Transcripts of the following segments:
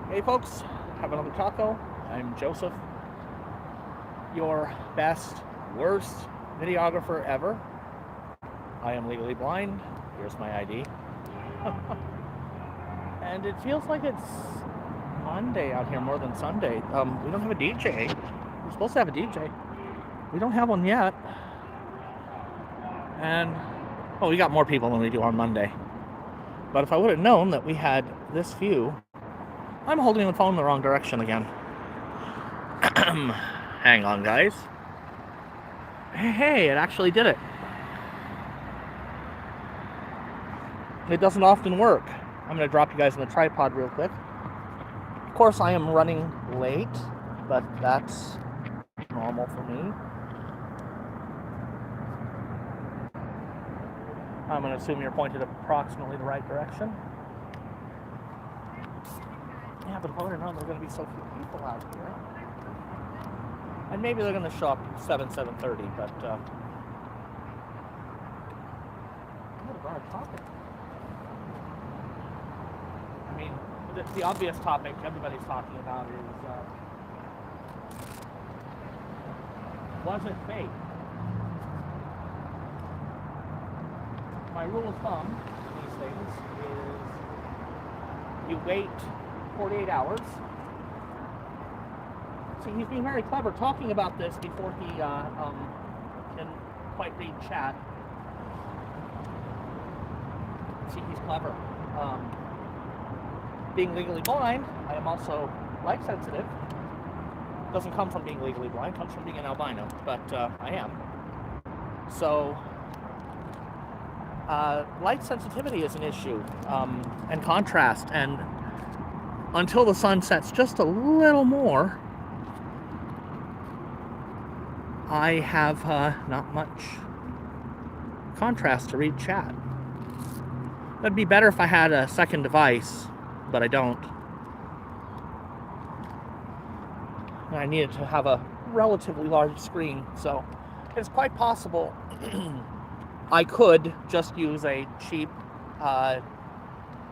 Hey folks, have another taco. I'm Joseph, your best, worst videographer ever. I am legally blind. Here's my ID. And it feels like it's Monday out here more than Sunday. We don't have a DJ. We're supposed to have a DJ. We don't have one yet. And, well, we got more people than we do on Monday. But if I would have known that we had this view, I'm holding the phone in the wrong direction again. Hang on, guys. Hey, it actually did it. It doesn't often work. I'm going to drop you guys in the tripod real quick. Of course, I am running late, but that's normal for me. I'm going to assume you're pointed approximately the right direction. Yeah, but if I would have known there were going to be so few people out here. And maybe they're going to show up at 7:30, but what a broad topic. I mean, the obvious topic everybody's talking about is, was it fake? My rule of thumb for these things is you wait 48 hours. See, he's being very clever talking about this before he can quite read chat. See, he's clever. Being legally blind, I am also light sensitive. Doesn't come from being legally blind, comes from being an albino, but I am. So, light sensitivity is an issue, and contrast, and until the sun sets just a little more, I have not much contrast to read chat. That'd be better if I had a second device, but I don't. And I needed to have a relatively large screen, so it's quite possible I could just use a cheap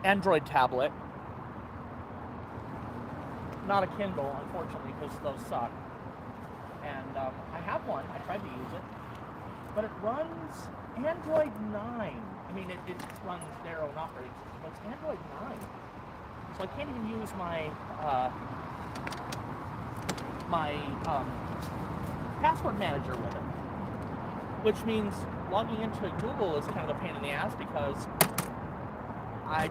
Android tablet. Not a Kindle, unfortunately, because those suck. And I have one. I tried to use it. But it runs Android 9. I mean, it runs their own operating system, but it's Android 9. So I can't even use my password manager with it. Which means logging into Google is kind of a pain in the ass because I,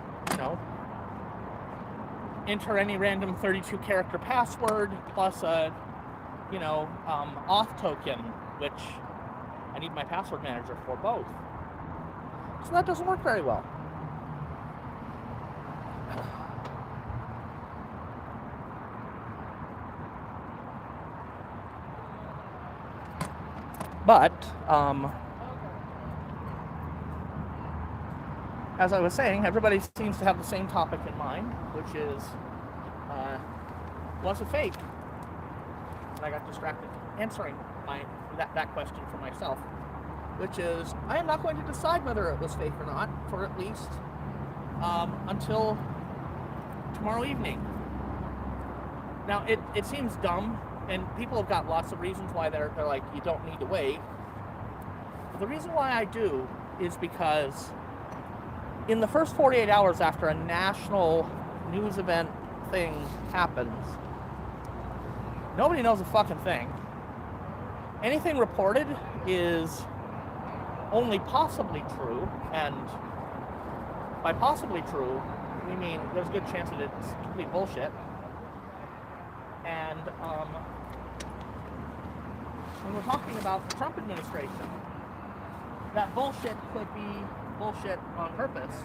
enter any random 32-character password plus a, auth token, which I need my password manager for both. So that doesn't work very well. But, as I was saying, everybody seems to have the same topic in mind, which is, was it fake? And I got distracted answering that question for myself, which is, I am not going to decide whether it was fake or not for at least until tomorrow evening. Now, it seems dumb, and people have got lots of reasons why they're like, you don't need to wait. But the reason why I do is because in the first 48 hours after a national news event thing happens, nobody knows a fucking thing. Anything reported is only possibly true, and by possibly true, we mean there's a good chance that it's complete bullshit. And when we're talking about the Trump administration, that bullshit could be bullshit on purpose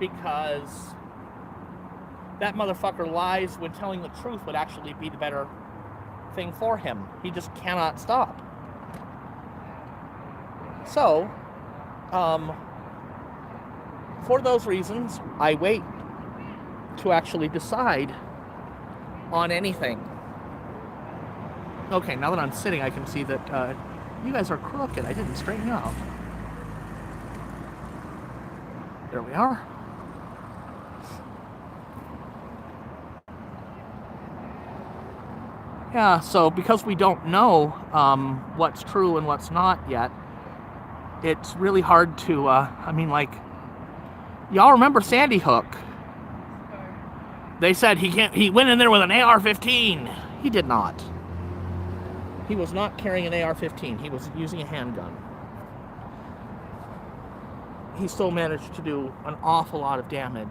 because that motherfucker lies when telling the truth would actually be the better thing for him. He just cannot stop. So, for those reasons, I wait to actually decide on anything. Okay, now that I'm sitting, I can see that you guys are crooked. I didn't straighten out. There we are. Yeah, so because we don't know what's true and what's not yet, it's really hard to, I mean, like, y'all remember Sandy Hook? They said he went in there with an AR-15. He did not. He was not carrying an AR-15. He was using a handgun. He still managed to do an awful lot of damage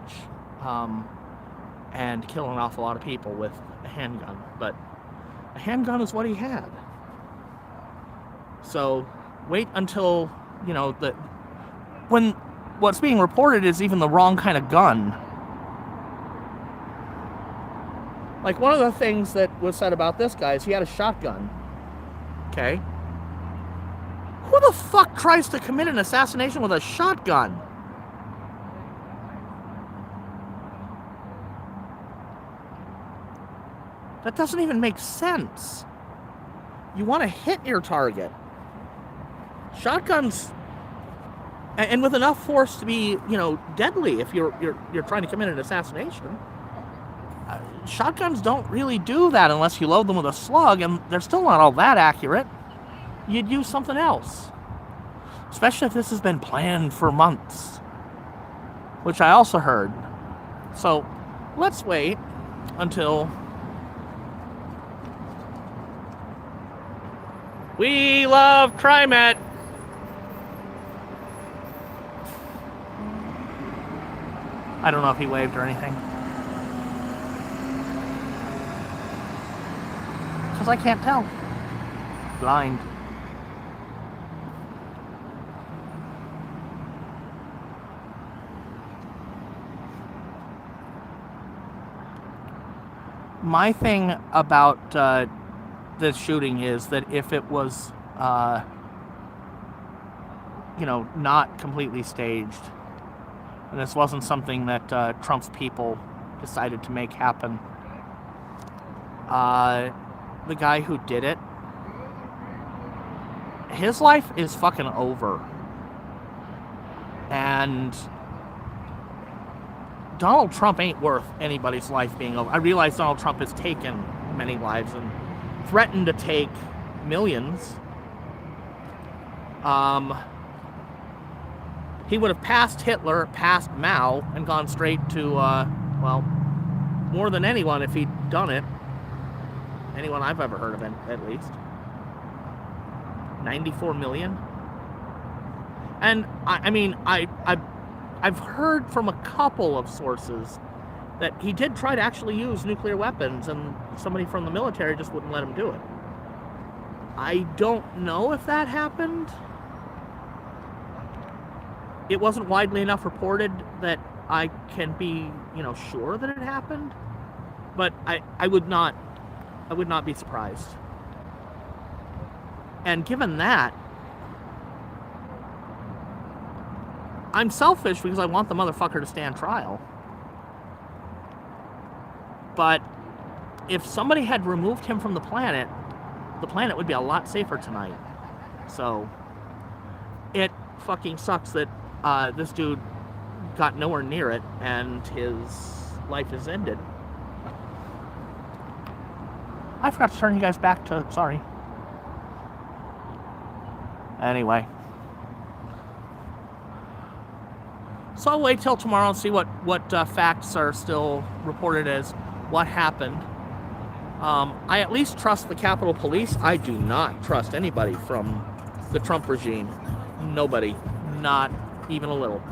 and kill an awful lot of people with a handgun. But a handgun is what he had. So wait until, you know, when what's being reported is even the wrong kind of gun. Like, one of the things that was said about this guy is he had a shotgun. Okay? Who the fuck tries to commit an assassination with a shotgun? That doesn't even make sense. You want to hit your target. Shotguns, and with enough force to be, you know, deadly if you're trying to commit an assassination. Shotguns don't really do that unless you load them with a slug, and they're still not all that accurate. You'd use something else. Especially if this has been planned for months. Which I also heard. So, let's wait until we love TriMet. I don't know if he waved or anything. Because I can't tell. Blind. My thing about this shooting is that if it was, you know, not completely staged, and this wasn't something that Trump's people decided to make happen, the guy who did it, his life is fucking over. And Donald Trump ain't worth anybody's life being over. I realize Donald Trump has taken many lives and threatened to take millions. He would have passed Hitler, passed Mao, and gone straight to, well, more than anyone if he'd done it. Anyone I've ever heard of, at least. 94 million? And, I mean, I've heard from a couple of sources that he did try to actually use nuclear weapons, and somebody from the military just wouldn't let him do it. I don't know if that happened. It wasn't widely enough reported that I can be, you know, sure that it happened. But I would not be surprised. And given that, I'm selfish because I want the motherfucker to stand trial. But if somebody had removed him from the planet would be a lot safer tonight. So it fucking sucks that this dude got nowhere near it and his life is ended. I forgot to turn you guys back to, sorry. Anyway. So I'll wait till tomorrow and see what facts are still reported as what happened. I at least trust the Capitol Police. I do not trust anybody from the Trump regime. Nobody. Not even a little.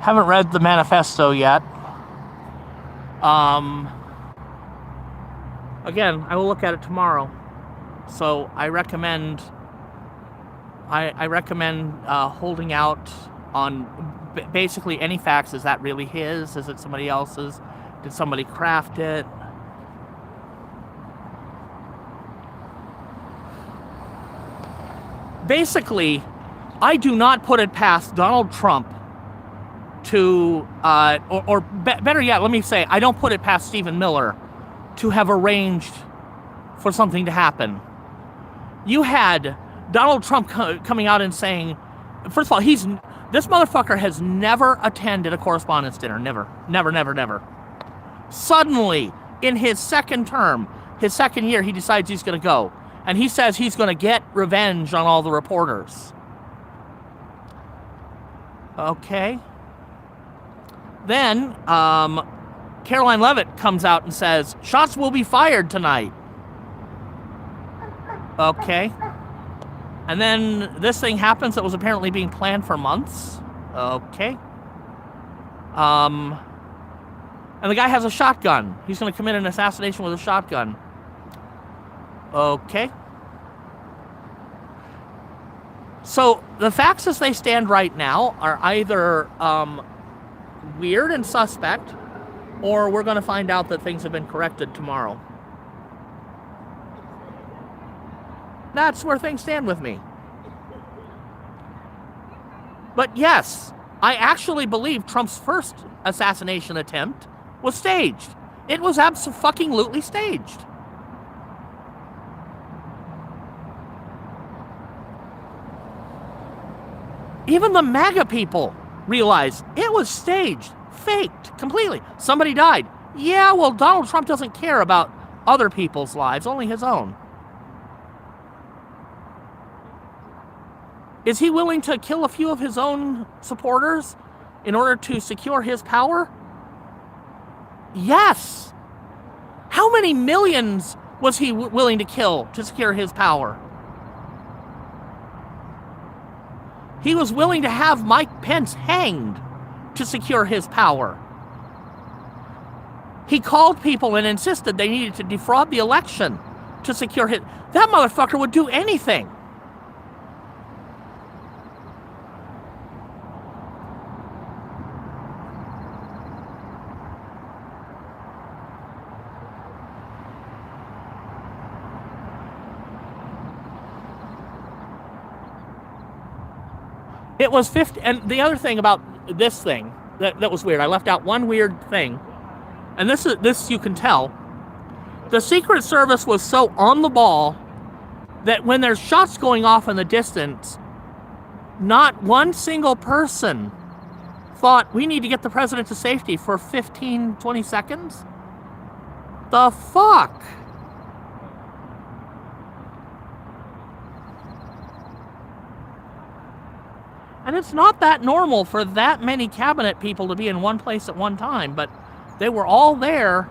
Haven't read the manifesto yet. Again, I will look at it tomorrow. So I recommend holding out on basically any facts. Is that really his? Is it somebody else's? Did somebody craft it? Basically, I do not put it past Donald Trump to, or better yet, let me say, I don't put it past Stephen Miller to have arranged for something to happen. You had Donald Trump coming out and saying, first of all, this motherfucker has never attended a correspondence dinner. Never. Suddenly, in his second term, his second year, he decides he's going to go. And he says he's going to get revenge on all the reporters. Okay. Then, Caroline Leavitt comes out and says, shots will be fired tonight. Okay. And then this thing happens that was apparently being planned for months. Okay. And the guy has a shotgun. He's going to commit an assassination with a shotgun. Okay. So the facts as they stand right now are either weird and suspect, or we're going to find out that things have been corrected tomorrow. That's where things stand with me. But yes, I actually believe Trump's first assassination attempt was staged. It was abso-fucking-lutely staged. Even the MAGA people realized it was staged, faked, completely. Somebody died. Yeah, well, Donald Trump doesn't care about other people's lives, only his own. Is he willing to kill a few of his own supporters in order to secure his power? Yes. How many millions was he willing to kill to secure his power? He was willing to have Mike Pence hanged to secure his power. He called people and insisted they needed to defraud the election to secure his... That motherfucker would do anything. It was 50, and the other thing about this thing that was weird, I left out one weird thing, and this you can tell. The Secret Service was so on the ball that when there's shots going off in the distance, not one single person thought we need to get the president to safety for 15, 20 seconds. The fuck? And it's not that normal for that many cabinet people to be in one place at one time, but they were all there,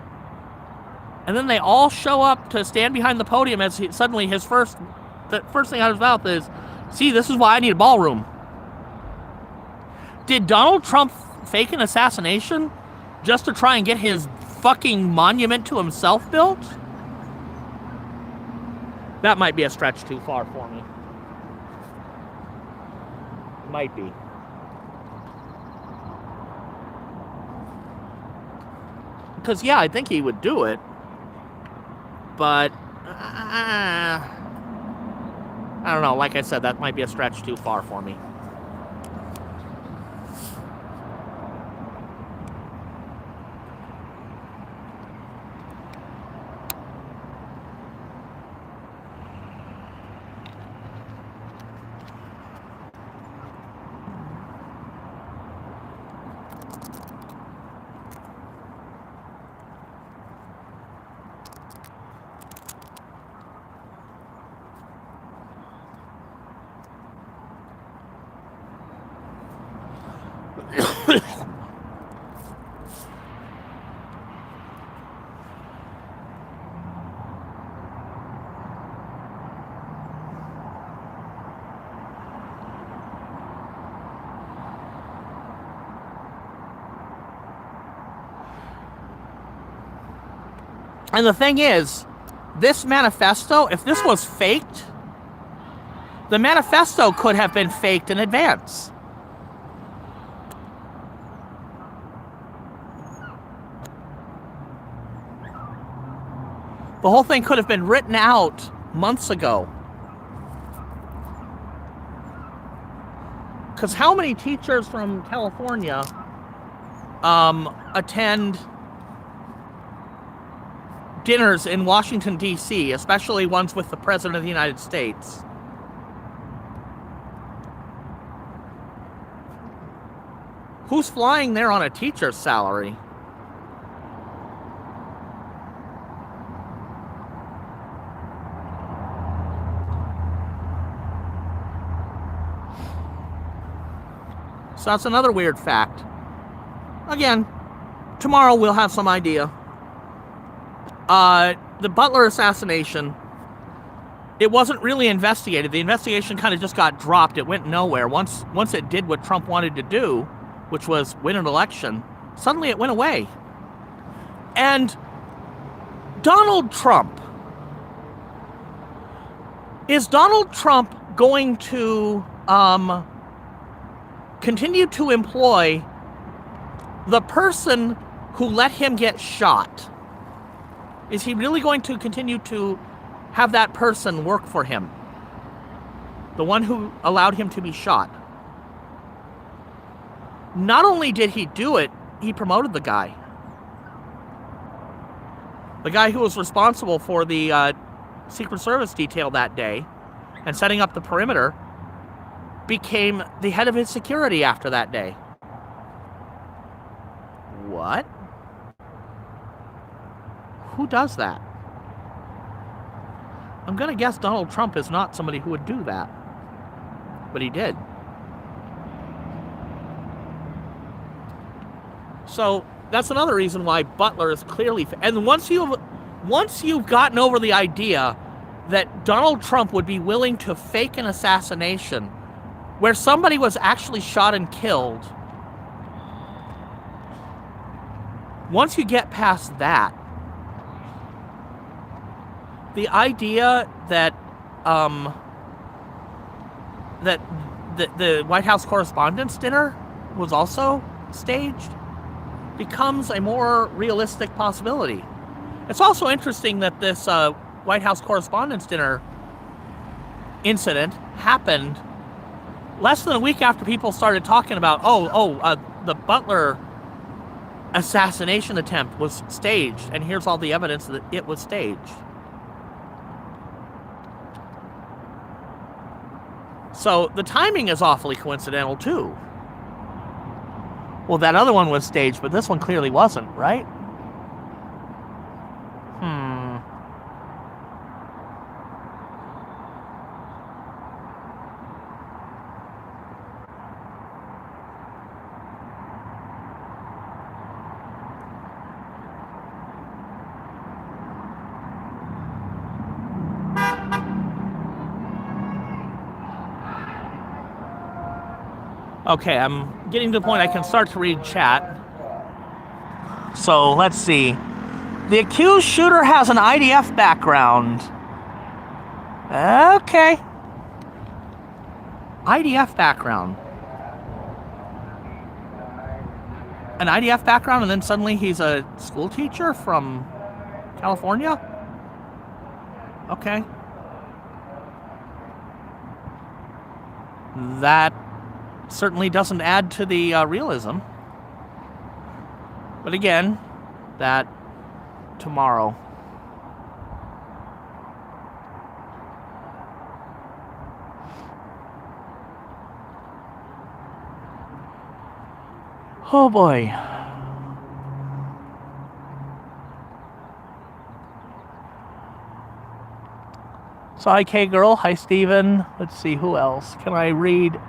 and then they all show up to stand behind the podium as suddenly the first thing out of his mouth is, see, this is why I need a ballroom. Did Donald Trump fake an assassination just to try and get his fucking monument to himself built? That might be a stretch too far for me. Might be. Because, yeah, I think he would do it. But, I don't know. Like I said, that might be a stretch too far for me. And the thing is, this manifesto, if this was faked, the manifesto could have been faked in advance. The whole thing could have been written out months ago. Because how many teachers from California attend dinners in Washington, D.C., especially ones with the President of the United States? Who's flying there on a teacher's salary? So that's another weird fact. Again, tomorrow we'll have some idea. The Butler assassination, it wasn't really investigated. The investigation kind of just got dropped. It went nowhere. Once it did what Trump wanted to do, which was win an election, suddenly it went away. And Donald Trump, is Donald Trump going to continue to employ the person who let him get shot? Is he really going to continue to have that person work for him? The one who allowed him to be shot. Not only did he do it, he promoted the guy. The guy who was responsible for the Secret Service detail that day and setting up the perimeter became the head of his security after that day. What? Who does that? I'm going to guess Donald Trump is not somebody who would do that. But he did. So that's another reason why Butler is clearly... And once you've gotten over the idea that Donald Trump would be willing to fake an assassination where somebody was actually shot and killed, once you get past that, the idea that that the White House Correspondents' Dinner was also staged becomes a more realistic possibility. It's also interesting that this White House Correspondents' Dinner incident happened less than a week after people started talking about, the Butler assassination attempt was staged, and here's all the evidence that it was staged. So the timing is awfully coincidental, too. Well, that other one was staged, but this one clearly wasn't, right? Okay, I'm getting to the point I can start to read chat. So, let's see. The accused shooter has an IDF background. Okay. IDF background. An IDF background, and then suddenly he's a school teacher from California? Okay. That certainly doesn't add to the realism. But again, that tomorrow. Oh boy. So hi K Girl, hi Steven. Let's see who else. Can I read?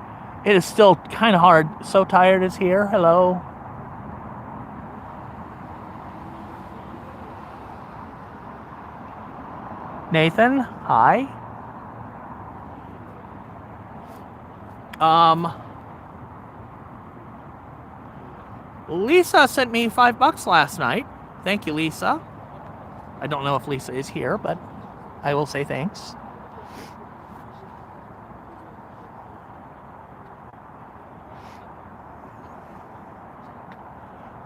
It is still kind of hard. So Tired is here. Hello. Nathan, hi. Lisa sent me $5 last night. Thank you, Lisa. I don't know if Lisa is here, but I will say thanks.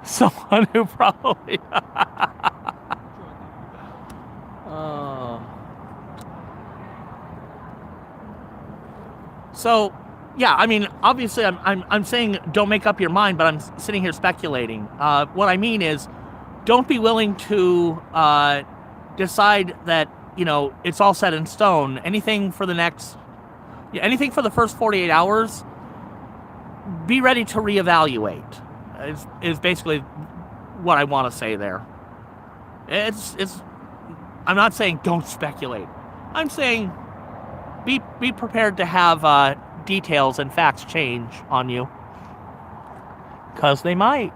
Someone who probably... So, yeah, I mean, obviously I'm saying don't make up your mind, but I'm sitting here speculating. What I mean is, don't be willing to decide that, you know, it's all set in stone. Anything for the first 48 hours, be ready to reevaluate. Is basically what I want to say there. I'm not saying don't speculate. I'm saying be prepared to have details and facts change on you, because they might.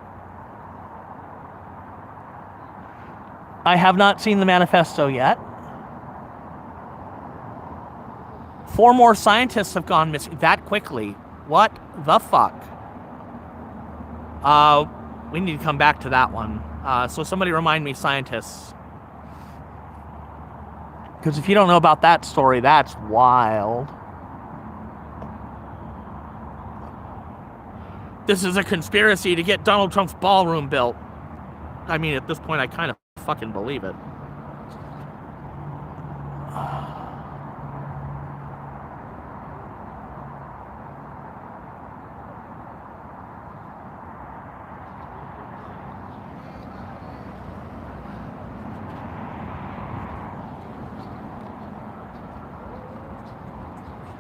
I have not seen the manifesto yet. 4 more scientists have gone missing that quickly. What the fuck? We need to come back to that one. So somebody remind me, scientists. Because if you don't know about that story, that's wild. This is a conspiracy to get Donald Trump's ballroom built. I mean, at this point, I kind of fucking believe it.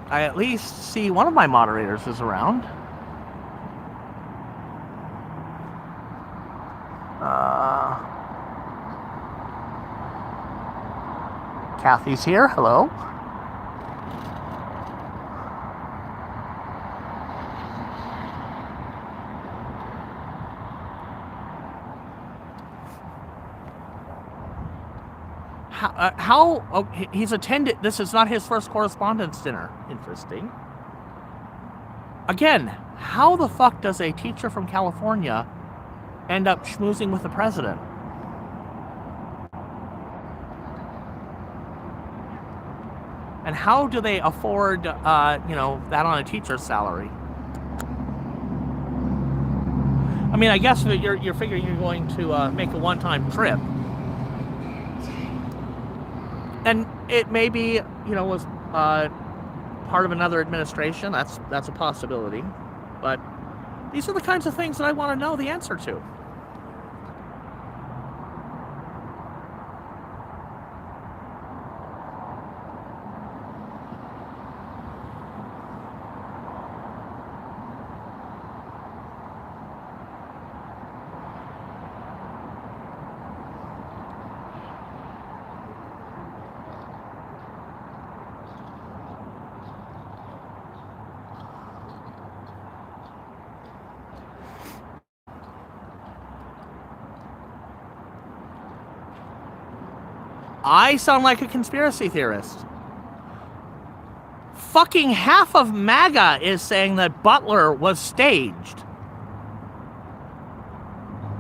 I at least see one of my moderators is around. Kathy's here. Hello. He's attended, this is not his first correspondence dinner. Interesting. Again, how the fuck does a teacher from California end up schmoozing with the president? And how do they afford, that on a teacher's salary? I mean, I guess you're figuring you're going to make a one-time trip. And it maybe, was part of another administration. That's a possibility. But these are the kinds of things that I want to know the answer to. I sound like a conspiracy theorist. Fucking half of MAGA is saying that Butler was staged.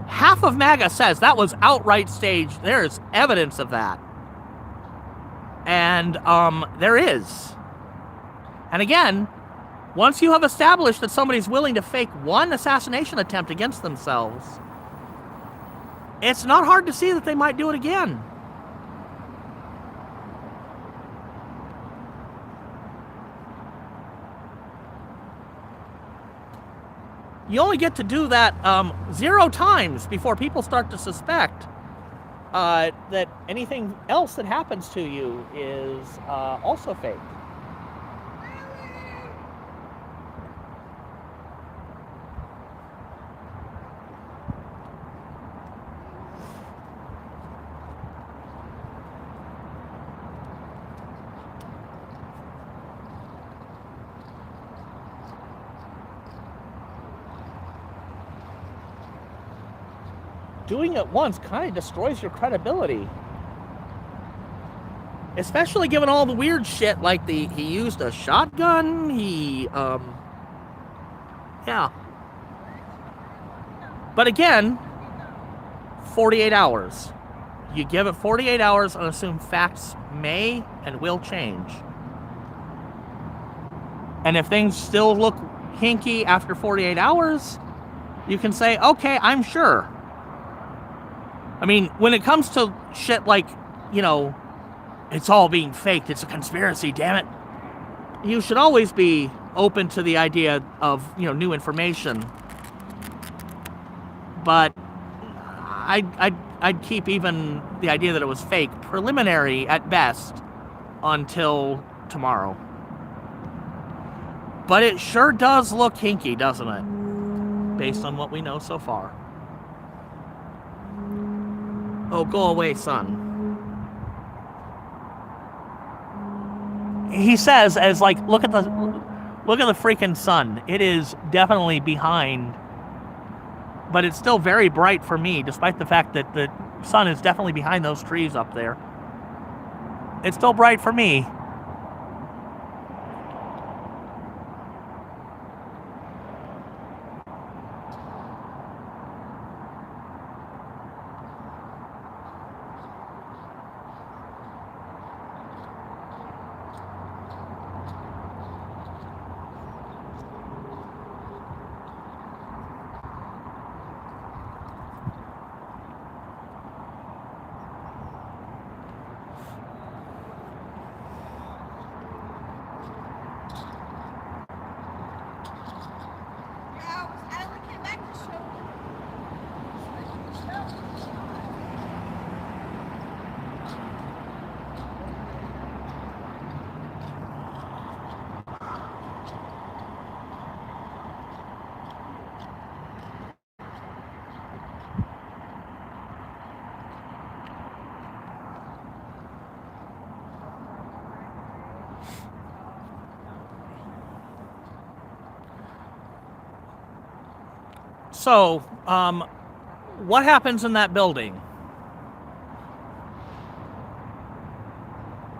Half of MAGA says that was outright staged. There's evidence of that. And there is. And again, once you have established that somebody's willing to fake one assassination attempt against themselves, it's not hard to see that they might do it again. You only get to do that 0 times before people start to suspect that anything else that happens to you is also fake. Doing it once kind of destroys your credibility. Especially given all the weird shit, like he used a shotgun, yeah. But again, 48 hours. You give it 48 hours and assume facts may and will change. And if things still look hinky after 48 hours, you can say, okay, I'm sure. I mean, when it comes to shit like, you know, it's all being faked, it's a conspiracy, damn it, you should always be open to the idea of, you know, new information. But I'd keep even the idea that it was fake preliminary at best until tomorrow. But it sure does look hinky, doesn't it? Based on what we know so far. Oh, go away, son. He says, as like, look at the freaking sun. It is definitely behind, but it's still very bright for me, despite the fact that the sun is definitely behind those trees up there. It's still bright for me. So, what happens in that building?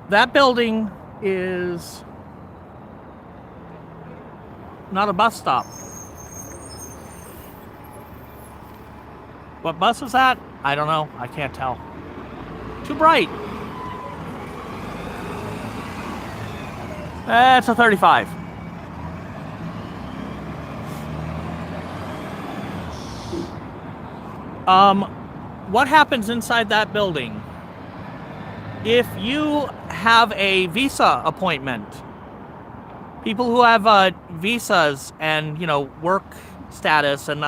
That building is not a bus stop. What bus is that? I don't know. I can't tell. Too bright. It's a 35. What happens inside that building? If you have a visa appointment, people who have visas and, you know, work status and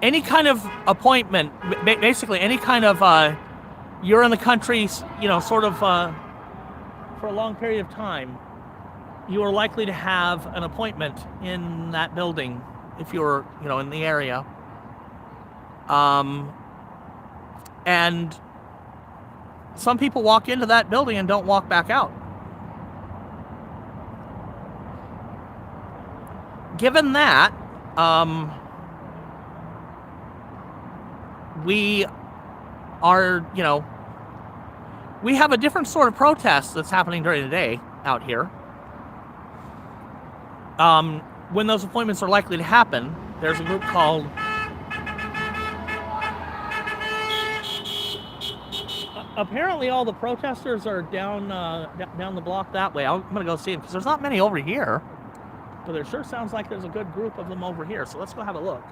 any kind of appointment, basically any kind of you're in the country, you know, sort of for a long period of time, you are likely to have an appointment in that building if you're, you know, in the area. And some people walk into that building and don't walk back out. Given that, we are, you know, we have a different sort of protest that's happening during the day out here. When those appointments are likely to happen, there's a group called apparently all the protesters are down the block that way. I'm gonna go see them because there's not many over here, but there sure sounds like there's a good group of them over here. So let's go have a look.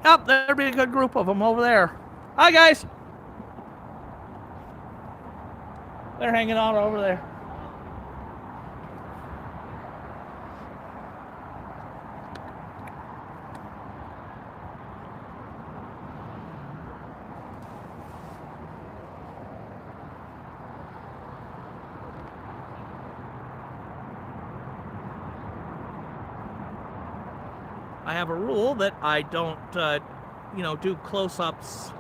Yep, there'd be a good group of them over there. Hi guys. They're hanging out over there. I have a rule that I don't, you know, do close-ups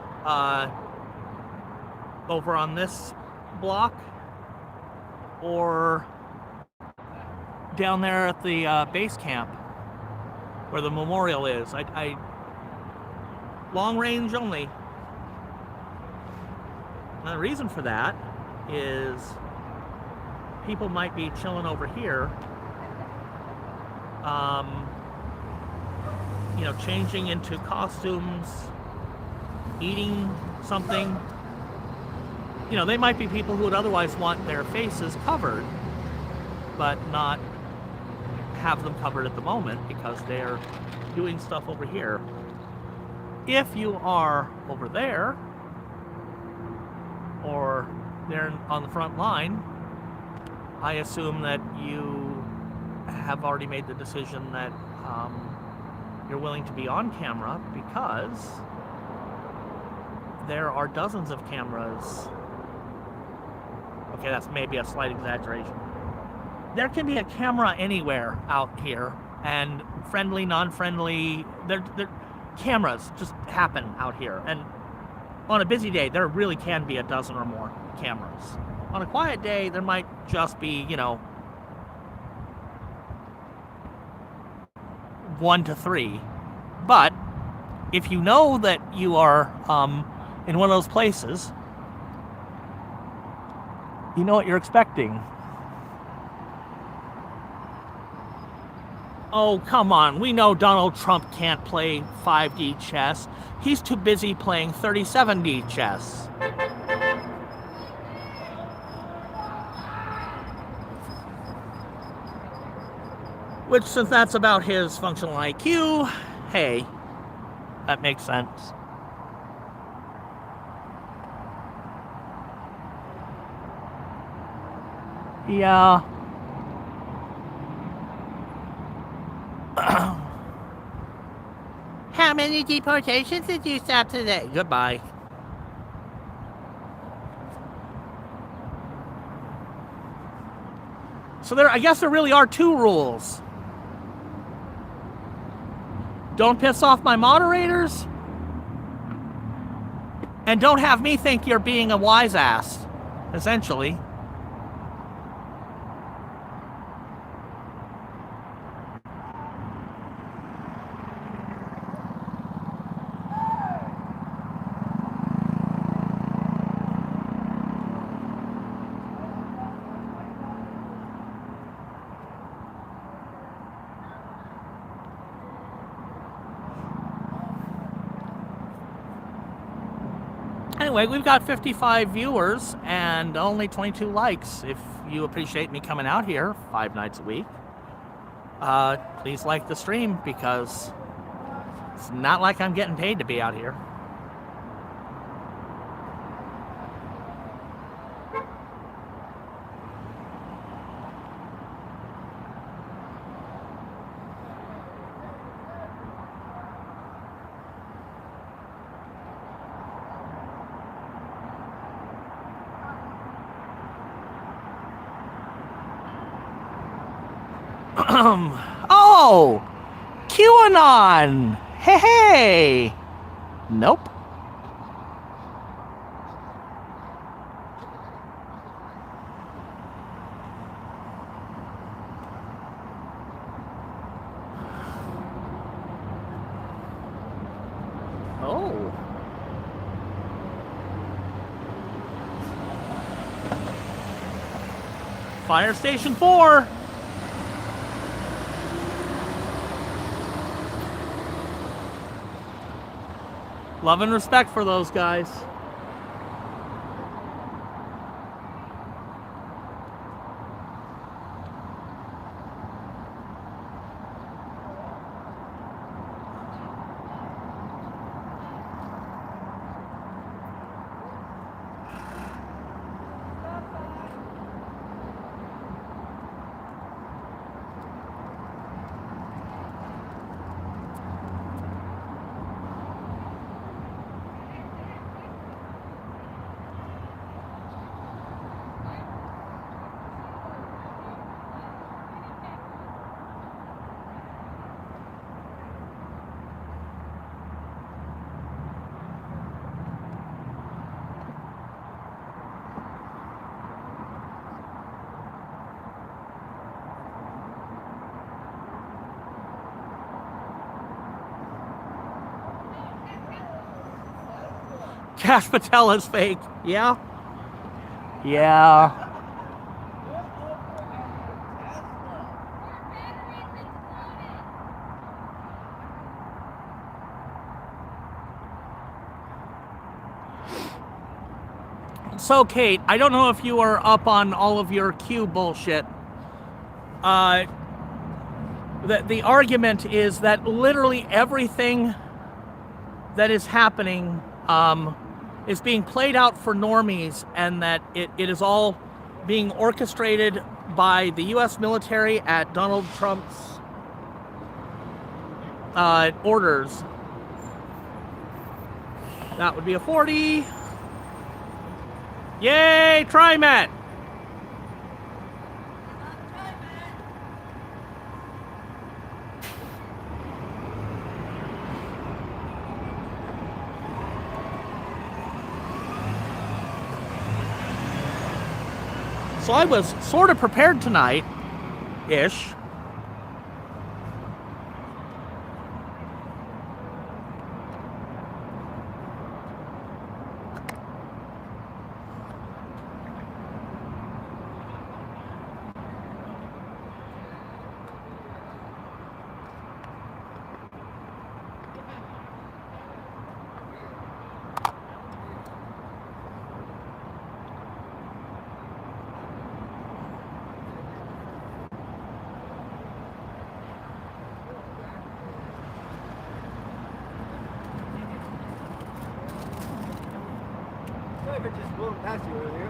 over on this block or down there at the base camp where the memorial is. I long range only. And the reason for that is people might be chilling over here changing into costumes, eating something. They might be people who would otherwise want their faces covered, but not have them covered at the moment because they're doing stuff over here. If you are over there, or they're on the front line, I assume that you have already made the decision that you're willing to be on camera, because there are dozens of cameras. Okay, that's maybe a slight exaggeration. There can be a camera anywhere out here, and friendly, non-friendly, cameras just happen out here. And on a busy day, there really can be a dozen or more cameras. On a quiet day, there might just be, 1 to 3. But if you know that you are in one of those places, you know what you're expecting. Oh, come on. We know Donald Trump can't play 5D chess. He's too busy playing 37D chess. Which, since that's about his functional IQ, hey, that makes sense. Yeah. How many deportations did you stop today? Goodbye. So I guess there really are 2 rules. Don't piss off my moderators, and don't have me think you're being a wise ass, essentially. Anyway, we've got 55 viewers and only 22 likes. If you appreciate me coming out here 5 nights a week, please like the stream, because it's not like I'm getting paid to be out here. Oh! QAnon! Hey! Nope. Oh. Fire Station 4! Love and respect for those guys. Cash Patel is fake. Yeah? Yeah. So, Kate, I don't know if you are up on all of your Q bullshit. The argument is that literally everything that is happening is being played out for normies, and that it is all being orchestrated by the U.S. military at Donald Trump's orders. That would be a 40. Yay, TriMet! So I was sort of prepared tonight-ish. Just blew past you earlier.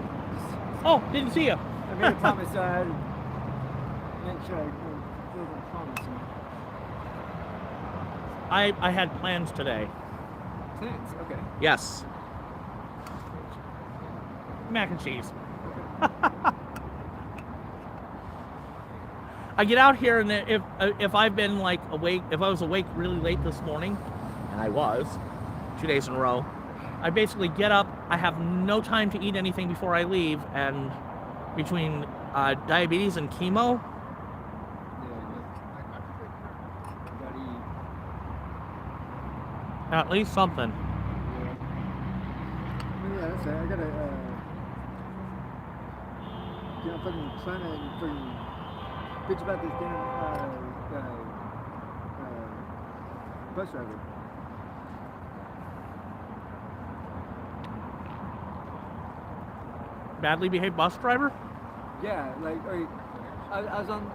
Oh, didn't see you. I made a promise, so I had to make sure I fulfilled the promise. I had plans today. Plans? Okay. Yes. Mac and cheese. I get out here, and if I've been like awake, if I was awake really late this morning, and I was 2 days in a row, I basically get up, I have no time to eat anything before I leave, and between diabetes and chemo, at least something. Yeah, that's right. I gotta, fucking trying to fucking bitch about this damn, bus driver. Badly behaved bus driver? Yeah, like, I was on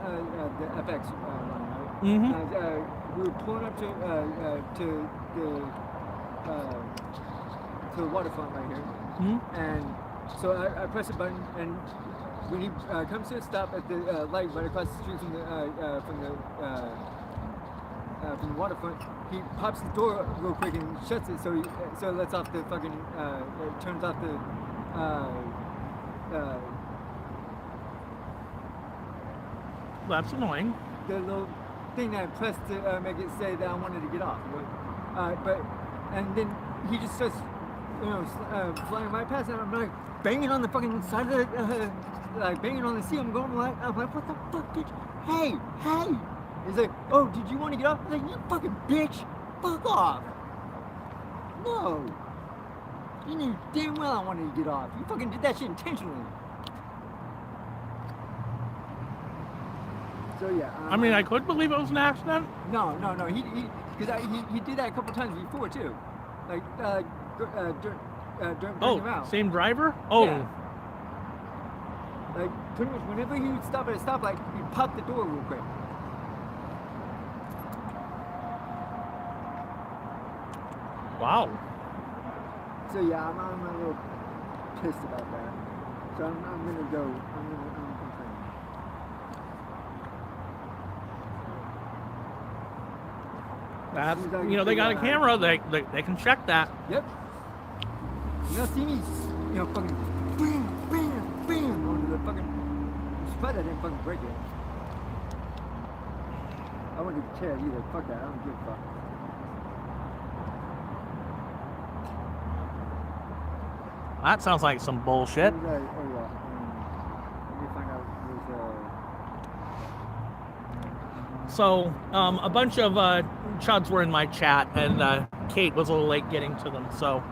the FX line, right? Mm-hmm. And, we were pulling up to the waterfront right here. Mm-hmm. And so I press a button, and when he comes to a stop at the light right across the street from the waterfront, he pops the door real quick and shuts it, so it lets off the fucking turns off the That's annoying. the little thing that I pressed to make it say that I wanted to get off. And then he just starts, flying right past, and I'm like banging on the fucking side of the, like banging on the seat. I'm like, what the fuck, bitch? Hey! He's like, oh, did you want to get off? I'm like, you fucking bitch, fuck off. No. You knew damn well I wanted to get off. You fucking did that shit intentionally. So yeah. I mean, I could believe it was an accident. No. He did that a couple times before too. Like during the route. Same driver? Oh. Yeah. Like pretty much whenever he would stop at a stoplight, he'd pop the door real quick. Wow. So yeah, I'm a little pissed about that. So I'm gonna go. I'm complaining. That's, they got a camera. They can check that. Yep. You'll see me, fucking bam, onto the fucking. But I didn't fucking break it. I wouldn't get the chair either. Fuck that. I don't give a fuck. That sounds like some bullshit. Let me find out So, a bunch of chuds were in my chat, and Kate was a little late getting to them. So,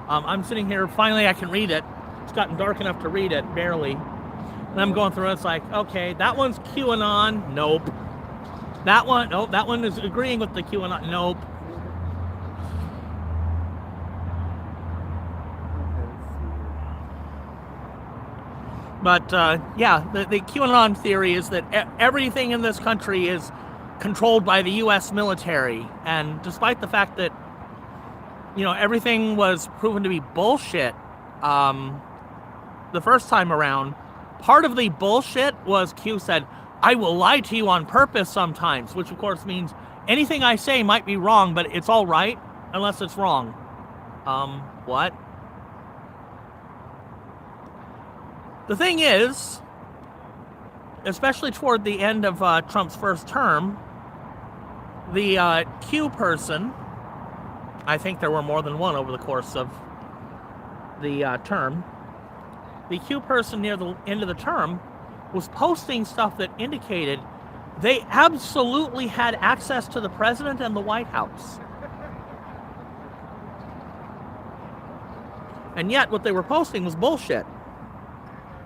I'm sitting here. Finally, I can read it. It's gotten dark enough to read it, barely. And I'm going through it. It's like, okay, that one's QAnon. Nope. That one is agreeing with the QAnon. Nope. But yeah, the QAnon theory is that everything in this country is controlled by the U.S. military, and despite the fact that everything was proven to be bullshit the first time around, part of the bullshit was Q said, "I will lie to you on purpose sometimes," which of course means anything I say might be wrong, but it's all right unless it's wrong. What? The thing is, especially toward the end of Trump's first term, the Q person, I think there were more than one over the course of the term, the Q person near the end of the term was posting stuff that indicated they absolutely had access to the president and the White House. And yet what they were posting was bullshit.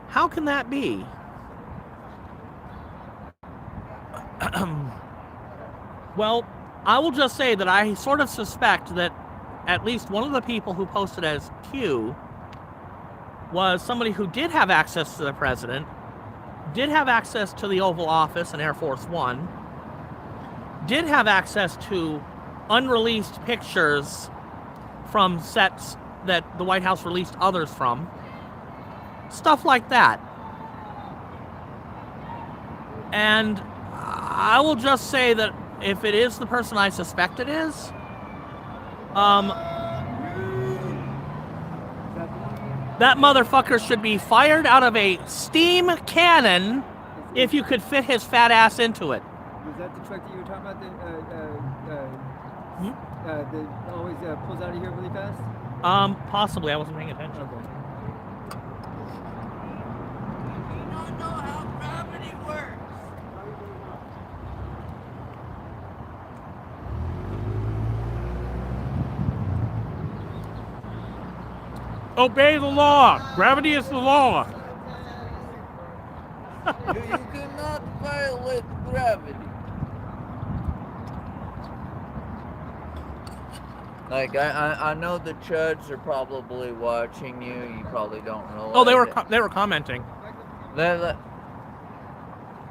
How can that be? Well, I will just say that I sort of suspect that at least one of the people who posted as Q was somebody who did have access to the president, did have access to the Oval Office and Air Force One, did have access to unreleased pictures from sets that the White House released others from, stuff like that. And I will just say that if it is the person I suspect it is, that motherfucker should be fired out of a steam cannon if you could fit his fat ass into it. Was that the truck that you were talking about that always pulls out of here really fast? Possibly. I wasn't paying attention. Okay. You don't know how gravity works. Obey the law. Gravity is the law. You cannot violate gravity. Like, I know the chuds are probably watching you. You probably don't know. Oh, they were commenting. They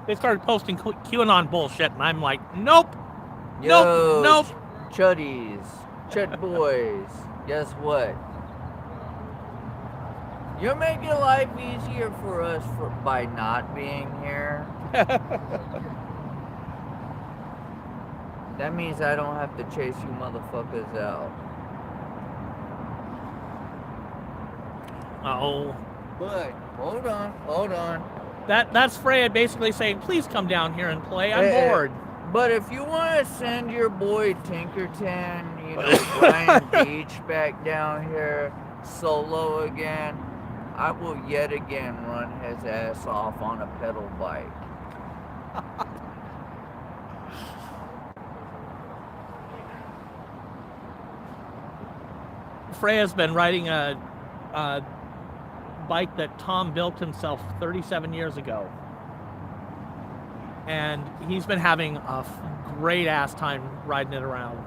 They started posting QAnon bullshit, and I'm like, nope. Yo, Nope. Chuddies, Chud boys. Guess what? You're making life easier for us by not being here. That means I don't have to chase you motherfuckers out. Uh-oh. But hold on. That's Freya basically saying, please come down here and play. I'm bored. But if you want to send your boy Tinkerton, Brian Beach back down here solo again, I will yet again run his ass off on a pedal bike. Freya's been riding a bike that Tom built himself 37 years ago. And he's been having a great ass time riding it around.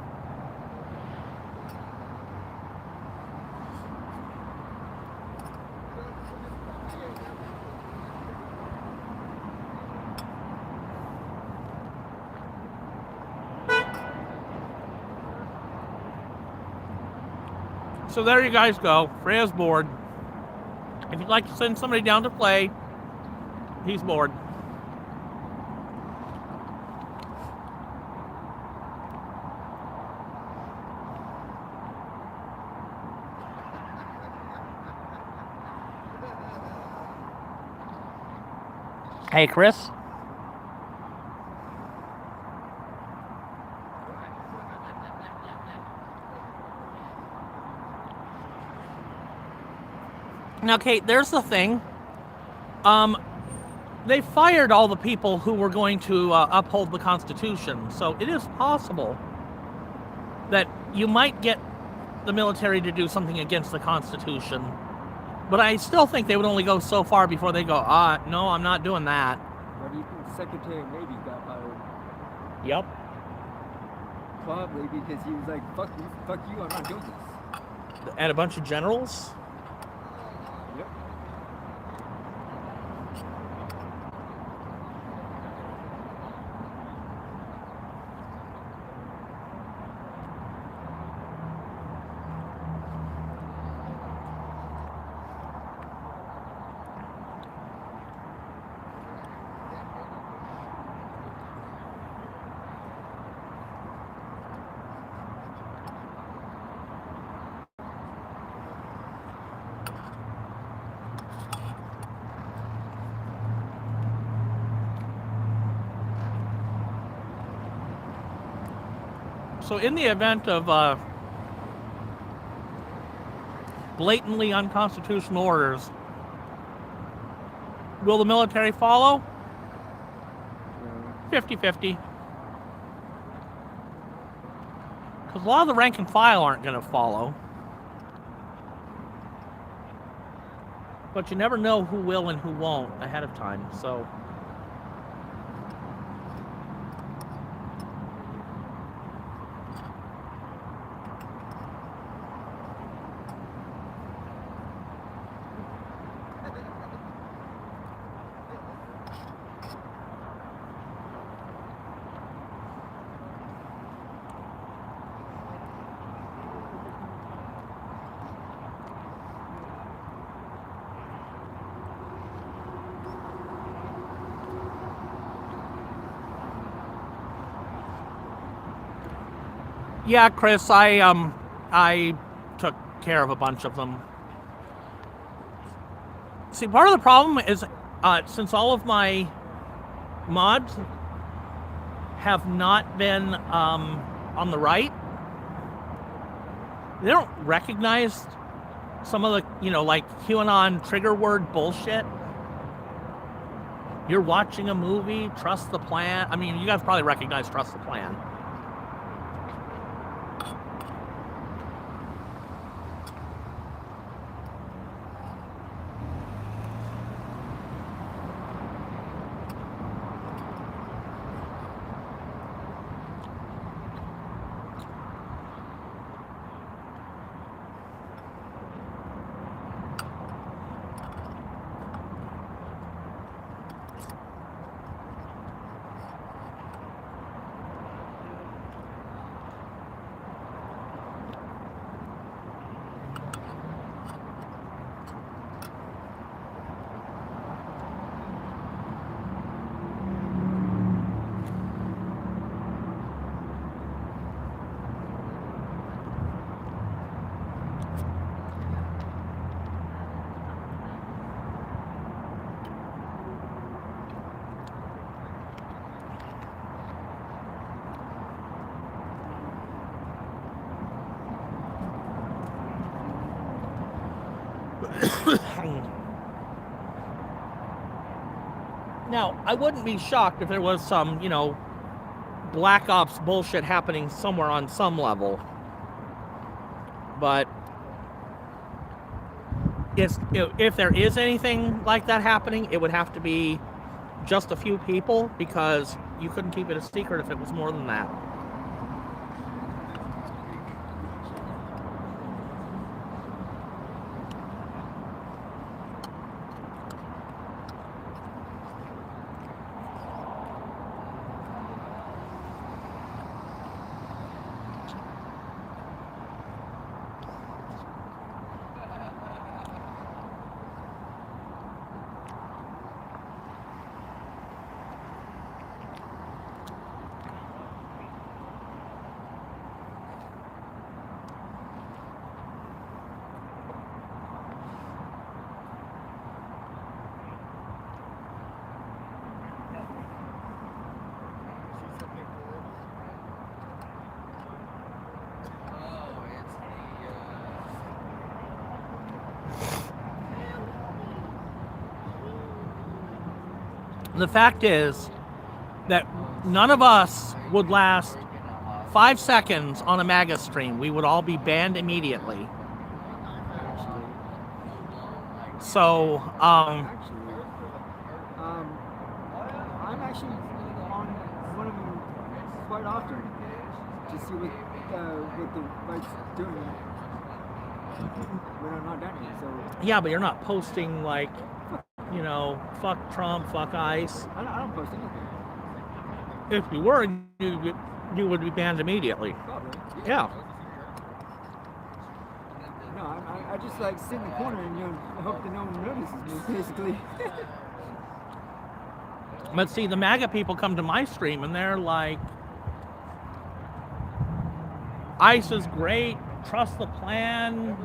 So there you guys go. Freya's bored. If you'd like to send somebody down to play, he's bored. Hey, Chris. Now, Kate, there's the thing. They fired all the people who were going to uphold the Constitution, so it is possible that you might get the military to do something against the Constitution. But I still think they would only go so far before they go, no, I'm not doing that. Why do you think the Secretary of Navy got fired? Yep. Probably because he was like, fuck you, I'm not doing this. And a bunch of generals? Yep. So in the event of blatantly unconstitutional orders, will the military follow? 50-50. Because a lot of the rank and file aren't going to follow. But you never know who will and who won't ahead of time, so... Yeah, Chris, I took care of a bunch of them. See, part of the problem is since all of my mods have not been on the right, they don't recognize some of the, like QAnon trigger word bullshit. You're watching a movie, trust the plan. I mean, you guys probably recognize trust the plan. Now, I wouldn't be shocked if there was some, Black Ops bullshit happening somewhere on some level. But if there is anything like that happening, it would have to be just a few people, because you couldn't keep it a secret if it was more than that. The fact is that none of us would last 5 seconds on a MAGA stream. We would all be banned immediately. So, I'm actually on one of them quite often to see what the right's doing when I'm not down here. So yeah, but you're not posting like, fuck Trump, fuck ICE. I don't post anything. If you were, you would be banned immediately. Probably. Yeah. No, I just like sit in the corner and hope that no one notices me, basically. But see, the MAGA people come to my stream and they're like, ICE is great, trust the plan,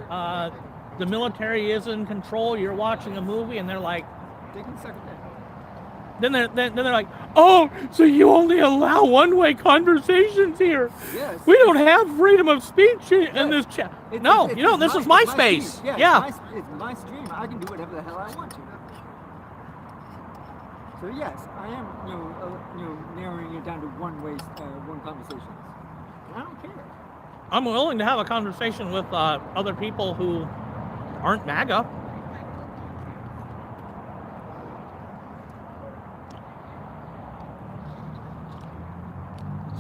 the military is in control, you're watching a movie, and they're like, They can suck it down. then they're like, oh, so you only allow one-way conversations here? Yes. We don't have freedom of speech in this chat. No, It's this is my MySpace. stream. Yeah. It's my stream. I can do whatever the hell I want to. So yes, I am, narrowing it down to one conversation. I don't care. I'm willing to have a conversation with other people who aren't MAGA.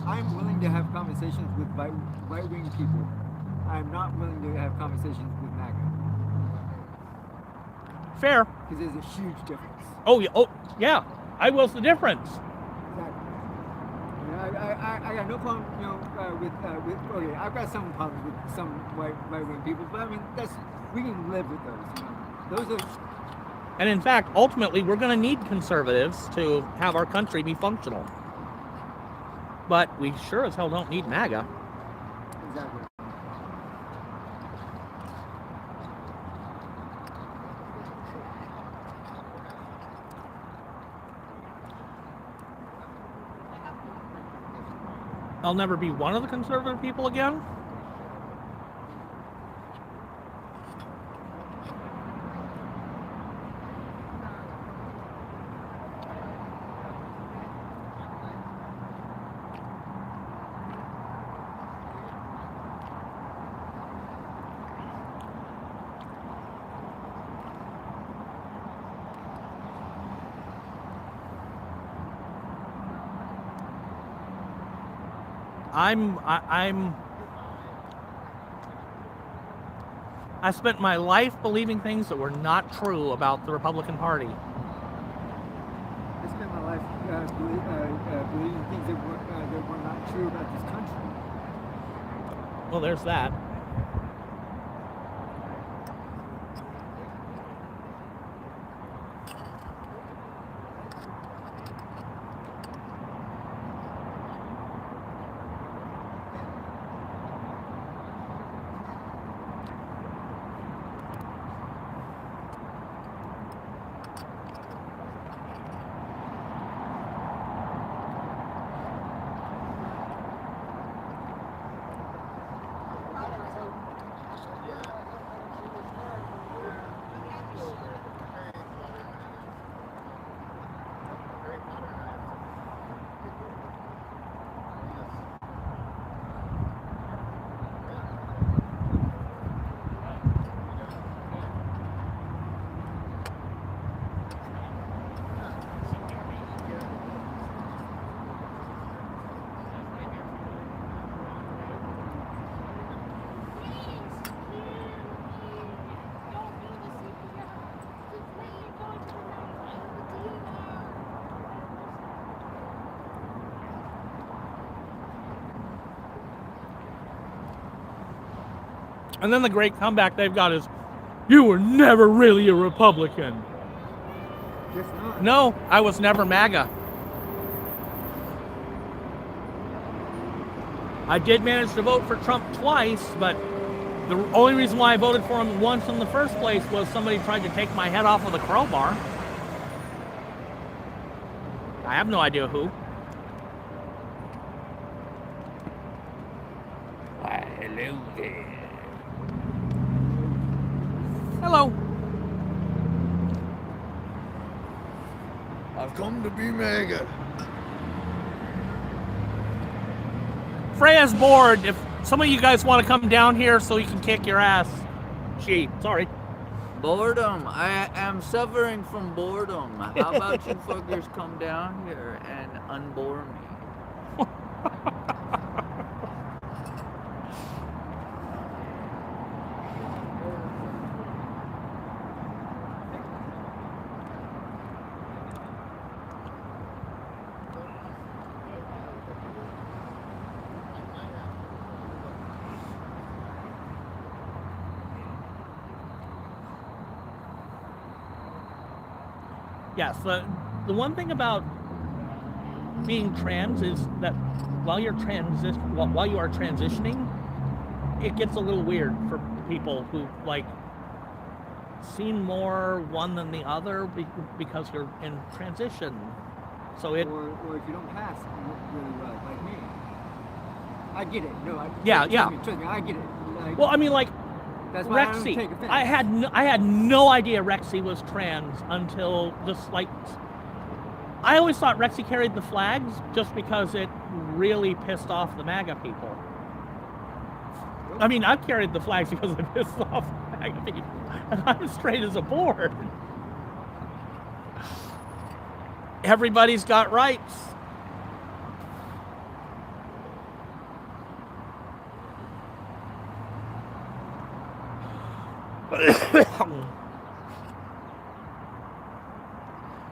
I'm willing to have conversations with right-wing people. I'm not willing to have conversations with MAGA. Fair. Because there's a huge difference. Oh yeah. I will's the difference. Exactly. I got no problem, with okay, I've got some problems with some right-wing people, but I mean, we can live with those. Those are. And in fact, ultimately, we're going to need conservatives to have our country be functional. But we sure as hell don't need MAGA. Exactly. I'll never be one of the conservative people again. I spent my life believing things that were not true about the Republican Party. I spent my life believing things that were not true about this country. Well, there's that. And then the great comeback they've got is, you were never really a Republican. Guess not. No, I was never MAGA. I did manage to vote for Trump twice, but the only reason why I voted for him once in the first place was somebody tried to take my head off with a crowbar. I have no idea who. Why, hello there. Hello. I've come to be MAGA. Freya's bored. If some of you guys want to come down here so he can kick your ass. Sorry. Boredom. I am suffering from boredom. How about you fuckers come down here and unbore me? Yes, the one thing about being trans is that while you are transitioning, it gets a little weird for people who like seen more one than the other because you're in transition. So it. Or if you don't pass really well, like me. I get it. No, trust me, I get it. Like, Well, I mean, like that's why I don't Rexy. take offense. I had no idea Rexy was trans until just like. I always thought Rexy carried the flags just because it really pissed off the MAGA people. I mean, I've carried the flags because it pissed off the MAGA people, and I'm straight as a board. Everybody's got rights.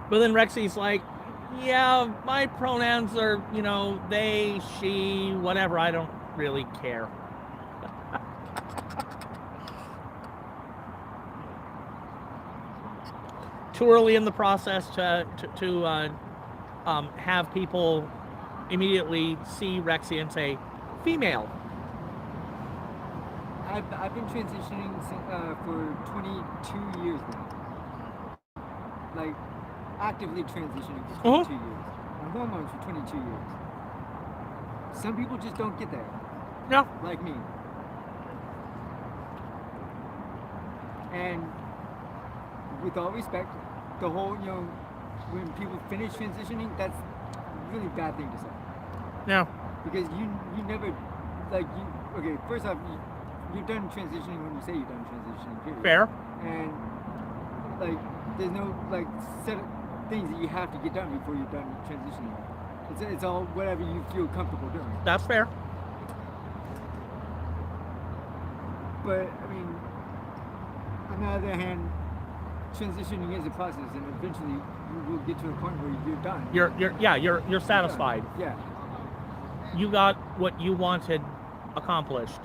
But then Rexy's like, yeah, my pronouns are, they, she, whatever. I don't really care. Too early in the process to have people immediately see Rexy and say, female. I've been transitioning for 22 years now. Like, actively transitioning for 22 years. On hormones for 22 years. Some people just don't get there. No. Like me. And with all respect, the whole, when people finish transitioning, that's a really bad thing to say. No. Because you never, okay, first off, you're done transitioning when you say you're done transitioning, period. Fair. And, there's no, set of things that you have to get done before you're done transitioning. It's all whatever you feel comfortable doing. That's fair. But, I mean, on the other hand, transitioning is a process, and eventually you will get to a point where you're done. You're satisfied. Yeah. You got what you wanted accomplished.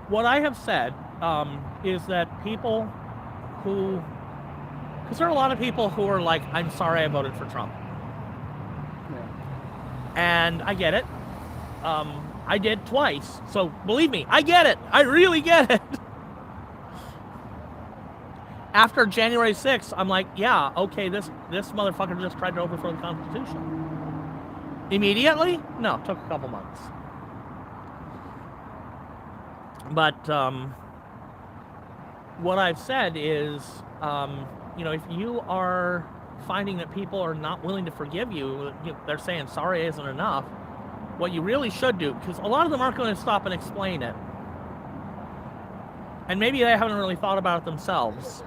What I have said is that people who, because there are a lot of people who are like, I'm sorry I voted for Trump. Yeah. And I get it. I did twice. So believe me, I get it. I really get it. After January 6th, I'm like, yeah, okay, this motherfucker just tried to overthrow the Constitution. Immediately? No, it took a couple months. But what I've said is, if you are finding that people are not willing to forgive you, they're saying sorry isn't enough, what you really should do, because a lot of them aren't going to stop and explain it. And maybe they haven't really thought about it themselves.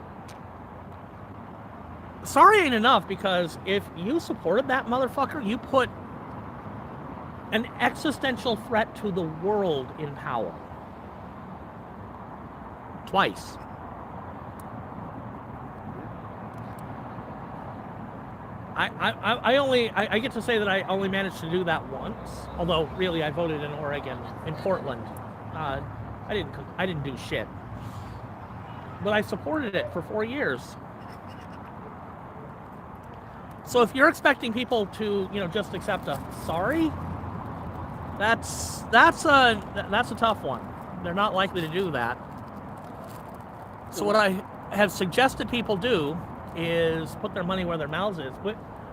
Sorry ain't enough, because if you supported that motherfucker, you put an existential threat to the world in power. Twice. I get to say that I only managed to do that once, although really I voted in Oregon, in Portland. I didn't do shit, but I supported it for 4 years. So if you're expecting people to, just accept a sorry, that's a tough one. They're not likely to do that. So what I have suggested people do is put their money where their mouths is,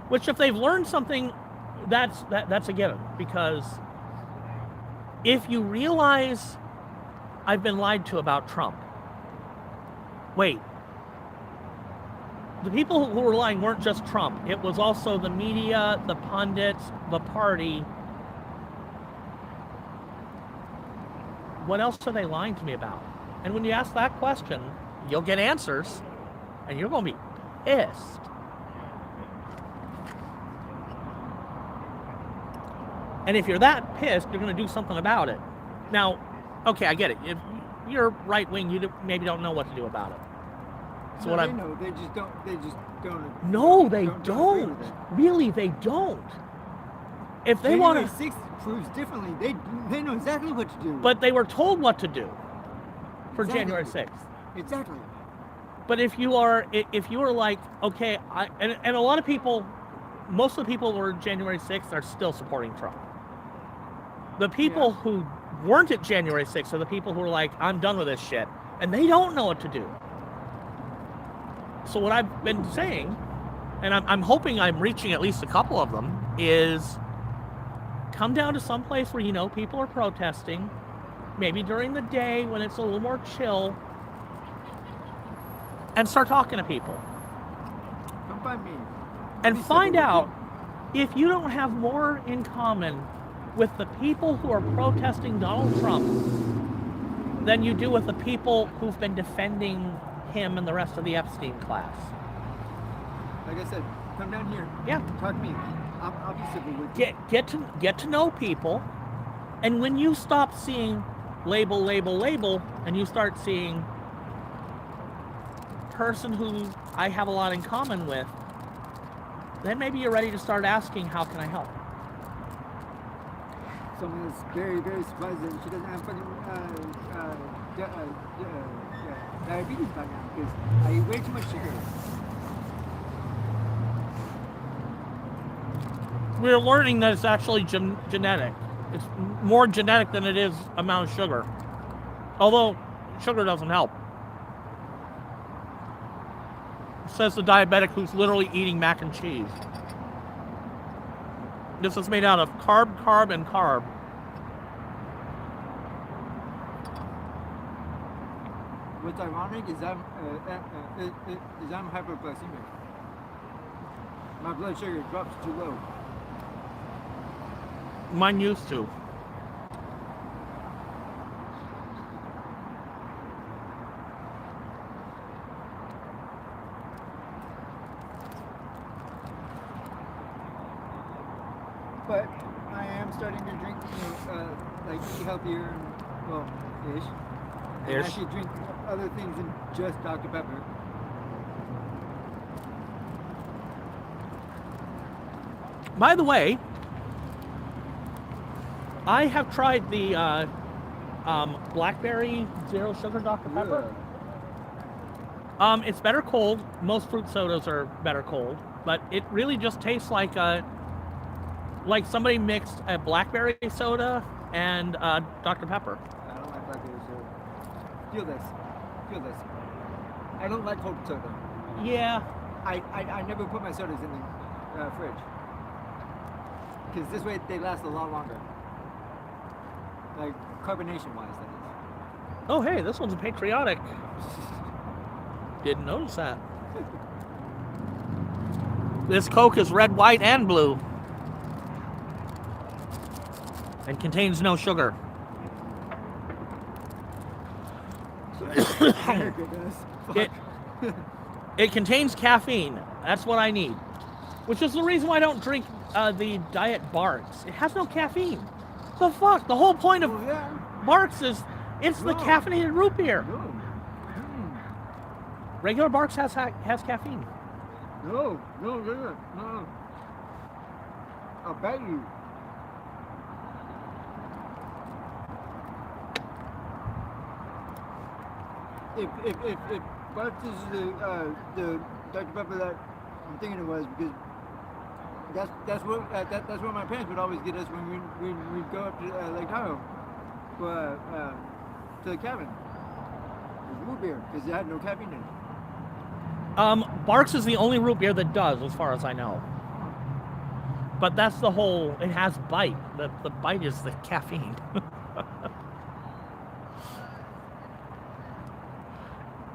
which if they've learned something, that's a given. Because if you realize I've been lied to about Trump, wait, the people who were lying weren't just Trump. It was also the media, the pundits, the party. What else are they lying to me about? And when you ask that question, you'll get answers, and you're going to be pissed. And if you're that pissed, you're going to do something about it. Now, okay, I get it. If you're right wing, you maybe don't know what to do about it. So no, know. They just don't. No, they don't. Really, they don't. If they want to, 6 proves differently. They know exactly what to do. But they were told what to do for exactly. January 6th. Exactly. But if you are like, okay, and a lot of people, most of the people who were January 6th are still supporting Trump. The people who weren't at January 6th are the people who are like, I'm done with this shit, and they don't know what to do. So what I've been saying, and I'm hoping I'm reaching at least a couple of them, is come down to some place where you know people are protesting, maybe during the day when it's a little more chill, and start talking to people. Come find me. And Please find send it out with if you don't have more in common with the people who are protesting Donald Trump than you do with the people who've been defending him and the rest of the Epstein class. you. Like I said, come down here. Yeah. Talk to me. I'll be civil with you. Get to know people, and when you stop seeing label, and you start seeing person who I have a lot in common with, then maybe you're ready to start asking, how can I help? Someone that's very, very surprised that she doesn't have fucking diabetes by now because I eat way too much sugar. We're learning that it's actually genetic. It's more genetic than it is amount of sugar. Although sugar doesn't help. Says the diabetic who's literally eating mac and cheese. This is made out of carb, and carb. What's ironic is I'm hyperglycemic. My blood sugar drops too low. Mine used to. But I am starting to drink, like eat healthier and, well, ish. And Ish. actually drink other things than just Dr. Pepper. By the way, I have tried the blackberry zero sugar Dr. Pepper. It's better cold. Most fruit sodas are better cold, but it really just tastes like somebody mixed a blackberry soda and Dr. Pepper. I don't like blackberry soda. Feel this. I don't like cold soda. Yeah. I never put my sodas in the fridge. Because this way they last a lot longer. Like carbonation wise, that is. Oh, hey, this one's patriotic. Didn't notice that. This Coke is red, white, and blue. And contains no sugar. It contains caffeine. That's what I need. Which is the reason why I don't drink the Diet Barks. It has no caffeine. The fuck? The whole point of Barks is it's the caffeinated root beer. Regular Barks has caffeine. No. I'll bet you. If Barks is the Dr. Pepper that I'm thinking it was, because that's what my parents would always get us when we'd go up to Lake Tahoe to the cabin. It was root beer because it had no caffeine in it. Barks is the only root beer that does, as far as I know. But that's the whole. It has bite. The bite is the caffeine.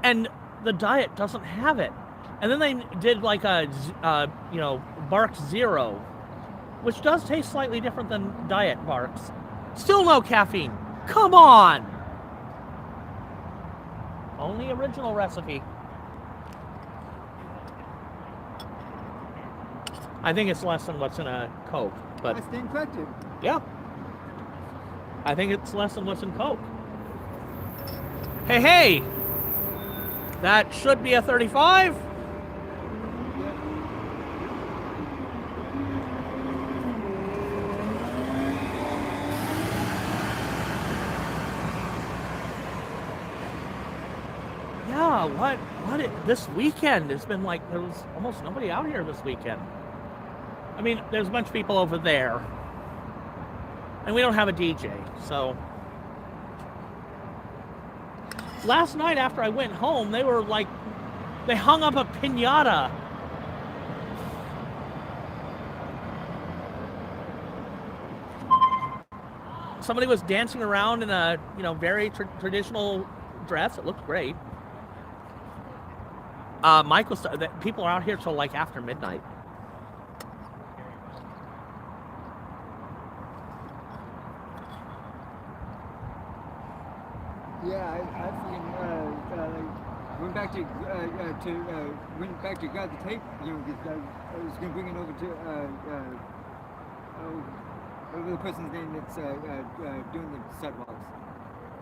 And the Diet doesn't have it. And then they did like a, Barks Zero, which does taste slightly different than Diet Barks. Still no caffeine. Come on! Only original recipe. I think it's less than what's in a Coke, but I stand corrected. yeah. I think it's less than what's in Coke. Hey! That should be a 35. Yeah, this weekend has been like, there was almost nobody out here this weekend. I mean, there's a bunch of people over there. And we don't have a DJ, so. Last night after I went home, they were like They hung up a piñata. Somebody was dancing around in a, very traditional dress. It looked great. Mike was. People are out here till like after midnight. Yeah, I went back to grab the tape, because I was gonna bring it over to whatever the person's name that's doing the sidewalks.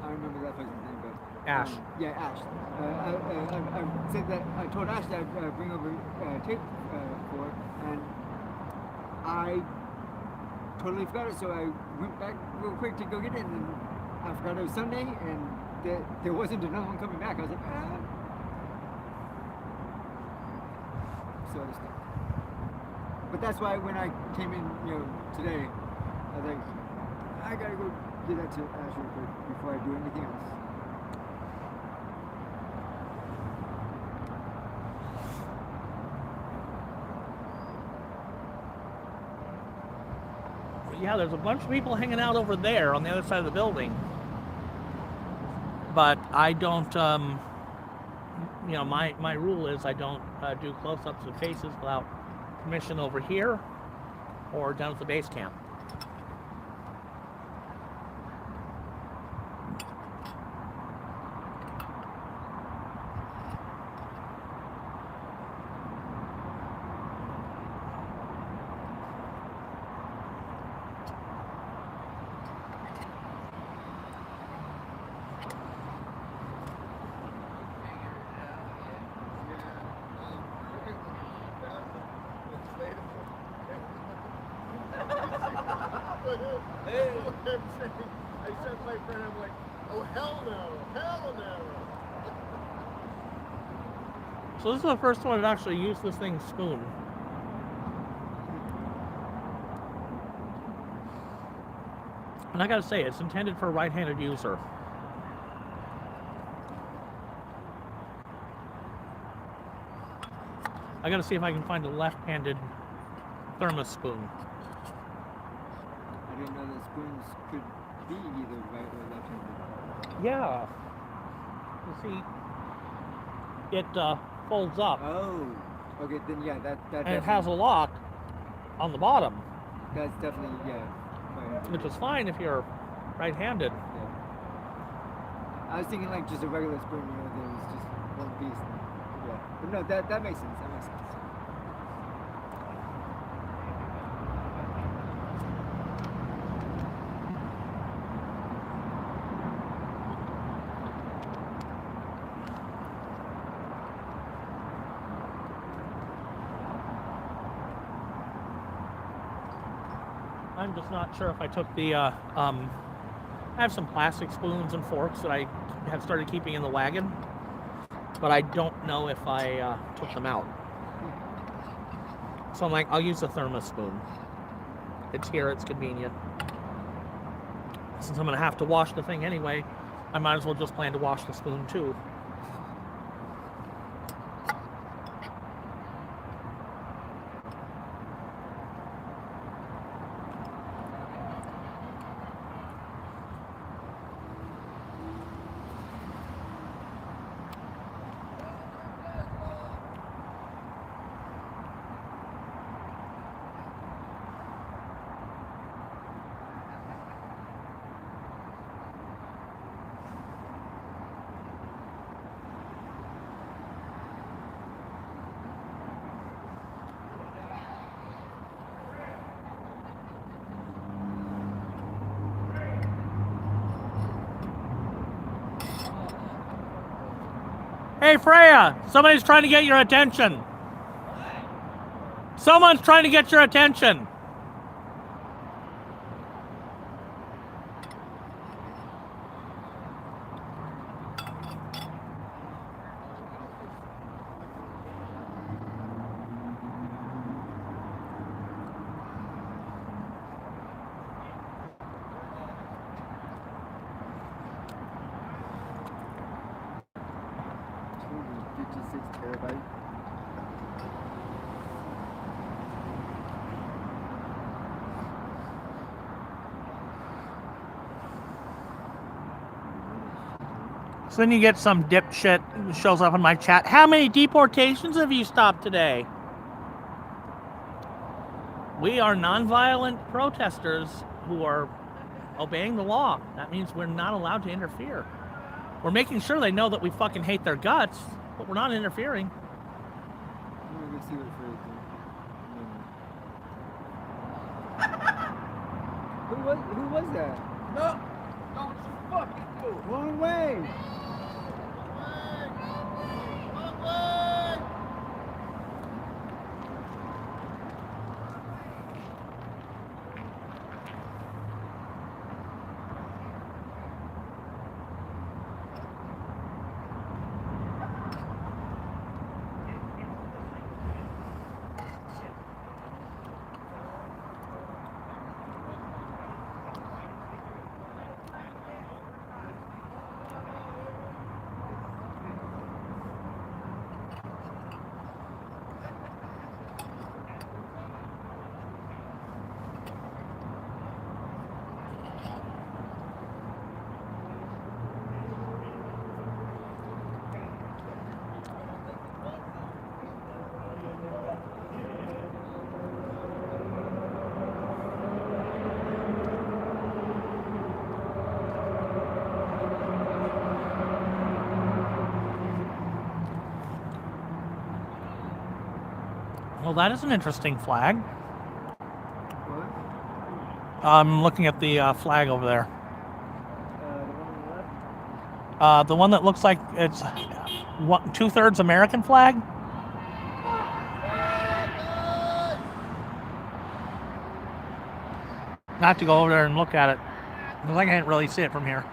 I don't remember that person's name, but Ash. Yeah, Ash. I said that I told Ash that I'd bring over tape for it, and I totally forgot it. So I went back real quick to go get it, and I forgot it was Sunday, and there wasn't another one coming back. I was like, ah. So I was stuck. But that's why when I came in, today, I was like, I gotta go get that to Ash real quick before I do anything else. Yeah, there's a bunch of people hanging out over there on the other side of the building. But I don't, my rule is I don't do close-ups of faces without permission over here or down at the base camp. I said to my friend, I'm like, oh hell no, hell no. So this is the first one that actually used this thing's spoon. And I gotta say, it's intended for a right-handed user. I gotta see if I can find a left-handed thermos spoon. I didn't know that spoons could be either right or left-handed. Yeah. You see, it folds up. Oh, okay, then yeah, that and it has a lock on the bottom. That's definitely, yeah. Which is fine if you're right-handed. Yeah. I was thinking like just a regular spoon, that was just one piece. Yeah, but no, that makes sense. That makes sense. I'm just not sure if I took the, I have some plastic spoons and forks that I have started keeping in the wagon, but I don't know if I took them out. So I'm like, I'll use a thermos spoon. It's here, it's convenient. Since I'm gonna have to wash the thing anyway, I might as well just plan to wash the spoon too. Hey Freya, somebody's trying to get your attention. Someone's trying to get your attention. Everybody. So then you get some dipshit who shows up in my chat. How many deportations have you stopped today? We are nonviolent protesters who are obeying the law. That means we're not allowed to interfere. We're making sure they know that we fucking hate their guts, but we're not interfering. Let me see what it is. Who was that? No! Don't you fucking move! Wrong way! Well, that is an interesting flag. What? I'm looking at the flag over there. The one on the left? The one that looks like it's 2/3 American flag. I have to go over there and look at it, because I can't really see it from here.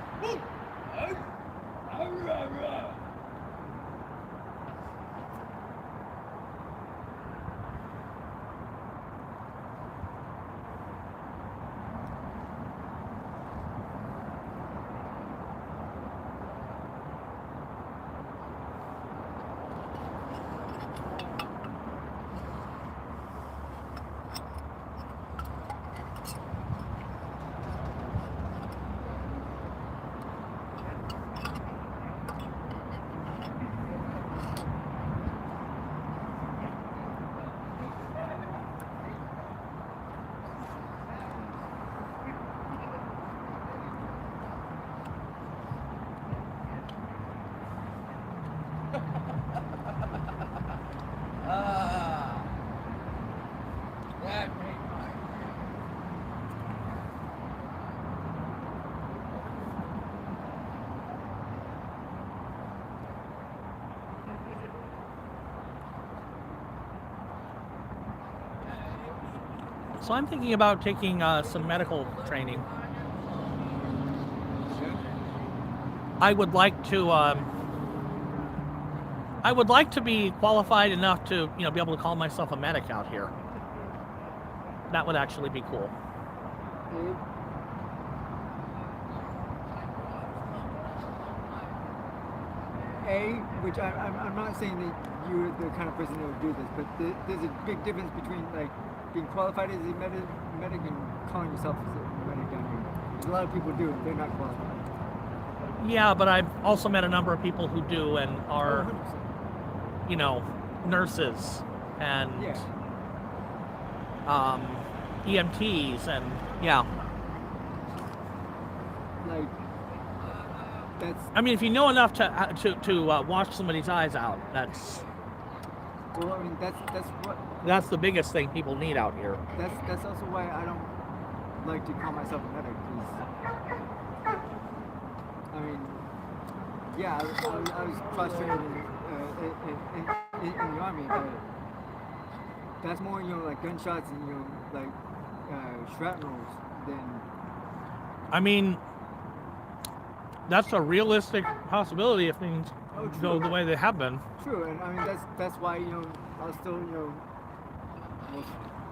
So I'm thinking about taking some medical training. I would like to be qualified enough to, be able to call myself a medic out here. That would actually be cool. Which I'm not saying that you're the kind of person that would do this, but there's a big difference between like being qualified as a medic and calling yourself as a medic down here. Because a lot of people do it, they're not qualified. Yeah, but I've also met a number of people who do and are, 100%. Nurses and EMTs and yeah. Like that's. I mean, if you know enough to wash somebody's eyes out, that's. Well, I mean that's what. That's the biggest thing people need out here. That's also why I don't like to call myself a medic. I mean, yeah, I was frustrated in the army, but that's more, like gunshots and, like shrapnels than. I mean, that's a realistic possibility if things go the way they have been. True, and I mean that's why I'll still well,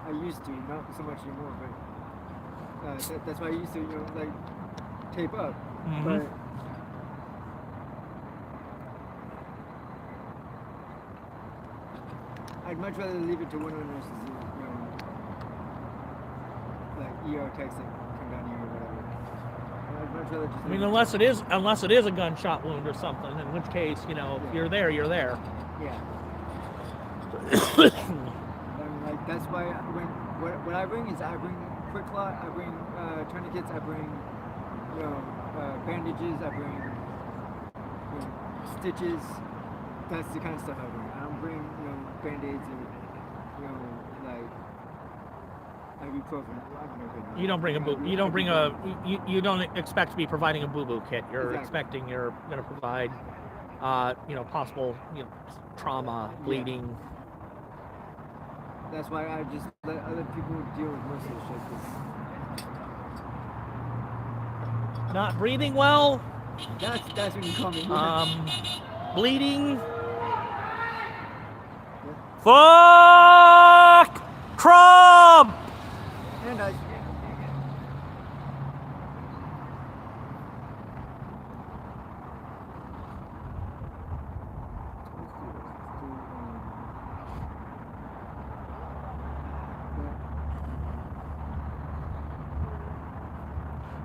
I used to, not so much anymore, but that's why I used to like tape up, Mm-hmm. I'd much rather leave it to one of the nurses, like ER techs that come down here or whatever. I'd much rather just. I mean, unless it is a gunshot wound or something, in which case, if you're there, you're there. Yeah. Like that's why what I bring is I bring quick clot, I bring tourniquets, I bring bandages, I bring stitches. That's the kind of stuff I bring. I don't bring band-aids and like ibuprofen. You don't bring a boo. You don't bring a. You don't expect to be providing a boo-boo kit. You're expecting you're going to provide, possible trauma, bleeding. That's why I just let other people deal with most of the shit. Not breathing well. That's what you call me. Bleeding. Fuck Trump! And I.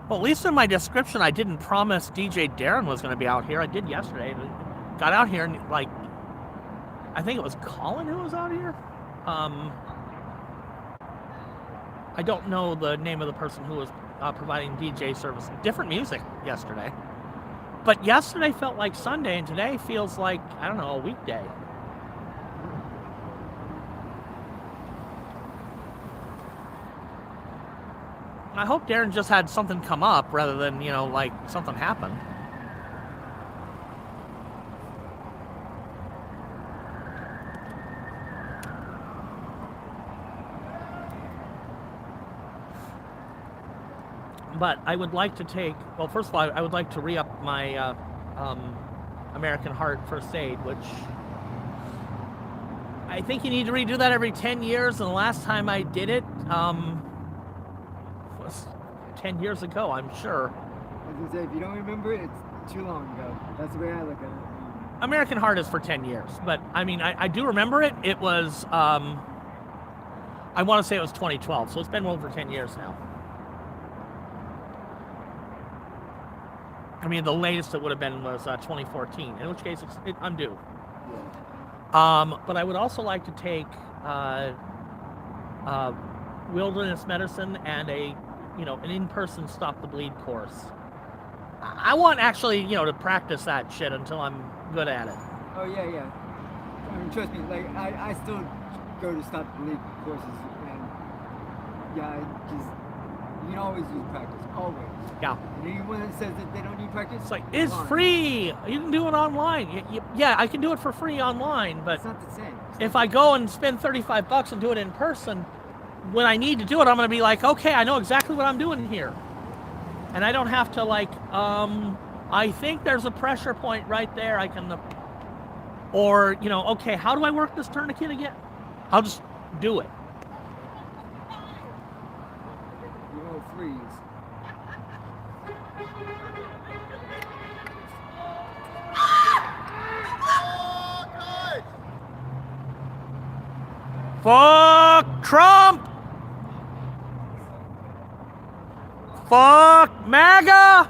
Well, at least in my description, I didn't promise DJ Daryn was going to be out here. I did yesterday. Got out here and I think it was Colin who was out here. I don't know the name of the person who was providing DJ service. Different music yesterday. But yesterday felt like Sunday, and today feels like, I don't know, a weekday. I hope Daryn just had something come up rather than, like something happened. But I would like to well, first of all, I would like to re-up my American Heart First Aid, which I think you need to redo that every 10 years, and the last time I did it was 10 years ago, I'm sure. I was going to say, if you don't remember it, it's too long ago. That's the way I look at it. American Heart is for 10 years, but I mean, I do remember it. It was, I want to say it was 2012, so it's been over 10 years now. I mean, the latest it would have been was 2014, in which case I'm due. Yeah. But I would also like to take wilderness medicine and an in-person stop the bleed course. I want actually, to practice that shit until I'm good at it. Oh yeah. I mean, trust me, like I still go to stop the bleed courses, and you can always use practice, always. Yeah. And anyone that says that they don't need practice, it's like, it's free. You can do it online. Yeah, I can do it for free online, but it's not the same. If I go and spend $35 and do it in person, when I need to do it, I'm going to be like, okay, I know exactly what I'm doing here. And I don't have to I think there's a pressure point right there. I can, okay, how do I work this tourniquet again? I'll just do it. You won't freeze. Fuck Trump! Fuck MAGA!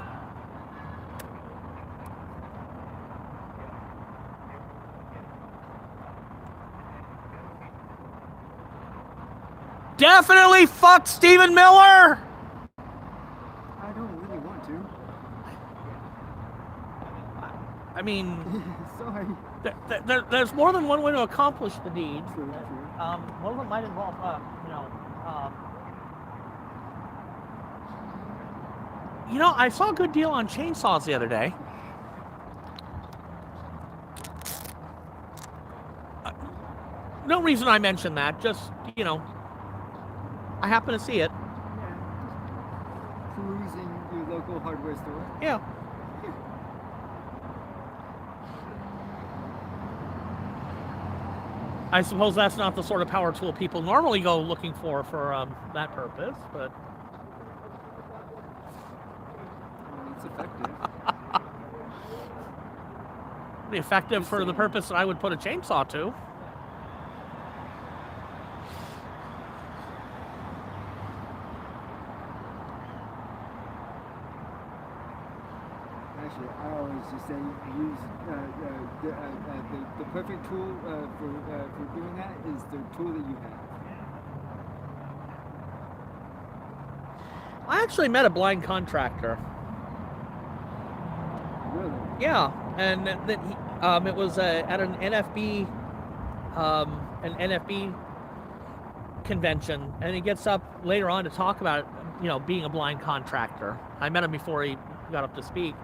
Definitely fuck Stephen Miller! I don't really want to. I mean, sorry. There's more than one way to accomplish the deed. True. One of them might involve, I saw a good deal on chainsaws the other day. No reason I mentioned that, just, I happen to see it. Yeah. Cruising your local hardware store. Yeah. I suppose that's not the sort of power tool people normally go looking for that purpose, but It's effective. Effective for the purpose that I would put a chainsaw to. actually, I always just say use the perfect tool for doing that is the tool that you have. I actually met a blind contractor. Really? Yeah, and that he, it was at an NFB convention, and he gets up later on to talk about, being a blind contractor. I met him before he got up to speak,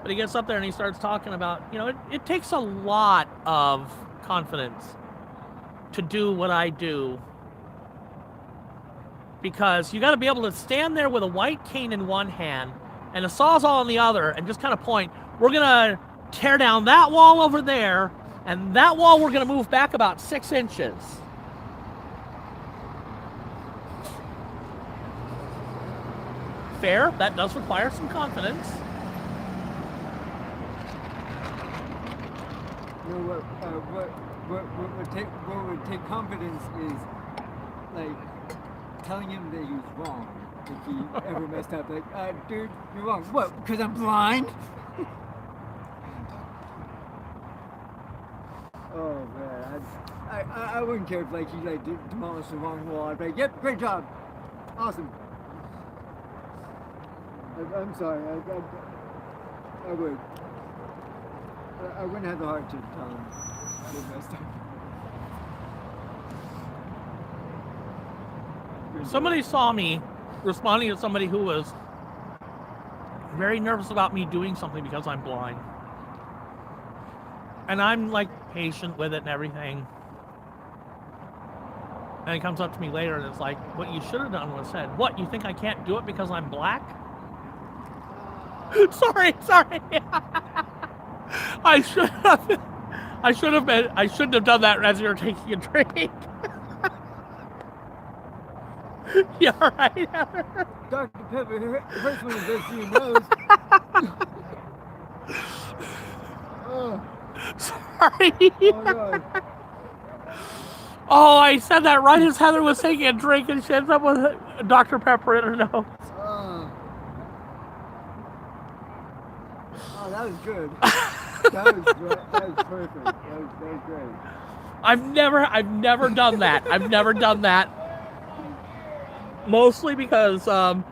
but he gets up there and he starts talking about, it takes a lot of confidence to do what I do, because you got to be able to stand there with a white cane in one hand and a sawzall in the other and just kind of point. We're gonna tear down that wall over there, and that wall we're gonna move back about 6 inches. Fair, that does require some confidence. What would take confidence is like telling him that he was wrong if he ever messed up. Like, dude, you're wrong. What? Because I'm blind? Oh man, I wouldn't care if like he like demolished the wrong wall. I'd be like, yep, great job, awesome. I'm sorry, I would. I wouldn't have the heart to tell him that he messed up. Somebody saw me responding to somebody who was very nervous about me doing something because I'm blind. And I'm like patient with it and everything. And he comes up to me later and it's like, what you should have done was said, what, you think I can't do it because I'm black? Sorry. I shouldn't have done that as you were taking a drink. Yeah, right. Dr. Pepper, it hurts when it goes through your nose. Sorry. Oh, God. Oh, I said that right as Heather was taking a drink and she ends up with Dr. Pepper in her nose. Oh, that was good. That was perfect. That was great. I've never done that. I've never done that. Mostly because I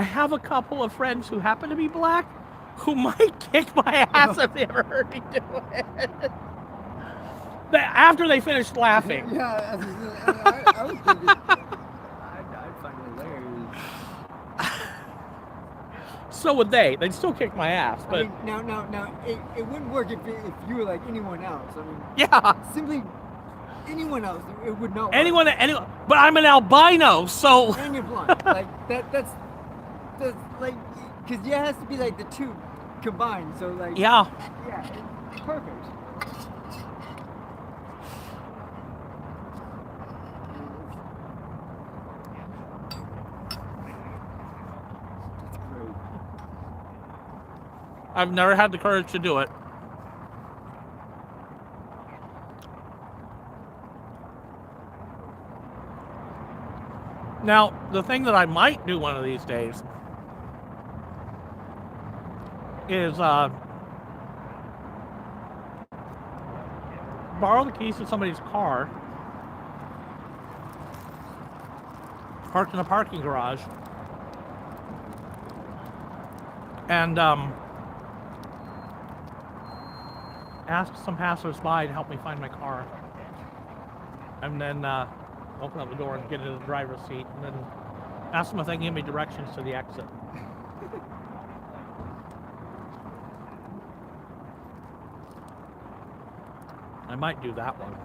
have a couple of friends who happen to be black who might kick my ass if they ever heard me do it. After they finished laughing. Yeah, I was thinking, I'd find it hilarious. So would they. They'd still kick my ass, but... I mean, now, it wouldn't work if you were like anyone else. I mean, yeah. Simply anyone else, it would not work. Anyone, but I'm an albino, so... And you're blind. Like, that's like, because it has to be like the two combined, so like... Yeah. Yeah, it's perfect. I've never had the courage to do it. Now, the thing that I might do one of these days is borrow the keys to somebody's car, parked in a parking garage, and ask some passersby to help me find my car, and then open up the door and get into the driver's seat, and then ask them if they can give me directions to the exit. I might do that one.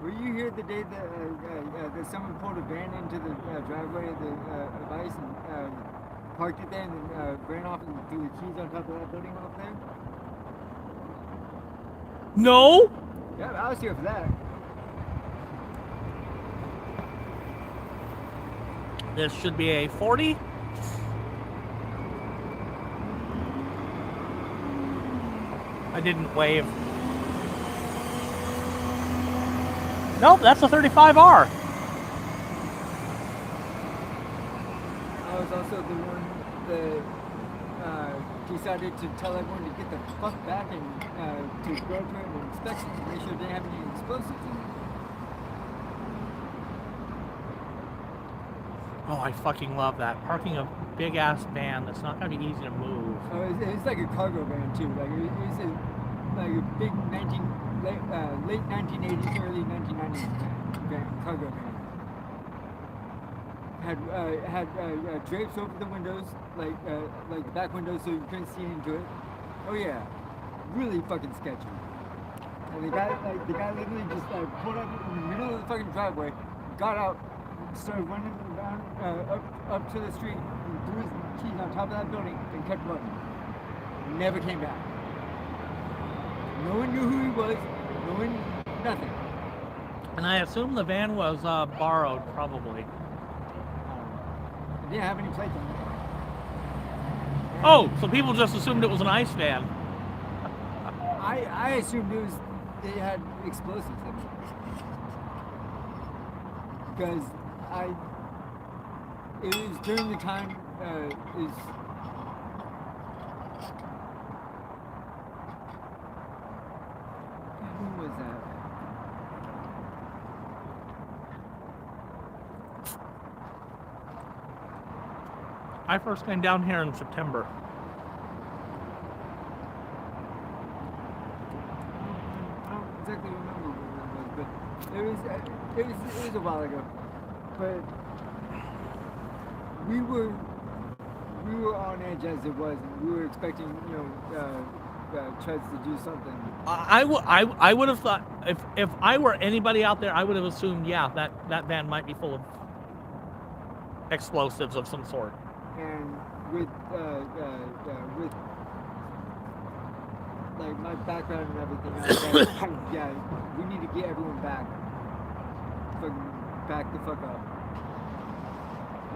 Were you here the day that someone pulled a van into the driveway of ICE and parked it there and then ran off and threw the keys on top of that building up there? No? Yeah, I was here for that. This should be a 40. I didn't wave. Nope, that's a 35R. also the one that decided to tell everyone to get the fuck back and to go to an inspection to make sure they didn't have any explosives in it. Oh, I fucking love that. Parking a big ass van that's not gonna be easy to move. Oh, it's like a cargo van too. Like it was like a big late 1980s, early 1990s cargo van. Had drapes over the windows, like the back windows, so you couldn't see into it. Oh yeah, really fucking sketchy. And the guy literally just pulled up in the middle of the fucking driveway, got out, started running down up to the street, and threw his keys on top of that building, and kept running. Never came back. No one knew who he was. No one, nothing. And I assume the van was borrowed, probably. Didn't have any plates on it. Oh, so people just assumed it was an ICE van. I assumed it had explosives in it. Because it was during the time, who was that? I first came down here in September. I don't exactly remember what it was, but it was a while ago. But we were on edge as it was, and we were expecting, Chuds to do something. I would have thought, if I were anybody out there, I would have assumed, yeah, that van might be full of explosives of some sort. And with like my background and everything, I was like, yeah, we need to get everyone back the fuck up.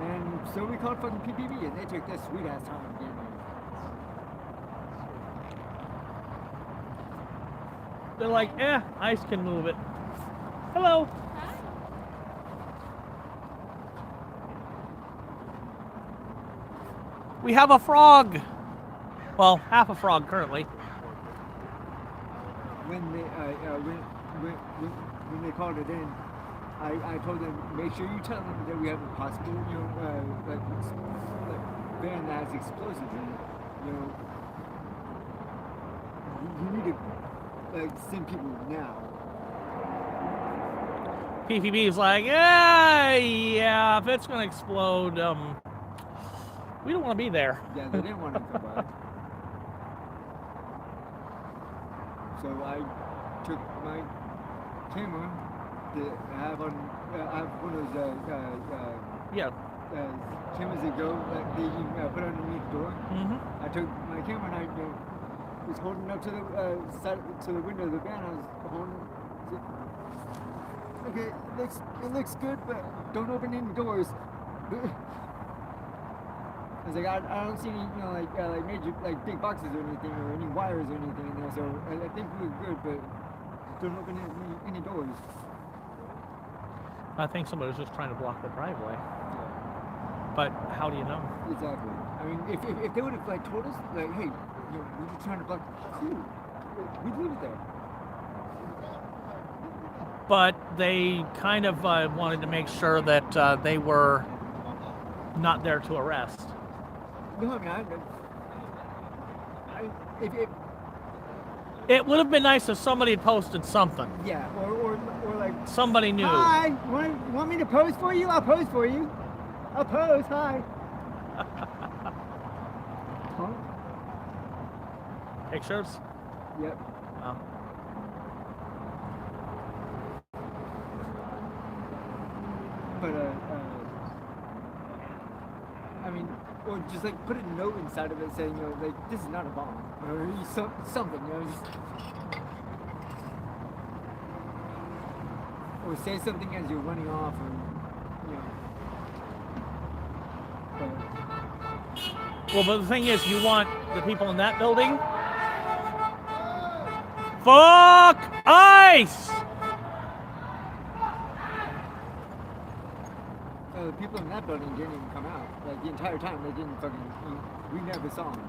And so we called fucking PPB, and they took their sweet ass time getting here. They're like, ICE can move it. Hello. We have a frog. Well, half a frog currently. When they called it in, I told them, make sure you tell them that we have a possible, like van that has explosives in it. You need to send people now. PPB is like, yeah, if it's gonna explode, we don't want to be there. Yeah, they didn't want to come by. So I took my camera that I have on. I have one of those cameras that go that you put underneath the door. Mm-hmm. I took my camera and I was holding up to the side to the window of the van. I was holding. Okay, it looks good, but don't open any doors. I was like, I don't see any, like major, like big boxes or anything, or any wires or anything in there. So I think we were good, but don't open any doors. I think somebody was just trying to block the driveway. Yeah. But how do you know? Exactly. I mean, if they would have told us, like, hey, we were trying to block, cool, we'd leave it there. But they kind of wanted to make sure that they were not there to arrest. No, I mean, It would have been nice if somebody had posted something. yeah, or like, Somebody knew. hi, want me to pose for you? I'll pose for you. I'll pose, hi. Punk? Pictures? Yep. Oh. But, I mean, or just like put a note inside of it saying, like, this is not a bomb, or something, just, or say something as you're running off, or, Well, but the thing is, you want the people in that building? Fuck ICE! the people in that building didn't even come out. Like the entire time, they didn't fucking. We never saw them.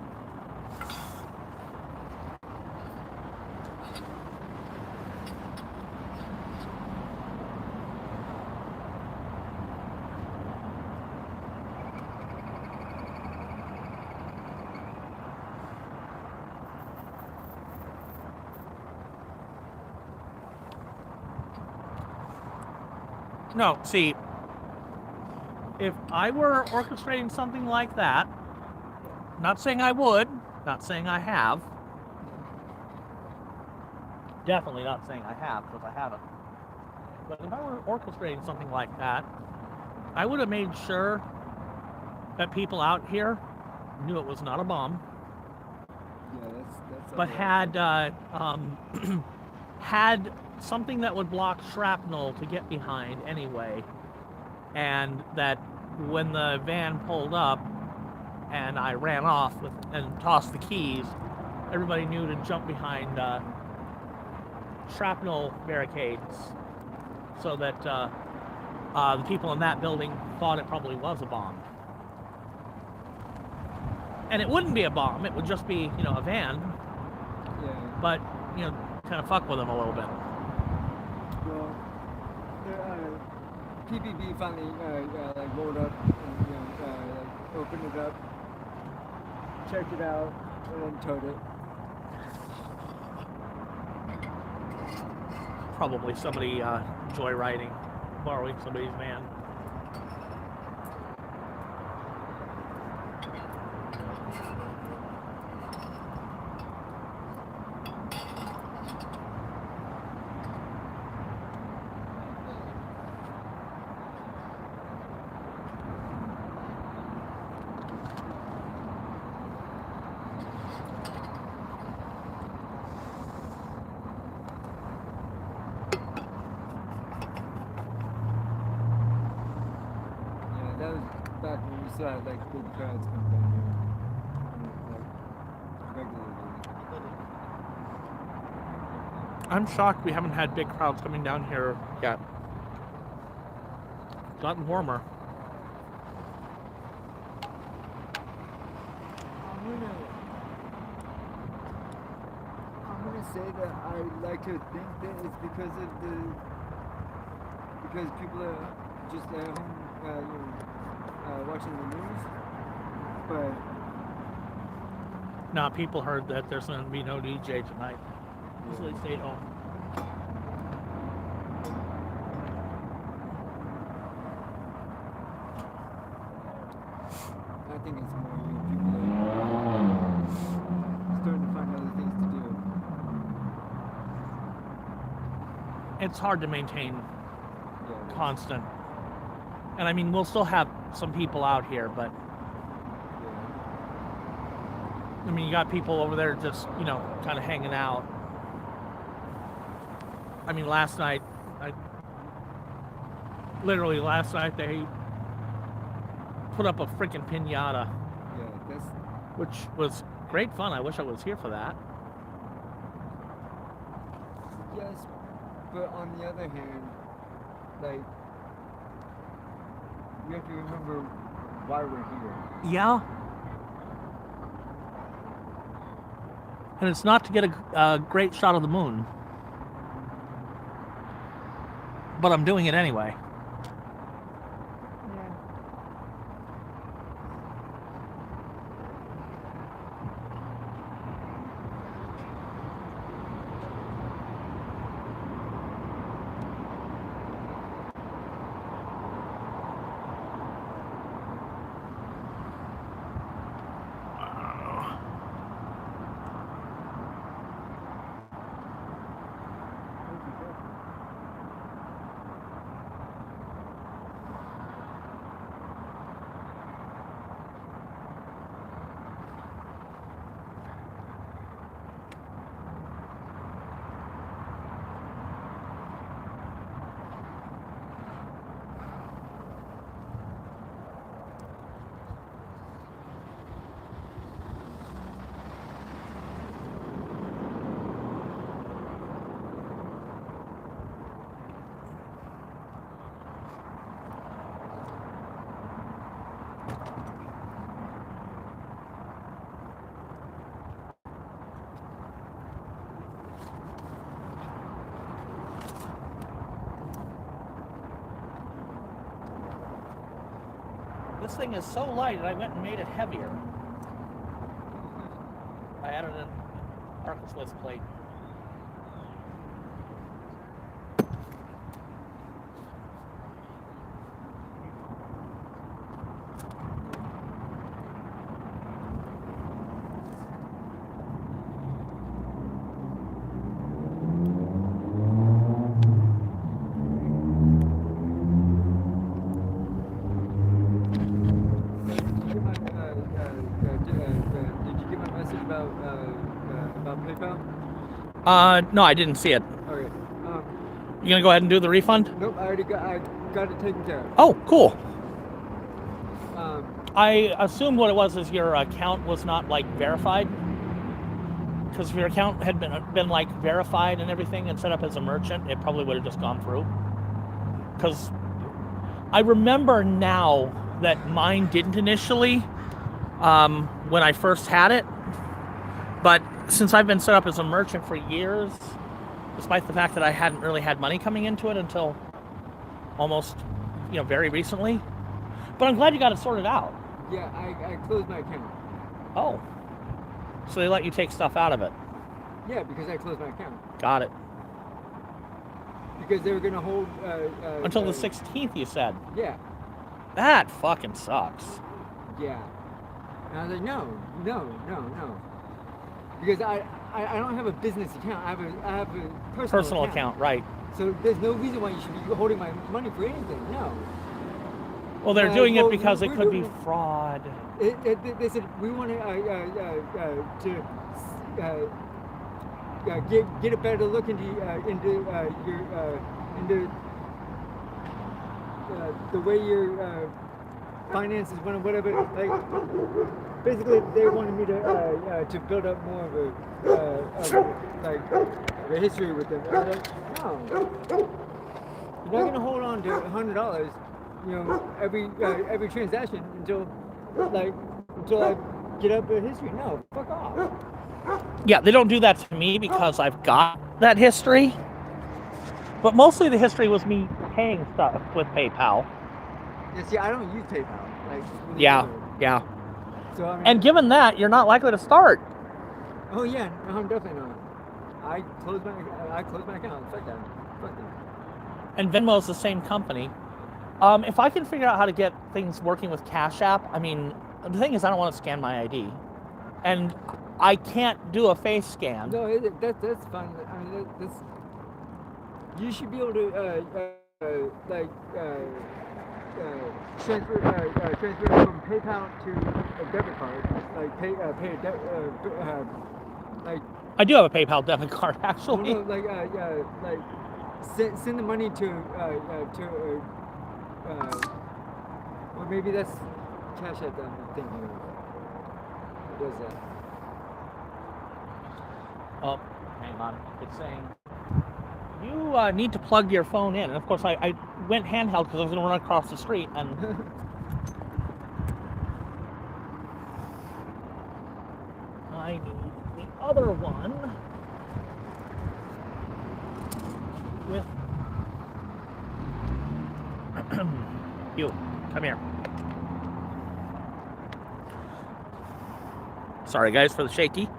No, see, if I were orchestrating something like that, not saying I would, not saying I have, definitely not saying I have, because I haven't, but if I were orchestrating something like that, I would have made sure that people out here knew it was not a bomb, Yeah, that's. but had had something that would block shrapnel to get behind anyway, and that when the van pulled up and I ran off and tossed the keys, everybody knew to jump behind shrapnel barricades, so that the people in that building thought it probably was a bomb. And it wouldn't be a bomb, it would just be, a van, Yeah. but, kind of fuck with them a little bit. Well, PPB finally like rolled up and like opened it up, checked it out, and then towed it. Probably somebody joyriding, borrowing somebody's van. That was back when we still had like big crowds coming down here, like regularly. I'm shocked we haven't had big crowds coming down here yet. It's gotten warmer. I'm gonna say that I like to think that it's because people are just at home, watching the news, but Now, people heard that there's going to be no DJ tonight, so they stayed home. I think it's more people are starting to find other things to do. It's hard to maintain Yeah. constant. And I mean, we'll still have some people out here, but I mean, you got people over there just, kind of hanging out. I mean, last night they put up a freaking piñata, Yeah, that's which was great fun. I wish I was here for that. yes, but on the other hand, like we have to remember why we're here. Yeah. And it's not to get a great shot of the moon. But I'm doing it anyway. This thing is so light that I went and made it heavier. I added an Arkansas plate. Did you get my message about PayPal? No, I didn't see it. Okay. You gonna go ahead and do the refund? Nope, I got it taken care of. Oh, cool. Um, I assumed what it was is your account was not like verified. Because if your account had been like verified and everything and set up as a merchant, it probably would have just gone through. Because I remember now that mine didn't initially when I first had it. But since I've been set up as a merchant for years, despite the fact that I hadn't really had money coming into it until almost, very recently. But I'm glad you got it sorted out. yeah, I closed my account. Oh. So they let you take stuff out of it. Yeah, because I closed my account. Got it. Because they were going to hold... Until the 16th, you said. Yeah, That fucking sucks. yeah. And I was like, no. Because I don't have a business account. I have a personal Account, right. So there's no reason why you should be holding my money for anything. No. Well, they're doing well, it because it we're could be doing- fraud. They said we want to get a better look into the way your finances went, whatever. Like basically, they wanted me to build up more of a history with them. I was like, no, you're not gonna hold on to $100, every transaction until I get up a history. No, fuck off. Yeah, they don't do that to me because I've got that history. But mostly the history was me paying stuff with PayPal. Yeah, see, I don't use PayPal. Like, really Yeah, never. yeah. So I mean, And given that, you're not likely to start. oh yeah, no, I'm definitely not. I closed my account. Fuck that. And Venmo's the same company. If I can figure out how to get things working with Cash App, I mean, the thing is I don't want to scan my ID. And I can't do a face scan. No, that's fine. I mean, that's you should be able to transfer from PayPal to a debit card, like pay a like. I do have a PayPal debit card, actually. No, like send the money to or maybe that's Cash App that I'm thinking of. What does that? Oh, hang on. It's saying you need to plug your phone in. And of course, I went handheld because I was going to run across the street. And I need the other one with you. Come here. Sorry, guys, for the shaky.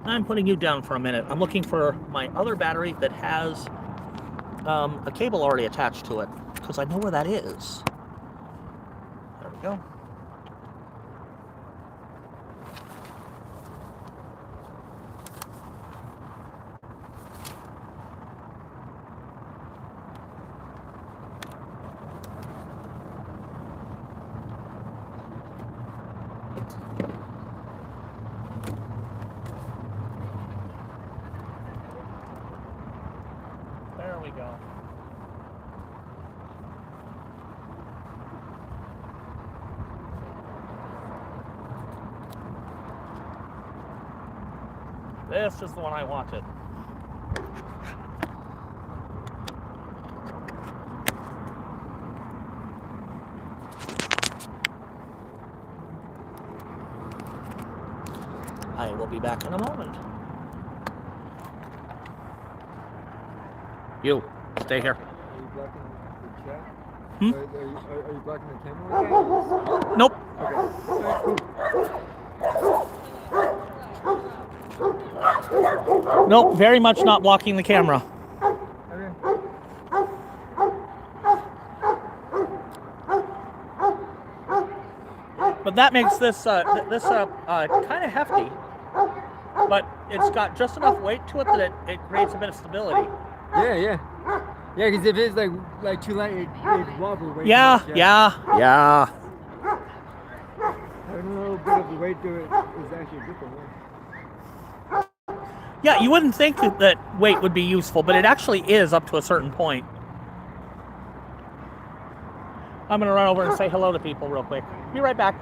I'm putting you down for a minute. I'm looking for my other battery that has a cable already attached to it, because I know where that is. There we go. There we go. This is the one I wanted. I will be back in a moment. You, stay here. Are you blocking the chat? Hmm? Are you blocking the camera? Nope. Okay. Alright, cool. Nope, very much not blocking the camera. Okay. But that makes this kind of hefty. But it's got just enough weight to it that it creates a bit of stability. Yeah. Yeah, because if it's like too light, it'd wobble way too Yeah. much, Having a little bit of the weight to it is actually a good thing. Yeah, you wouldn't think that weight would be useful, but it actually is up to a certain point. I'm gonna run over and say hello to people real quick. Be right back.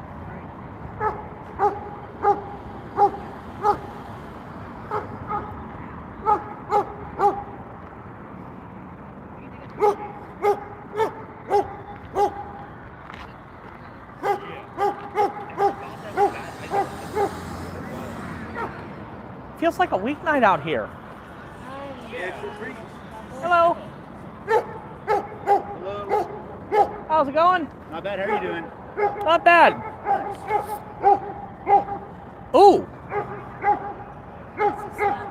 Feels like a weeknight out here. Hello. Hello. How's it going? Not bad. How are you doing? Not bad. Ooh.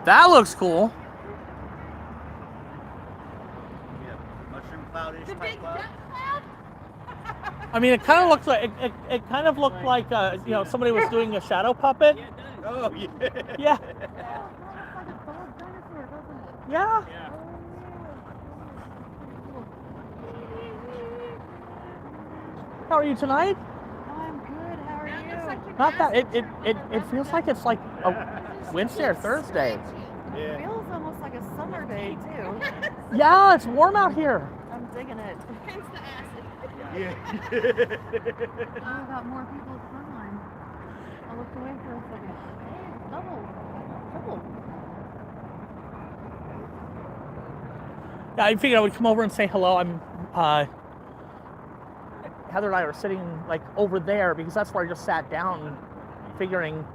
That looks cool. Mushroom cloudish type cloud. I mean, it kind of looks like it kind of looked like somebody was doing a shadow puppet. Oh yeah. Yeah. Yeah. How are you tonight? I'm good. How are you? Not that it feels like it's like a Wednesday or Thursday. It Yeah. feels almost like a summer day too. Yeah, it's warm out here. I'm digging it. Yeah. Oh, I got more people online. I looked away for a second. Double. Yeah, I figured I would come over and say hello. I'm Heather and I are sitting like over there because that's where I just sat down, figuring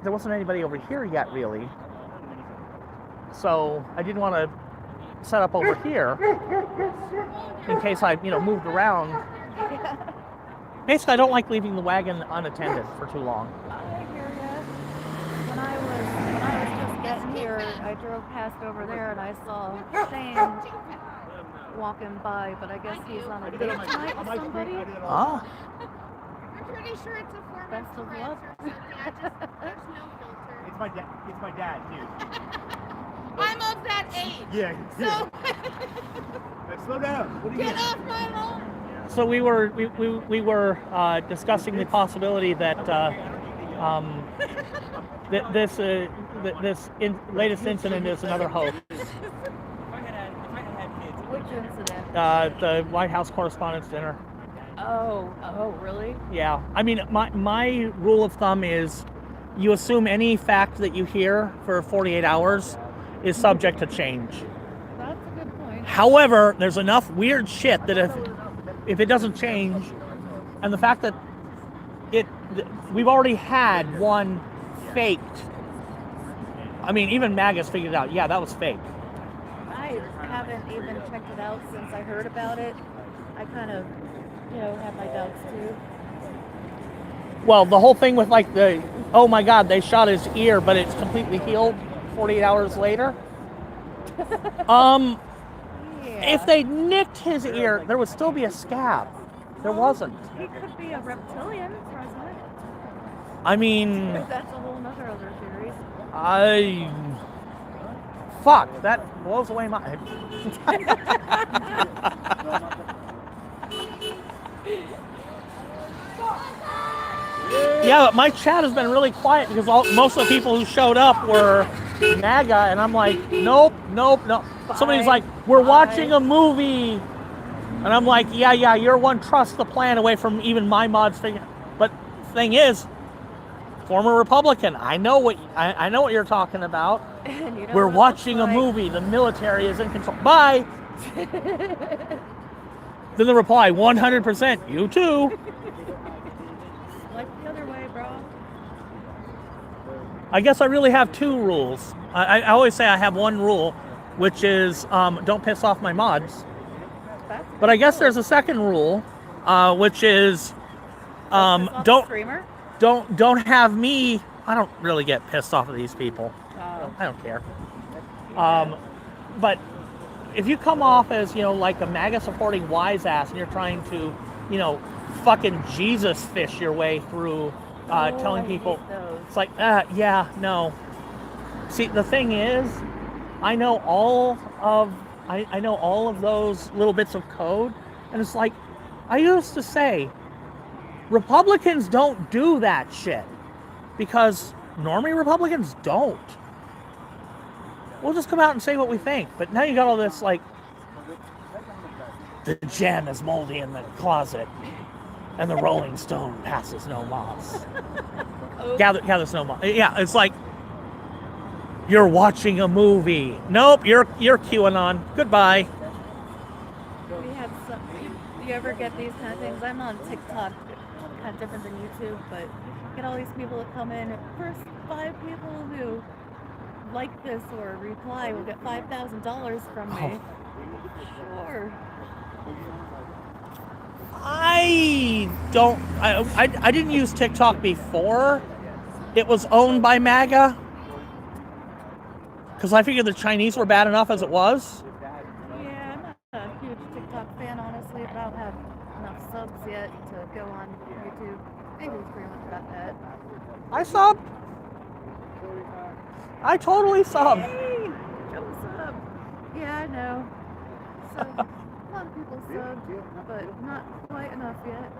there wasn't anybody over here yet, really. So I didn't want to set up over here in case I, moved around. Basically, I don't like leaving the wagon unattended for too long. I hear ya. When I was just getting here, I drove past over there and I saw Shane walking by, but I guess he's on a date tonight with somebody. Ah, I'm pretty sure it's a form Best of of threats luck. or something. There's no filter. It's my dad too. I'm of that age. Yeah. So Slow down. What do you get off my lawn. so we were discussing the possibility that this latest incident is another hoax. Which incident? The White House Correspondents' Dinner. Oh, really? Yeah, I mean, my rule of thumb is you assume any fact that you hear for 48 hours is subject to change. That's a good point. However, there's enough weird shit that if it doesn't change, and the fact that we've already had one faked. I mean, even MAGA's figured out, yeah, that was fake. I haven't even checked it out since I heard about it. I kind of, have my doubts too. Well, the whole thing with like oh my God, they shot his ear, but it's completely healed 48 hours later. Yeah. If they nicked his ear, there would still be a scab. There wasn't. He could be a reptilian president. I mean, That's a whole nother other theory. fuck, that blows away my. Yeah, but my chat has been really quiet because most of the people who showed up were MAGA, and I'm like, nope. Somebody's like, we're watching a movie, and I'm like, yeah, you're one trust the plan away from even my mods figure. But the thing is, former Republican, I know what you're talking about. And you know We're what it watching a looks like? movie. The military is in control. Bye. Then the reply, 100%. You too. Like the other way, bro. I guess I really have two rules. I always say I have one rule. which is don't piss off my mods. That's But I guess cool. there's a second rule, which is Don't piss off the don't streamer? don't have me. I don't really get pissed off at these people. Oh. I don't care. Yeah. But if you come off as, like a MAGA supporting wise ass and you're trying to, fucking Jesus fish your way through telling I people, hate those. it's like, yeah, no. See, the thing is, I know all of those little bits of code, and it's like, I used to say, Republicans don't do that shit because normally Republicans don't. We'll just come out and say what we think. But now you got all this like, the jam is moldy in the closet, and the Rolling Stone passes no moss. Oh, Gathers no moss. Yeah, it's like you're watching a movie. Nope, you're QAnon. Goodbye. we have some. You ever get these kind of things? I'm on TikTok, kind of different than YouTube, but get all these people that come in. First 5 people who like this or reply will get $5,000 from me. Sure. I didn't use TikTok before it was owned by MAGA, because I figured the Chinese were bad enough as it was. Yeah, I'm not a huge TikTok fan, honestly, but I don't have enough subs yet to go on YouTube. Maybe it's pretty much about that. I sub. I totally sub. Hey, Joe sub. Yeah, I know. So, a lot of people sub, but not quite enough yet.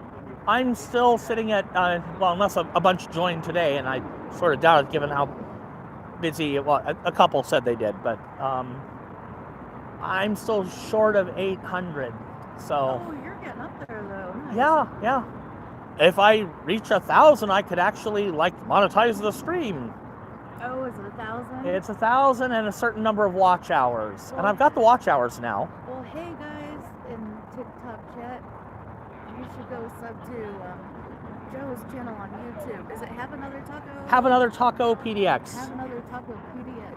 I'm still sitting at, unless a bunch joined today, and I sort of doubt it given how busy it was. A couple said they did, but I'm still short of 800. So, Oh, you're getting up there, though. Nice. yeah. If I reach 1,000, I could actually, monetize the stream. Oh, is it 1,000? It's 1,000 and a certain number of watch hours. And I've got the watch hours now. Well, hey, guys, in TikTok chat, you should go sub to Joe's channel on YouTube. Is it Have Another Taco? Have Another Taco PDX. Have Another Taco PDX.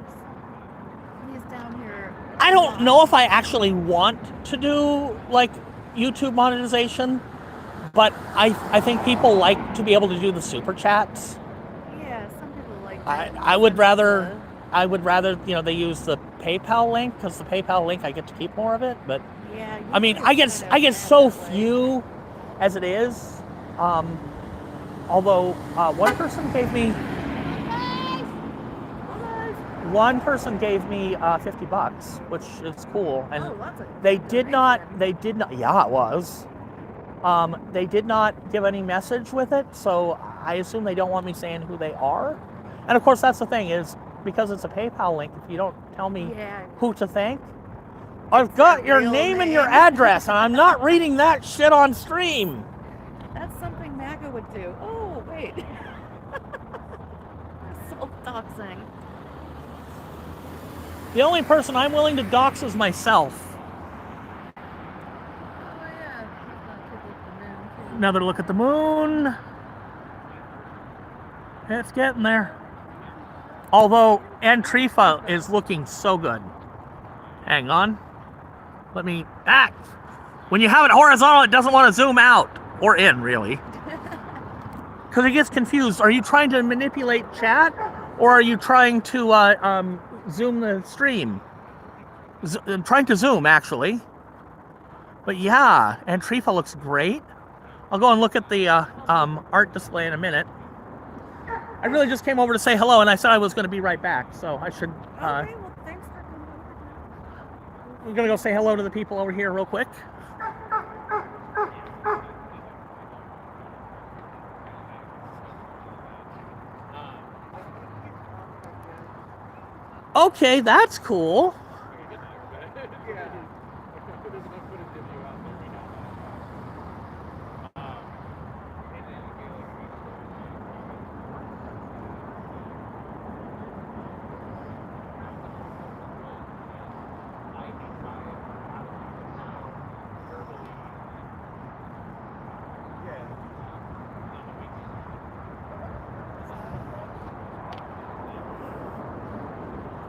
He's down here. I don't know if I actually want to do, YouTube monetization, but I think people like to be able to do the super chats. Yeah, some people like I would rather they use the PayPal link, because the PayPal link I get to keep more of it. But Yeah. I mean, I get so few as it is. Although one person gave me $50, which is cool, and that's a they good did not. donation. Yeah, it was. They did not give any message with it, so I assume they don't want me saying who they are. And of course, that's the thing, is because it's a PayPal link, if you don't tell me Yeah. who to thank, I've got your real name and your name. address, and I'm not reading that shit on stream. That's something MAGA would do. Oh, wait. Self-doxing. The only person I'm willing to dox is myself. Oh, yeah. Another look at the moon. It's getting there. Although Antifa is looking so good. Hang on. Let me act. When you have it horizontal, it doesn't want to zoom out. Or in, really. Because it gets confused. Are you trying to manipulate chat? Or are you trying to zoom the stream? I'm trying to zoom, actually. But yeah, Antifa looks great. I'll go and look at the art display in a minute. I really just came over to say hello, and I said I was going to be right back, so I should... Okay, well, thanks for coming over. I'm going to go say hello to the people over here real quick. Okay, that's cool.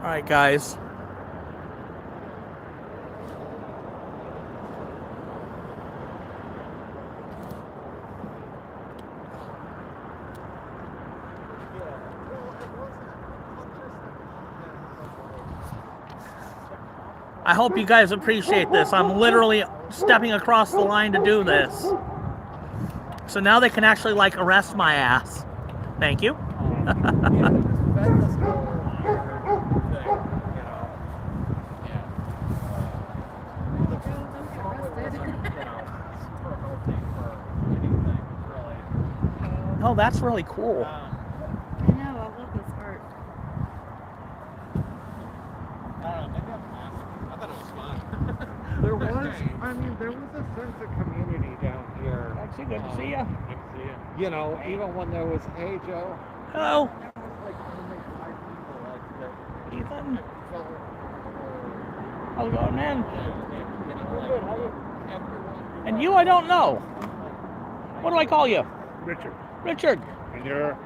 All right, guys. I hope you guys appreciate this. I'm literally stepping across the line to do this. So now they can actually like arrest my ass. Thank you. Oh, that's really cool. I know, I love this art. I thought it was fun. There was, there was a sense of community down here. Actually, good to see you. Good to see you. You know, even when there was, hey Joe. Hello, Like only 5 people that Ethan. felt, How's it going, man? you know, like everyone. And you, I don't know. What do I call you? Richard. Richard. And you're?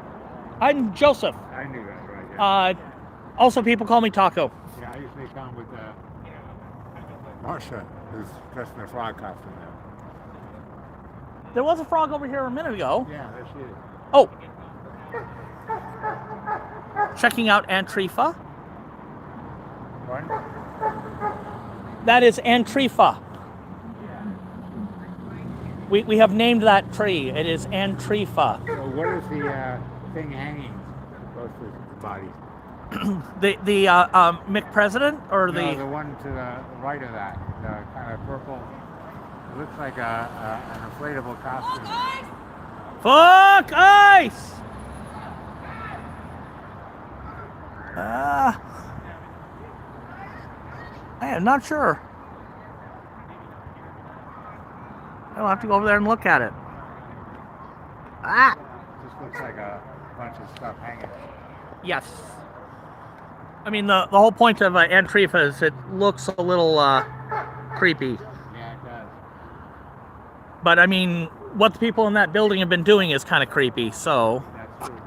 I'm Joseph. I knew that, right? Also, people call me Taco. Yeah, I usually come with Marsha, who's dressed in a frog costume now. There was a frog over here a minute ago. Yeah, there she is. Oh. Checking out Antrifa. Pardon? That is Antrifa. We have named that tree. It is Antrifa. So what is the thing hanging close to the body? The Mick President or No, the the one to the right of that, the kind of purple. It looks like an inflatable costume. Fuck ice. I am not sure. I'll have to go over there and look at it. Ah. Just looks like a bunch of stuff hanging. Yes. I mean, the whole point of Antrifa is it looks a little creepy. Yeah, it does. But I mean, what the people in that building have been doing is kind of creepy, so. That's true.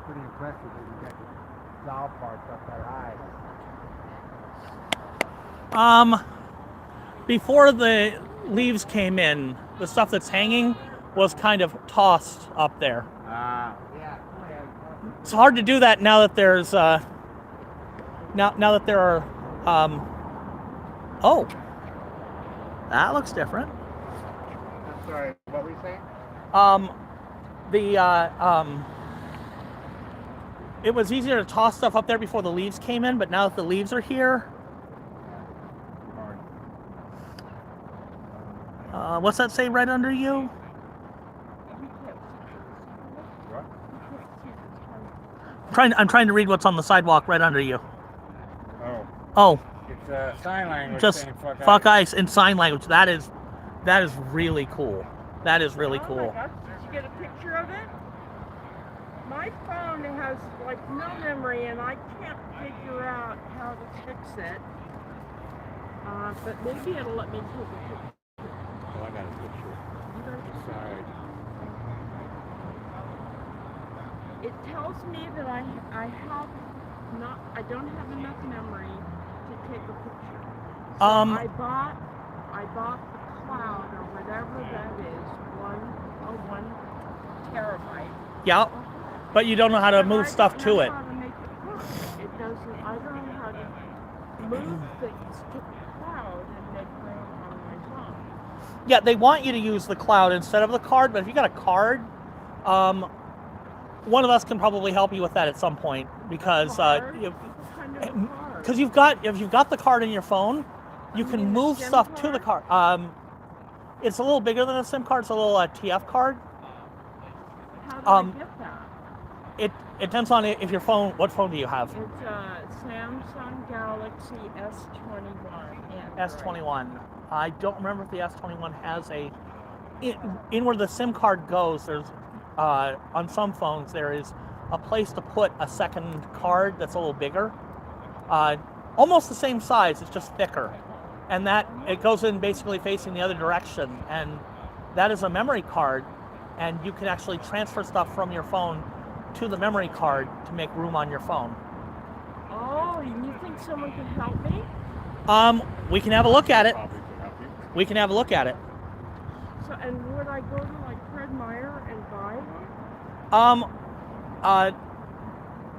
Pretty impressive that you got the doll parts up that high. Before the leaves came in, the stuff that's hanging was kind of tossed up there. Yeah. It's hard to do that now that there's now that there are oh, that looks different. I'm sorry, what were you saying? It was easier to toss stuff up there before the leaves came in, but now that the leaves are here, what's that say right under you? I'm trying to read what's on the sidewalk right under you. Oh, Oh, it's sign language just saying fuck ice in sign language. That is really cool. That is really Oh cool. my gosh, did you get a picture of it? My phone has like no memory and I can't figure out how to fix it. But maybe it'll let me take a picture. Oh, I got a picture. Sorry. It tells me that I don't have enough memory to take a picture. So I bought the cloud or whatever that is, 1 terabyte. Yeah, but you don't know how to But move I stuff don't to know it. how to make it work. It doesn't. I don't know how to move things to the cloud and make room on my phone. Yeah, they want you to use the cloud instead of the card, but if you got a card, one of us can probably help you with that at some point because Card? What kind of a card? if you've got the card in your phone, you You can mean a move SIM stuff to the card. It's a little bigger than a SIM card. It's a little TF card. How do I get that? It depends on if your phone. What phone do you have? It's a Samsung Galaxy S21. Android. S21. I don't remember if the S21 has a. In where the SIM card goes, there's on some phones there is a place to put a second card that's a little bigger, almost the same size. It's just thicker, and that it goes in basically facing the other direction, and that is a memory card, and you can actually transfer stuff from your phone to the memory card to make room on your phone. Oh, you think someone could help me? We can have a look at it. Probably could help you. We can have a look at it. So, and would I go to like Fred Meyer and buy one?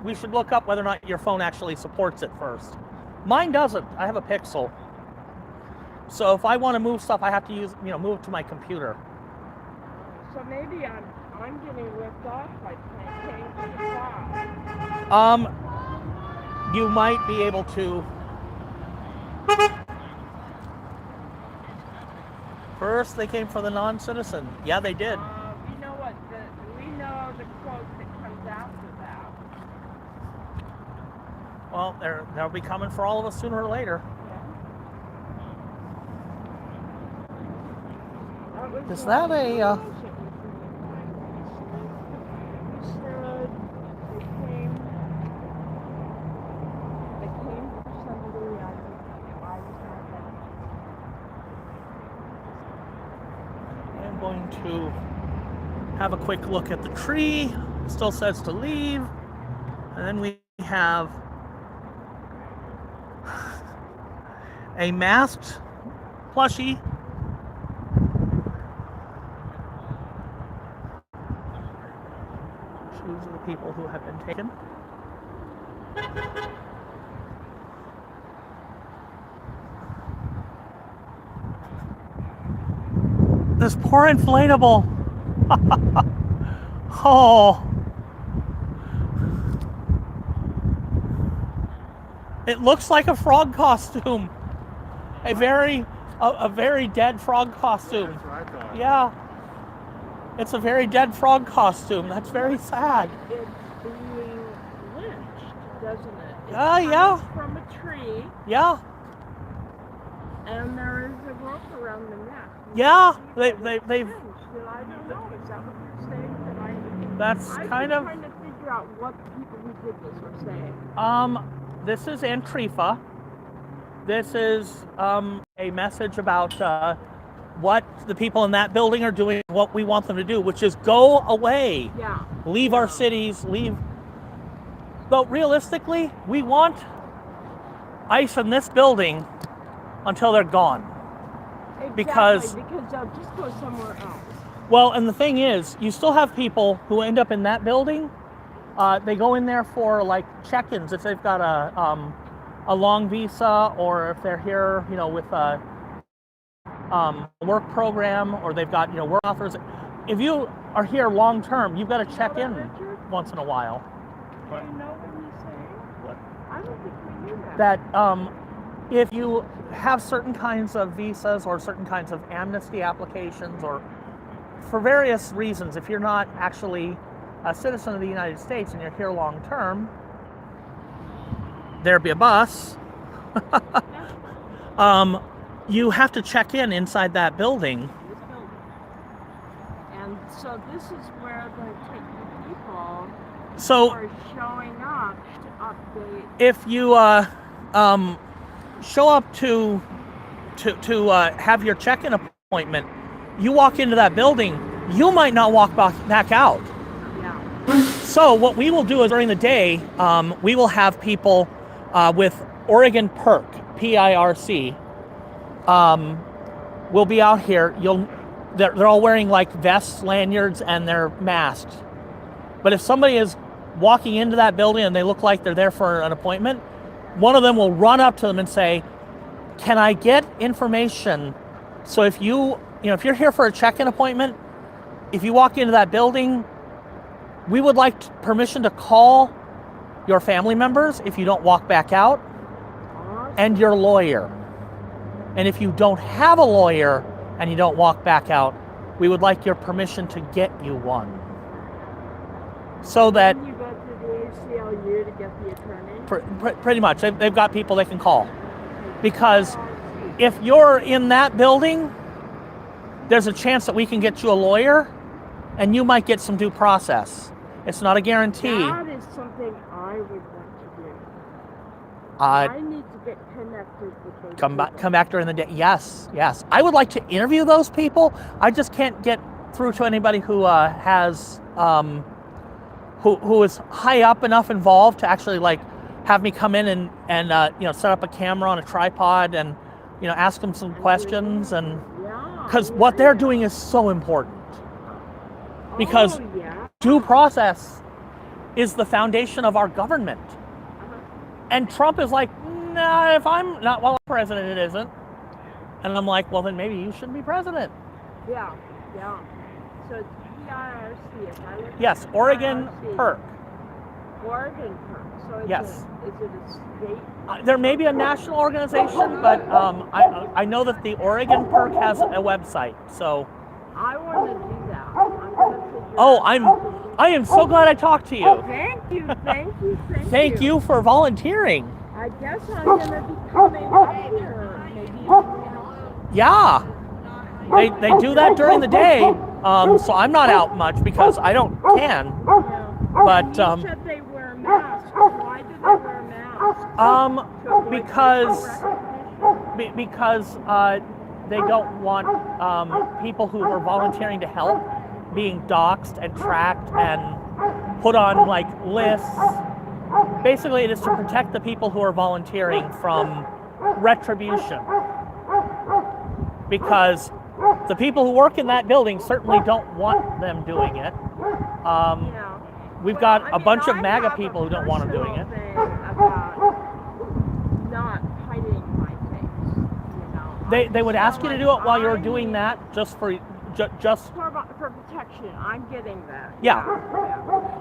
we should look up whether or not your phone actually supports it first. Mine doesn't. I have a Pixel. So if I want to move stuff, I have to move it to my computer. So maybe I'm getting ripped off by paying for the class. You might be able to. First, they came for the non-citizen. Yeah, they did. We know the quote that comes after that. Well, they'll be coming for all of us sooner or later. Yeah. Is that a? I'm going to have a quick look at the tree. It still says to leave, and then we have a masked plushie. Shoes of the people who have been taken. This poor inflatable. Oh. It looks like a frog costume. A very dead frog costume. That's what I thought. Yeah. It's a very dead frog costume. That's very sad. It's being lynched, doesn't it? It's Yeah. from a tree, Yeah. and there is a rope around the neck. Yeah. They've. They've I don't know. Is that what you're saying? that's I'm kind of trying to figure out what the people who did this are saying. this is Antifa. This is a message about what the people in that building are doing, what we want them to do, which is go away. Yeah. Leave our cities, leave. But realistically, we want ICE in this building until they're gone. Exactly, Because they'll just go somewhere else. Well, and the thing is, you still have people who end up in that building. They go in there for like check-ins if they've got a long visa, or if they're here, with a work program, or they've got work offers. If you are here long term, you've got to check in once in a while. Do you know what he's saying? What? I don't think we knew that. That if you have certain kinds of visas or certain kinds of amnesty applications, or for various reasons, if you're not actually a citizen of the United States and you're here long term, there'd be a bus. You have to check in inside that building. This building. And so this is where the people So are showing up to update. if you show up to have your check-in appointment, you walk into that building, you might not walk back out. Yeah. So what we will do is during the day, we will have people with Oregon PIRC, P-I-R-C. We'll be out here. They're all wearing like vests, lanyards, and they're masked. But if somebody is walking into that building and they look like they're there for an appointment, one of them will run up to them and say, "Can I get information? So if if you're here for a check-in appointment, if you walk into that building, we would like permission to call your family members if you don't walk back out, and your lawyer. And if you don't have a lawyer and you don't walk back out, we would like your permission to get you one." So that Then you go to the ACLU to get the attorney. pretty much they've got people they can call, because if you're in that building, there's a chance that we can get you a lawyer and you might get some due process. It's not a guarantee. That is something I would want to do. I need to get connected with those come people. back during the day. Yes. I would like to interview those people. I just can't get through to anybody who has who is high up enough involved to actually like have me come in and set up a camera on a tripod and ask them some questions, and because what they're doing is so important. Because due process is the foundation of our government. Uh-huh. And Trump is like, nah, if I'm not president, it isn't. And I'm like, well, then maybe you shouldn't be president. Yeah. So it's PIRC. If I look at Yes, Oregon PIRC. PERC. Oregon PERC. So Yes. is it a state? There may be a national organization, but I know that the Oregon PERC has a website. So, I want to do that. I'm gonna figure oh, out I am so glad I talked to you. Thank you. Thank you for volunteering. I guess I'm gonna be coming up here. Maybe. Yeah, they do that during the day. So I'm not out much because I don't can. But you said they wear masks. Why do they wear masks? Because they don't want people who are volunteering to help being doxxed and tracked and put on like lists. Basically, it is to protect the people who are volunteering from retribution. Because the people who work in that building certainly don't want them doing it. We've got a bunch of MAGA people who don't want them doing it. About not hiding my face, you know. They would ask you to do it while you're doing that, just for protection. I'm getting that. Yeah.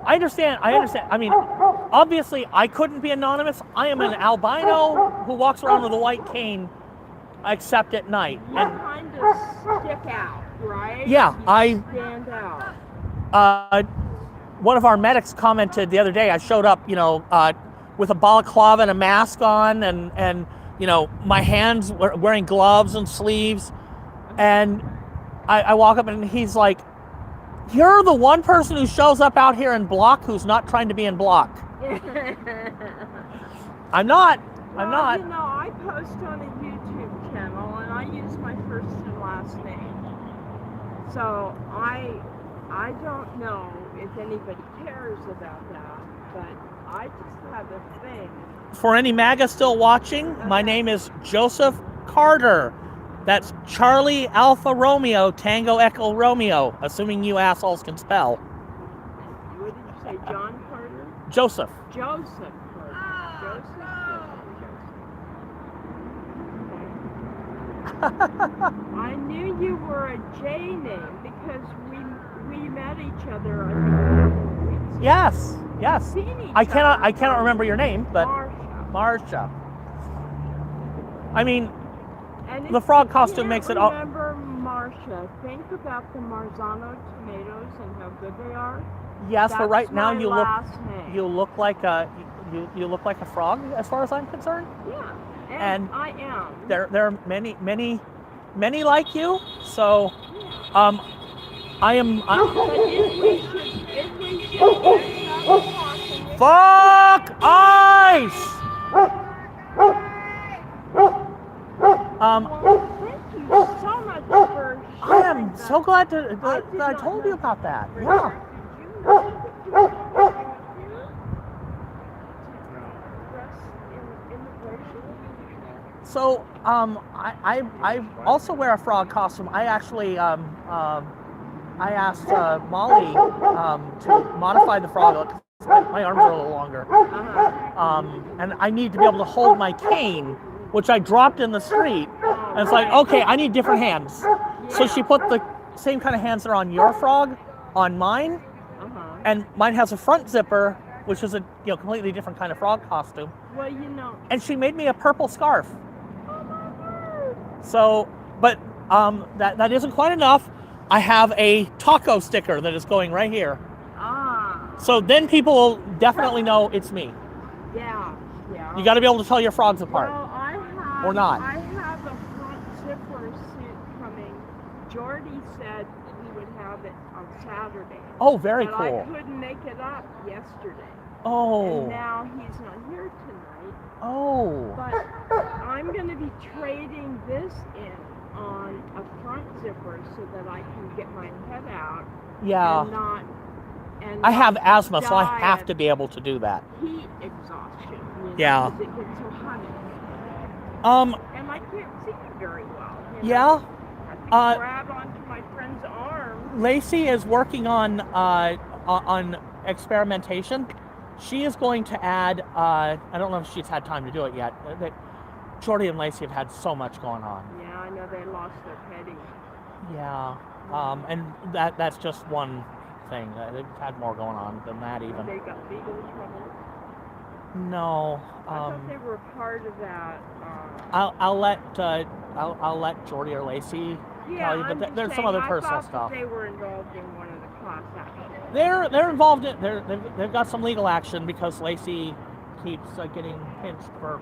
I understand. I mean, obviously, I couldn't be anonymous. I am an albino who walks around with a white cane, except at night. You kind of stick out, right? Yeah, you stand out. One of our medics commented the other day. I showed up, with a balaclava and a mask on, and my hands were wearing gloves and sleeves, and I walk up and he's like, "You're the one person who shows up out here in block who's not trying to be in block." I'm not. Well, I post on a YouTube channel and I use my first and last name. So I don't know if anybody cares about that, but I just have a thing. For any MAGA still watching, my name is Joseph Carter. That's Charlie Alpha Romeo Tango Echo Romeo, assuming you assholes can spell. What did you say, John Carter? Joseph. Joseph Carter. I knew you were a J name because we met each other. Yes. I cannot remember your name, but Marsha. I mean, and the frog costume makes it all. Remember Marsha? Think about the Marzano tomatoes and how good they are. Yes, That's but right now my you last name. look like a frog, as far as I'm concerned. Yeah, And I am. There are many like you. So, I am. Fuck ice. Thank you so much for I am sharing so glad that did I not told know you about that. that. Yeah. Did you know So, I also wear a frog costume. I actually, I asked Molly to modify the frog look. My arms are a little longer. And I need to be able to hold my cane, which I dropped in the street. And it's like, okay, I need different hands. So she put the same kind of hands that are on your frog on mine. And mine has a front zipper, which is a completely different kind of frog costume. Well, And she made me a purple scarf. So, but that isn't quite enough. I have a taco sticker that is going right here. So then people will definitely know it's me. Yeah. You got to be able to tell your frogs apart. Well, or not. I have a front zipper suit coming. Jordy said he would have it on Saturday. Oh, very but cool. I couldn't make it up yesterday. Oh. And now he's not here tonight. Oh. But I'm going to be trading this in on a front zipper so that I can get my head out. Yeah. And I have asthma, so I die have of to be able to do that. heat exhaustion. Yeah. Because it gets so hot. And I can't see very well. Yeah. I can grab onto my friend's arm. Lacey is working on experimentation. she is going to add, I don't know if she's had time to do it yet, that Jordy and Lacey have had so much going on. Yeah, I know they lost their petty. Yeah, and that's just one thing. They've had more going on than that even. They got legal trouble. No. I thought they were part of that. I'll let Jordy or Lacey tell you, I'm but just there's some saying, other I personal thought stuff. that they were involved in one of the class actions. They're involved in. They've got some legal action because Lacey keeps getting pinched for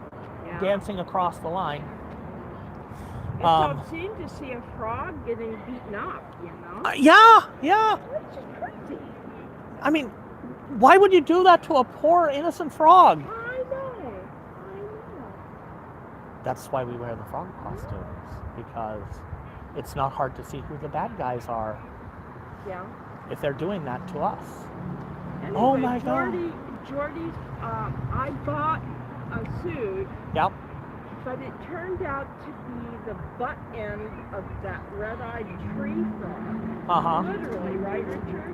dancing across the line. It's obscene to see a frog getting beaten up, you know? Yeah. It's just crazy. I mean, why would you do that to a poor innocent frog? I know. That's why we wear the frog costumes, because it's not hard to see who the bad guys are Yeah. if they're doing that to us. Anyway, Oh my God. Jordy's, I bought a suit, Yep. but it turned out to be the butt end of that red-eyed tree frog. Literally, right, Richard?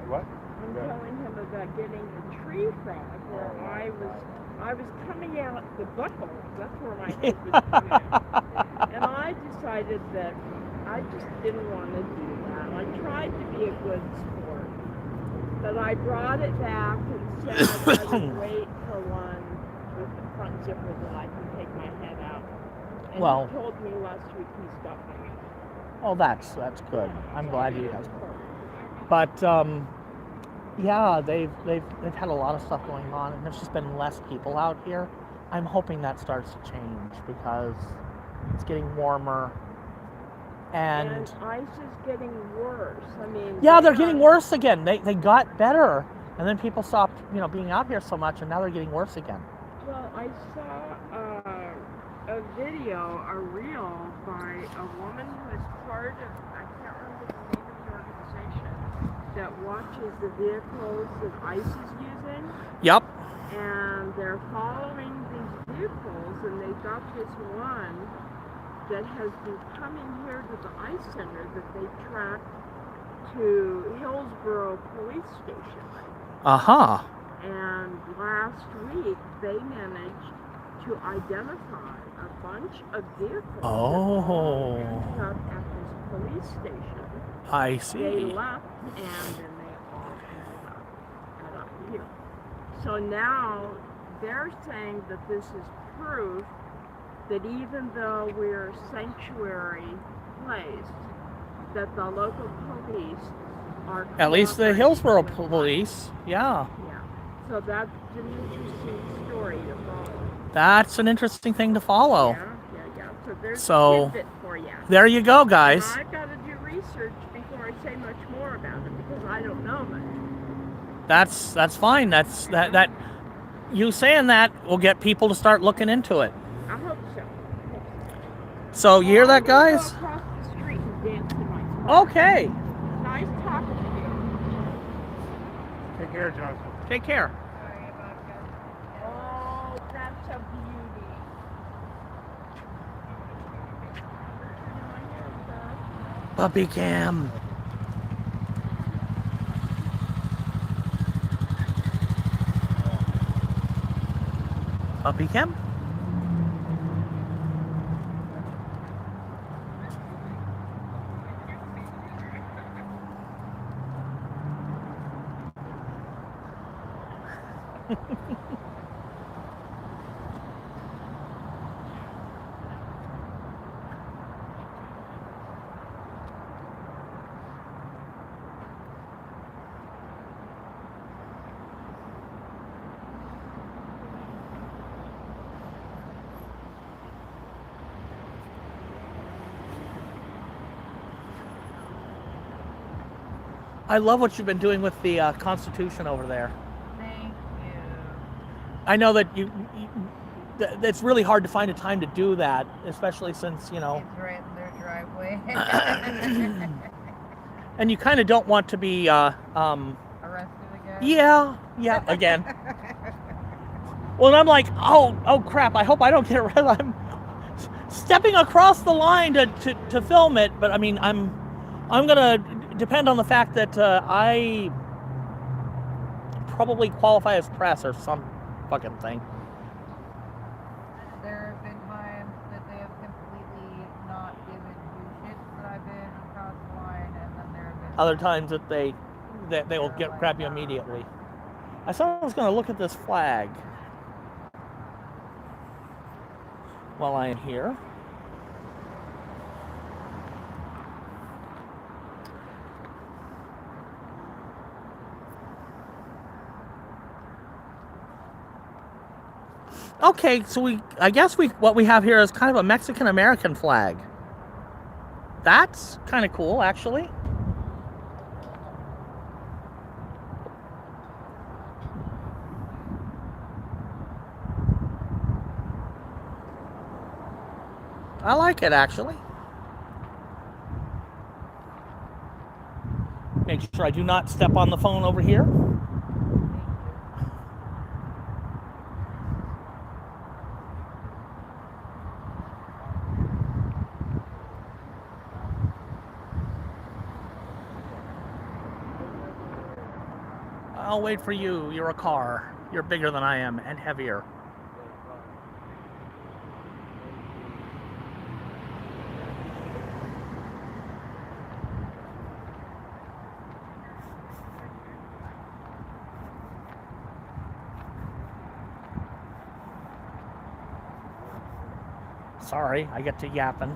What? I'm telling him about getting the tree frog where I was coming out the butthole. That's where my head was coming out. And I decided that I just didn't want to do that. I tried to be a good sport, but I brought it back and said I would wait for one with the front zipper that I can take my head out. And Well- he told me last week he stopped me. Oh, that's good. I'm glad you guys. But yeah, they've had a lot of stuff going on, and there's just been less people out here. I'm hoping that starts to change because it's getting warmer, and ice is getting worse. I mean, yeah, they're getting worse again. They got better, and then people stopped, being out here so much, and now they're getting worse again. Well, I saw a video, a reel by a woman who is part of, I can't remember the name of the organization, that watches the vehicles that ICE is using. Yep. And they're following these vehicles, and they've got this one that has been coming here to the ICE center that they tracked to Hillsborough Police Station. And last week, they managed to identify a bunch of vehicles that all ended up at this police station. I see. They left, and then they all ended up here. So now they're saying that this is proof that even though we're a sanctuary place, that the local police are At least the cooperating Hillsborough with us. police, yeah. Yeah. So that's an interesting story to follow. That's an interesting thing to follow. Yeah. So there's So, a tidbit for you. there you go, guys. And I've got to do research before I say much more about it because I don't know much. That's fine. That you saying that will get people to start looking into it. I hope so. So you hear that, I'm gonna guys? Go across the street and dance in my car. Okay. Nice talking to you. Take care, Joseph. Take care. Oh, that's a beauty. Puppy cam. Puppy cam? I love what you've been doing with the Constitution over there. Thank you. I know that it's really hard to find a time to do that, especially since, It's right in their driveway. and you kind of don't want to be, Arrested again? yeah, again. Well, and I'm like, oh crap, I hope I don't get arrested. I'm stepping across the line to film it, but I mean, I'm gonna depend on the fact that I probably qualify as press or some fucking thing. There have been times that they have completely not given you shit that I've been across the line, and then there have been Other times that they will grab you immediately. I said I was going to look at this flag while I am here. Okay, so I guess what we have here is kind of a Mexican-American flag. That's kind of cool, actually. I like it, actually. Make sure I do not step on the phone over here. I'll wait for you. You're a car. You're bigger than I am and heavier. Sorry, I get to yapping.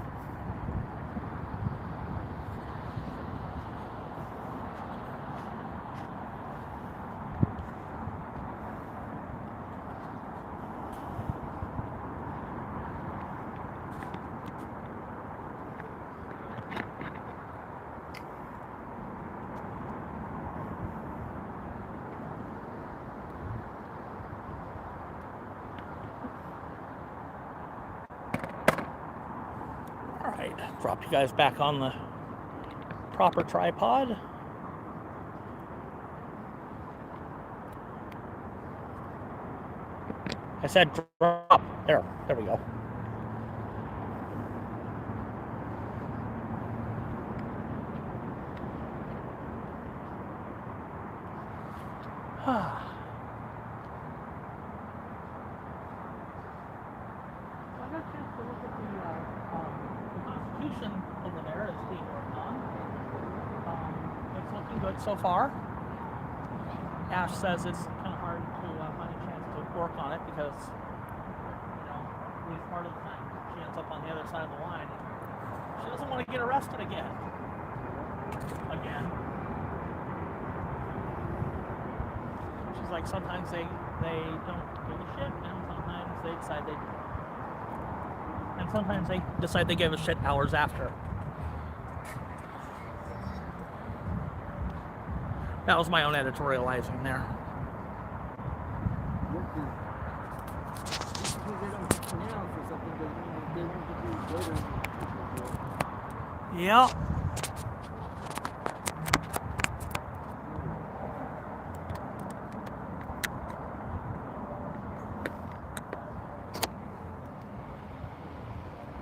Drop you guys back on the proper tripod. I said drop. There we go. Over there is being worked on. It's looking good so far. Ash says it's kind of hard to find a chance to work on it because, at least part of the time she ends up on the other side of the line. She doesn't want to get arrested again. She's like, sometimes they don't give a shit, and sometimes they decide they do. And sometimes they decide they give a shit hours after. That was my own editorializing there. Yep.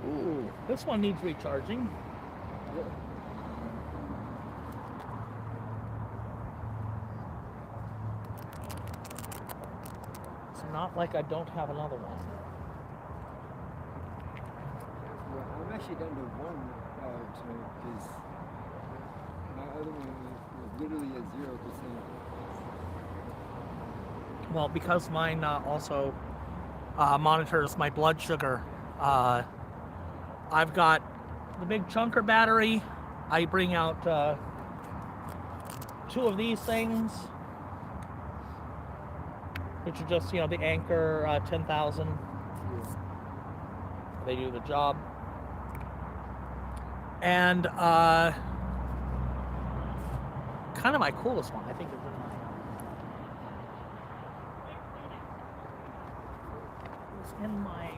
Ooh, this one needs recharging. It's not like I don't have another one. Well, I'm actually down to one tonight because my other one was literally at 0%. Well, because mine also monitors my blood sugar. I've got the big chunker battery. I bring out 2 of these things, which are just, the Anchor 10,000. They do the job. And kind of my coolest one, I think, is in my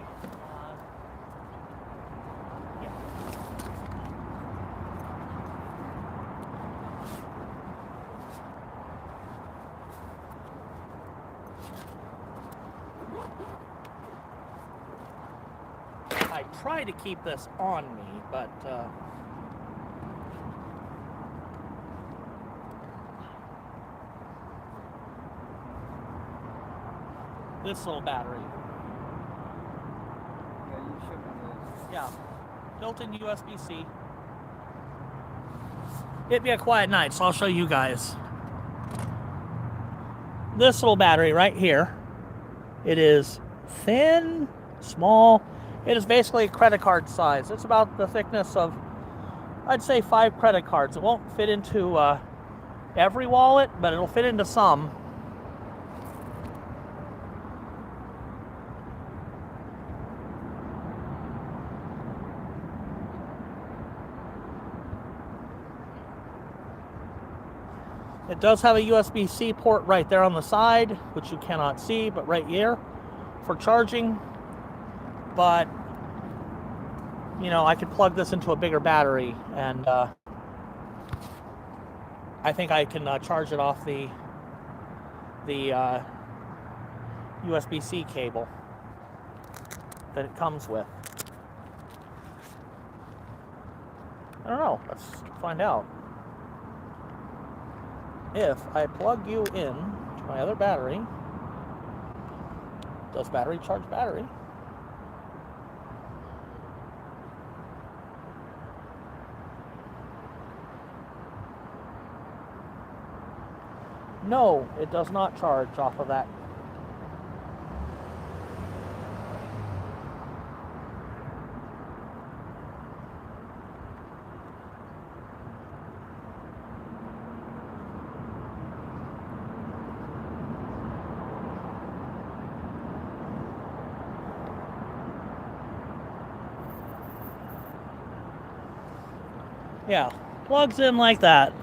I try to keep this on me, but This little battery. Yeah, you showed me those. Yeah. Built-in USB-C. It'd be a quiet night, so I'll show you guys. This little battery right here. It is thin, small. It is basically a credit card size. It's about the thickness of, I'd say, 5 credit cards. It won't fit into every wallet, but it'll fit into some. It does have a USB-C port right there on the side, which you cannot see, but right here for charging. But, you know, I could plug this into a bigger battery, and I think I can charge it off the USB-C cable that it comes with. I don't know. Let's find out. If I plug you in to my other battery, does battery charge battery? No, it does not charge off of that. Yeah, plugs in like that.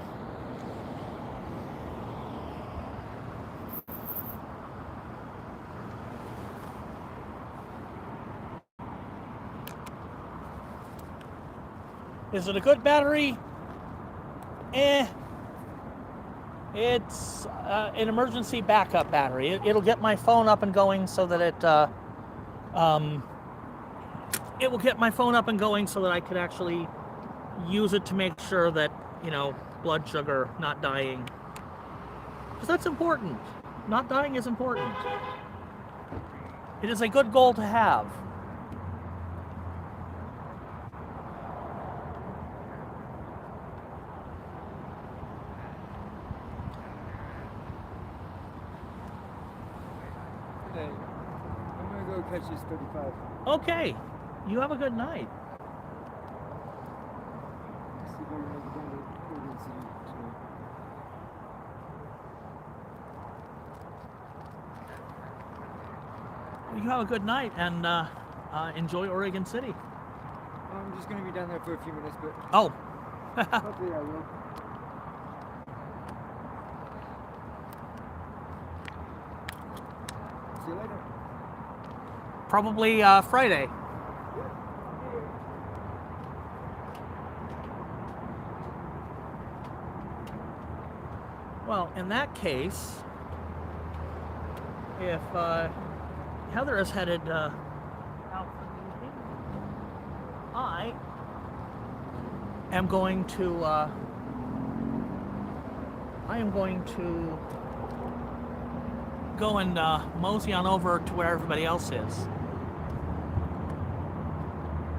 Is it a good battery? It's an emergency backup battery. It'll get my phone up and going so that it will get my phone up and going so that I could actually use it to make sure that, you know, blood sugar not dying. Because that's important. Not dying is important. It is a good goal to have. Hey, I'm gonna go catch this 35. Okay. You have a good night. See if I can make it down to Oregon City tonight. You have a good night and enjoy Oregon City. I'm just gonna be down there for a few minutes, but Oh. hopefully I will. See you later. Probably Friday. Well, in that case, if Heather is headed out for the evening, I am going to go and mosey on over to where everybody else is.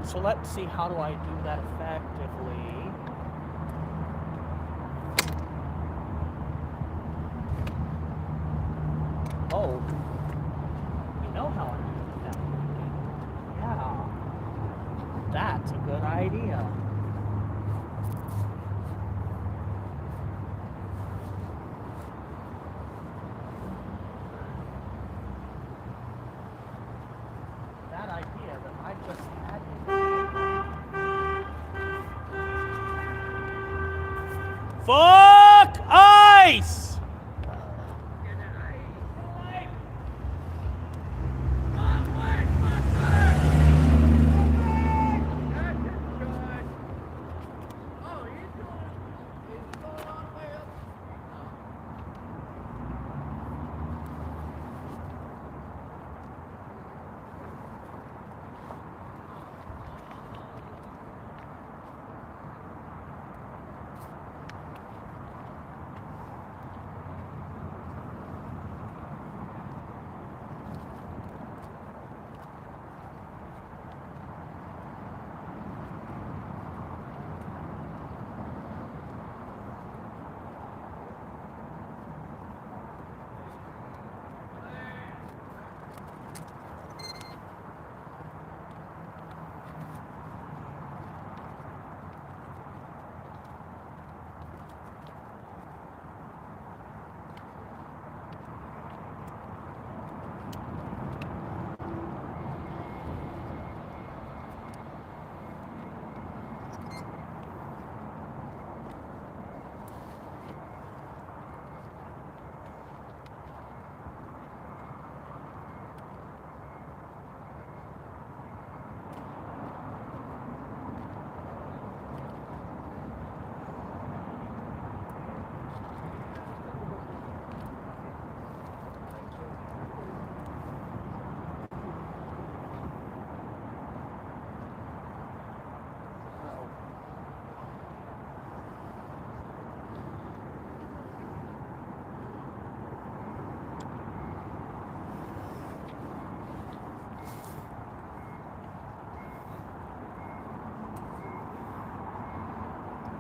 So let's see, how do I do that effectively? Oh, you know how I do that. Yeah, that's a good idea. That idea that I just had. Fuck ice!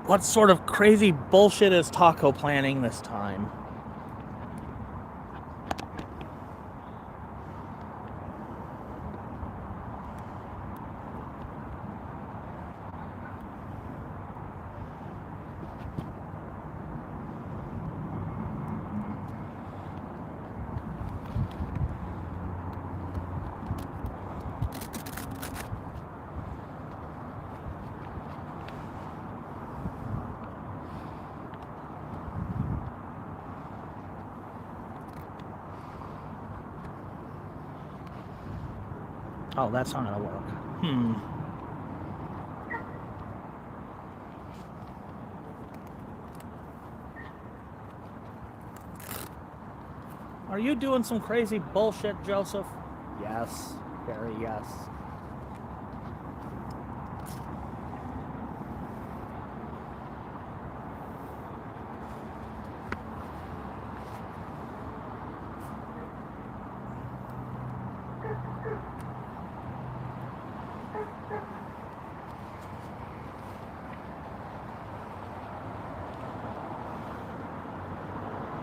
What sort of crazy bullshit is taco planning this time? Oh, that's not gonna work. Are you doing some crazy bullshit, Joseph? Yes. Very yes.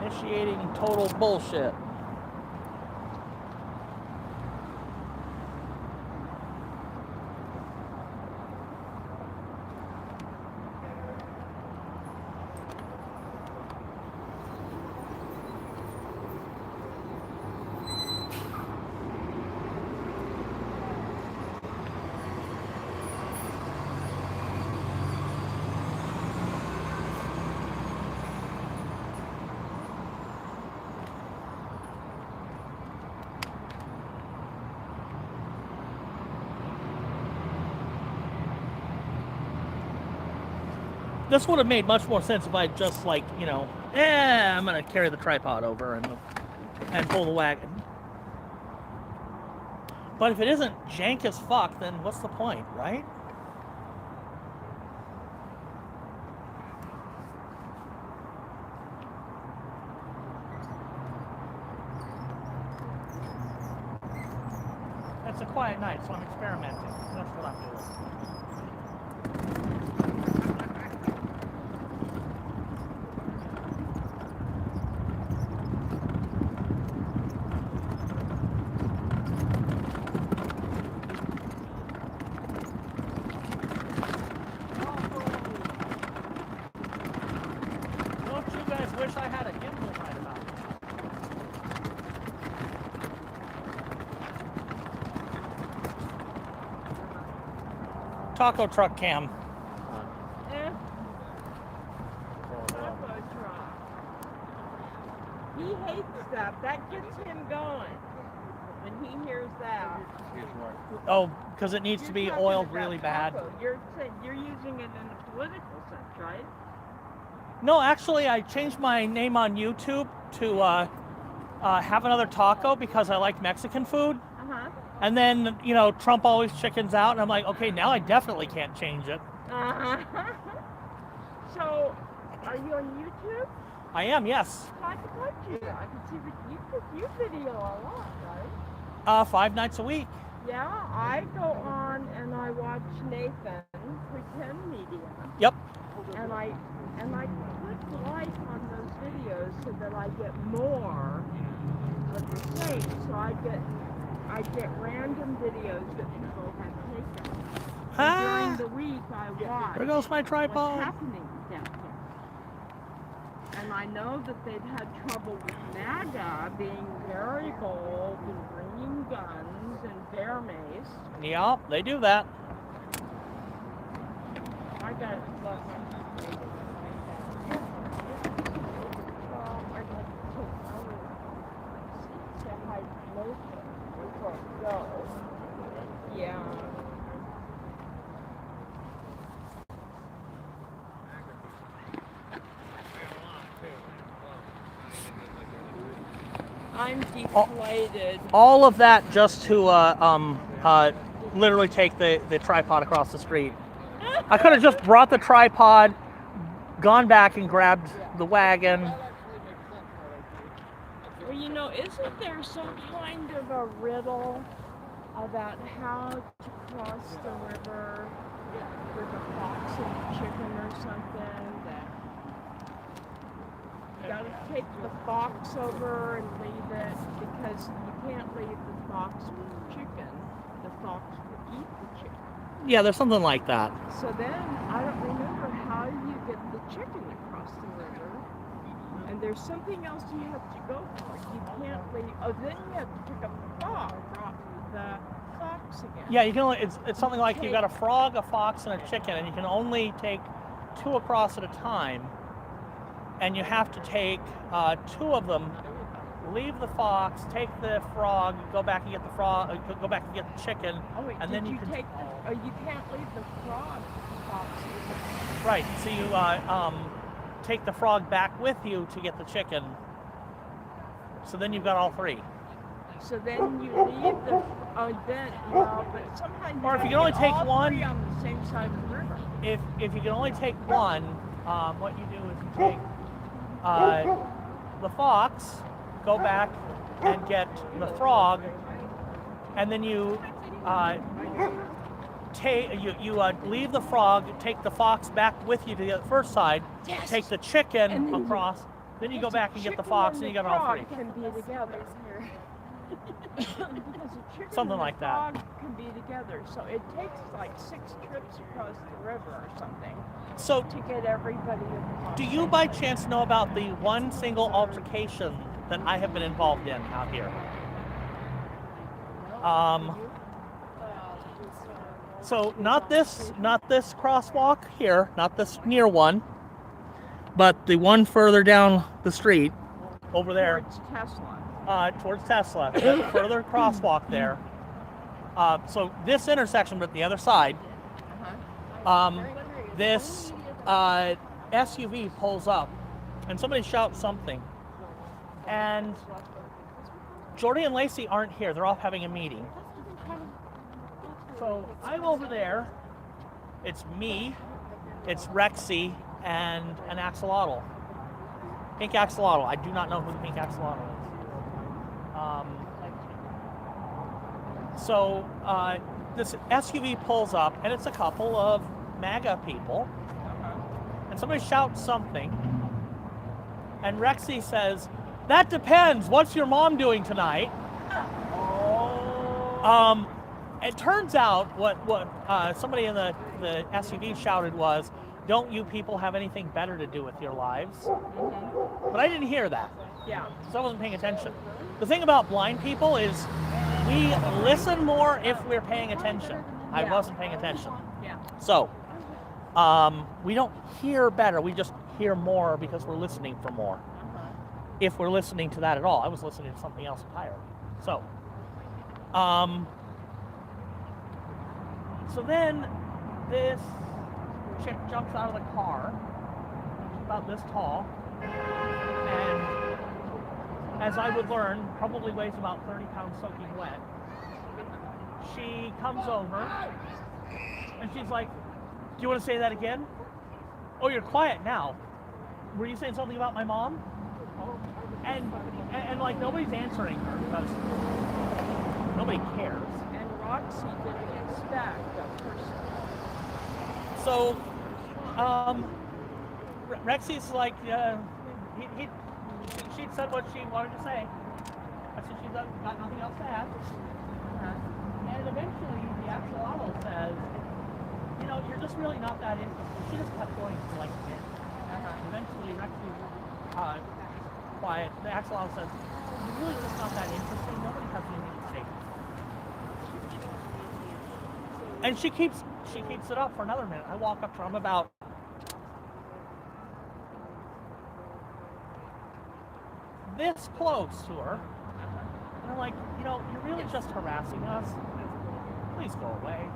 Initiating total bullshit. This would have made much more sense if I just like, you know, I'm gonna carry the tripod over and pull the wagon. But if it isn't jank as fuck, then what's the point, right? It's a quiet night, so I'm experimenting. That's what I'm doing. Wish I had a gimbal right about it. Taco truck cam. Taco truck. He hates stuff. That gets him going. When he hears that. Oh, because it needs to You're be talking oiled about really bad. taco. You're using it in a political sense, right? No, actually, I changed my name on YouTube to have another taco because I like Mexican food. Uh-huh. And then, you know, Trump always chickens out, and I'm like, okay, now I definitely can't change it. Uh-huh. So, are you on YouTube? I am, yes. I can watch you. I can see that you video a lot, right? 5 nights a week. Yeah, I go on and I watch Nathan Pretend Media. Yep. And I click like on those videos so that I get more of the same. So I get random videos that people have taken. And during the week I watch There goes my tripod. what's happening down here. And I know that they've had trouble with MAGA being very bold and bringing guns and bear mace. Yeah, they do that. I got let my I'd like to take other to hide lotion before I go. Yeah. I'm deflated. All of that just to literally take the tripod across the street. I could have just brought the tripod, gone back and grabbed the wagon. Well, you know, isn't there some kind of a riddle about how to cross the river there's a fox and a chicken or something, that you gotta take the fox over and leave it, because you can't leave the fox with the chicken. The fox will eat the chicken. Yeah, there's something like that. So then, I don't remember how you get the chicken across the river. And there's something else you have to go for. You can't leave. Oh, then you have to pick up the fox again. Yeah, you can only, it's something like you've got a frog, a fox, and a chicken, and you can only take 2 across at a time. And you have to take 2 of them, leave the fox, take the frog, go back and get the frog, go back and get the chicken, Oh wait, and did then you can take the? Oh, you can't leave the fox. Right. So you take the frog back with you to get the chicken. So then you've got all 3. So then you leave the. Oh, then well, but sometimes. Or if you can only get take all one- 3 on the same side of the river. If you can only take one, what you do is you take the fox, go back and get the frog, and then you leave the frog, take the fox back with you to the first side, Yes. take the chicken And then across, then you go Because back the and get the chicken fox, and you got all frog 3. Can be together. Because the chicken Something and like the that. frog can be together, so it takes like 6 trips across the river or something So to get everybody across. do you by chance know about the one single altercation that I have been involved in out here? So not this crosswalk here, not this near one, but the one further down the street over there, Towards Tesla. towards Tesla, that further crosswalk there. So this intersection, but the other side, this SUV pulls up, and somebody shouts something, and Jordy and Lacey aren't here. They're off having a meeting. So I'm over there. It's me, it's Rexy, and an axolotl. Pink axolotl. I do not know who the pink axolotl is. So this SUV pulls up, and it's a couple of MAGA people. And somebody shouts something, and Rexy says, "That depends. What's your mom doing tonight?" It turns out what somebody in the SUV shouted was, "Don't you people have anything better to do with your lives?" But I didn't hear that, Yeah. so I wasn't paying attention. The thing about blind people is we listen more if we're paying attention. I Yeah. wasn't paying attention. Yeah. So, we don't hear better, we just hear more because we're listening for more. If we're listening to that at all. I was listening to something else entirely. So, so then this chick jumps out of the car, she's about this tall, and as I would learn, probably weighs about 30 pounds soaking wet. She comes over, and she's like, "Do you want to say that again? Oh, you're quiet now. Were you saying something about my mom?" And like nobody's answering her because nobody cares. And Roxy didn't expect a person. So, Rexy's like, she said what she wanted to say. I said she's got nothing else to add. And eventually the axolotl says, "You know, you're just really not that interested." She just kept going for like a minute. Eventually Rexy's quiet. The axolotl says, "You're really just not that interesting. Nobody has anything to say." And she keeps it up for another minute. I walk up to her. I'm about this close to her. And I'm like, "You know, you're really just harassing us. Please go away."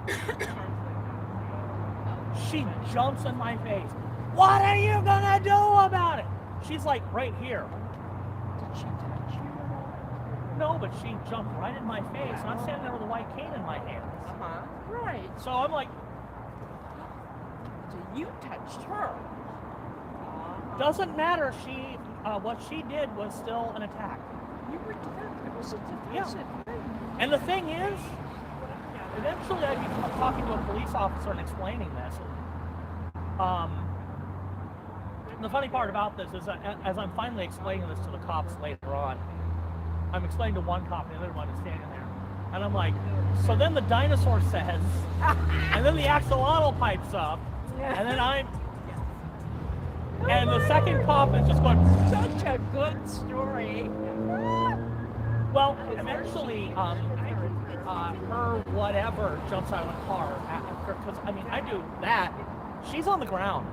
She jumps in my face. "What are you gonna do about it?" She's like right here. Did she touch you? No, but she jumped right in my face, and I'm standing there with a white cane in my hands. Right. So I'm like, So you touched her. doesn't matter. What she did was still an attack. You were defensive. It was a defensive thing. And the thing is, eventually I'd be talking to a police officer and explaining this. The funny part about this is that as I'm finally explaining this to the cops later on, I'm explaining to one cop and the other one is standing there. And I'm like, so then the dinosaur says, and then the axolotl pipes up, and then and the second cop is just going, Such a good story. well, eventually, her whatever jumps out of the car because I mean, I do that. She's on the ground.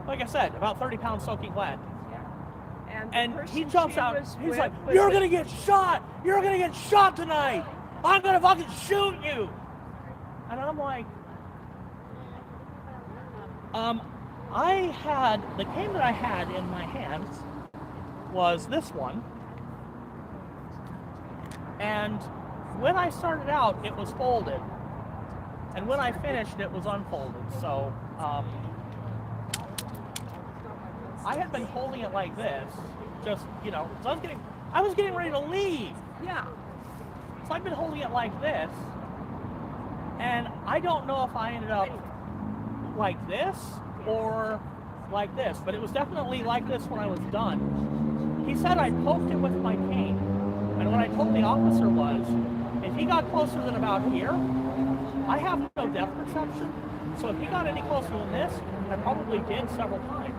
Like I said, about 30 pounds soaking wet. And he jumps out. He's like, "You're gonna get shot. You're gonna get shot tonight. I'm gonna fucking shoot you." And I'm like, the cane that I had in my hands was this one. And when I started out, it was folded. And when I finished, it was unfolded. So, I had been holding it like this, just, you know, so I was getting ready to leave. Yeah. So I've been holding it like this, and I don't know if I ended up like this or like this, but it was definitely like this when I was done. He said I poked it with my cane, and what I told the officer was, if he got closer than about here, I have no depth perception, so if he got any closer than this, I probably did several times.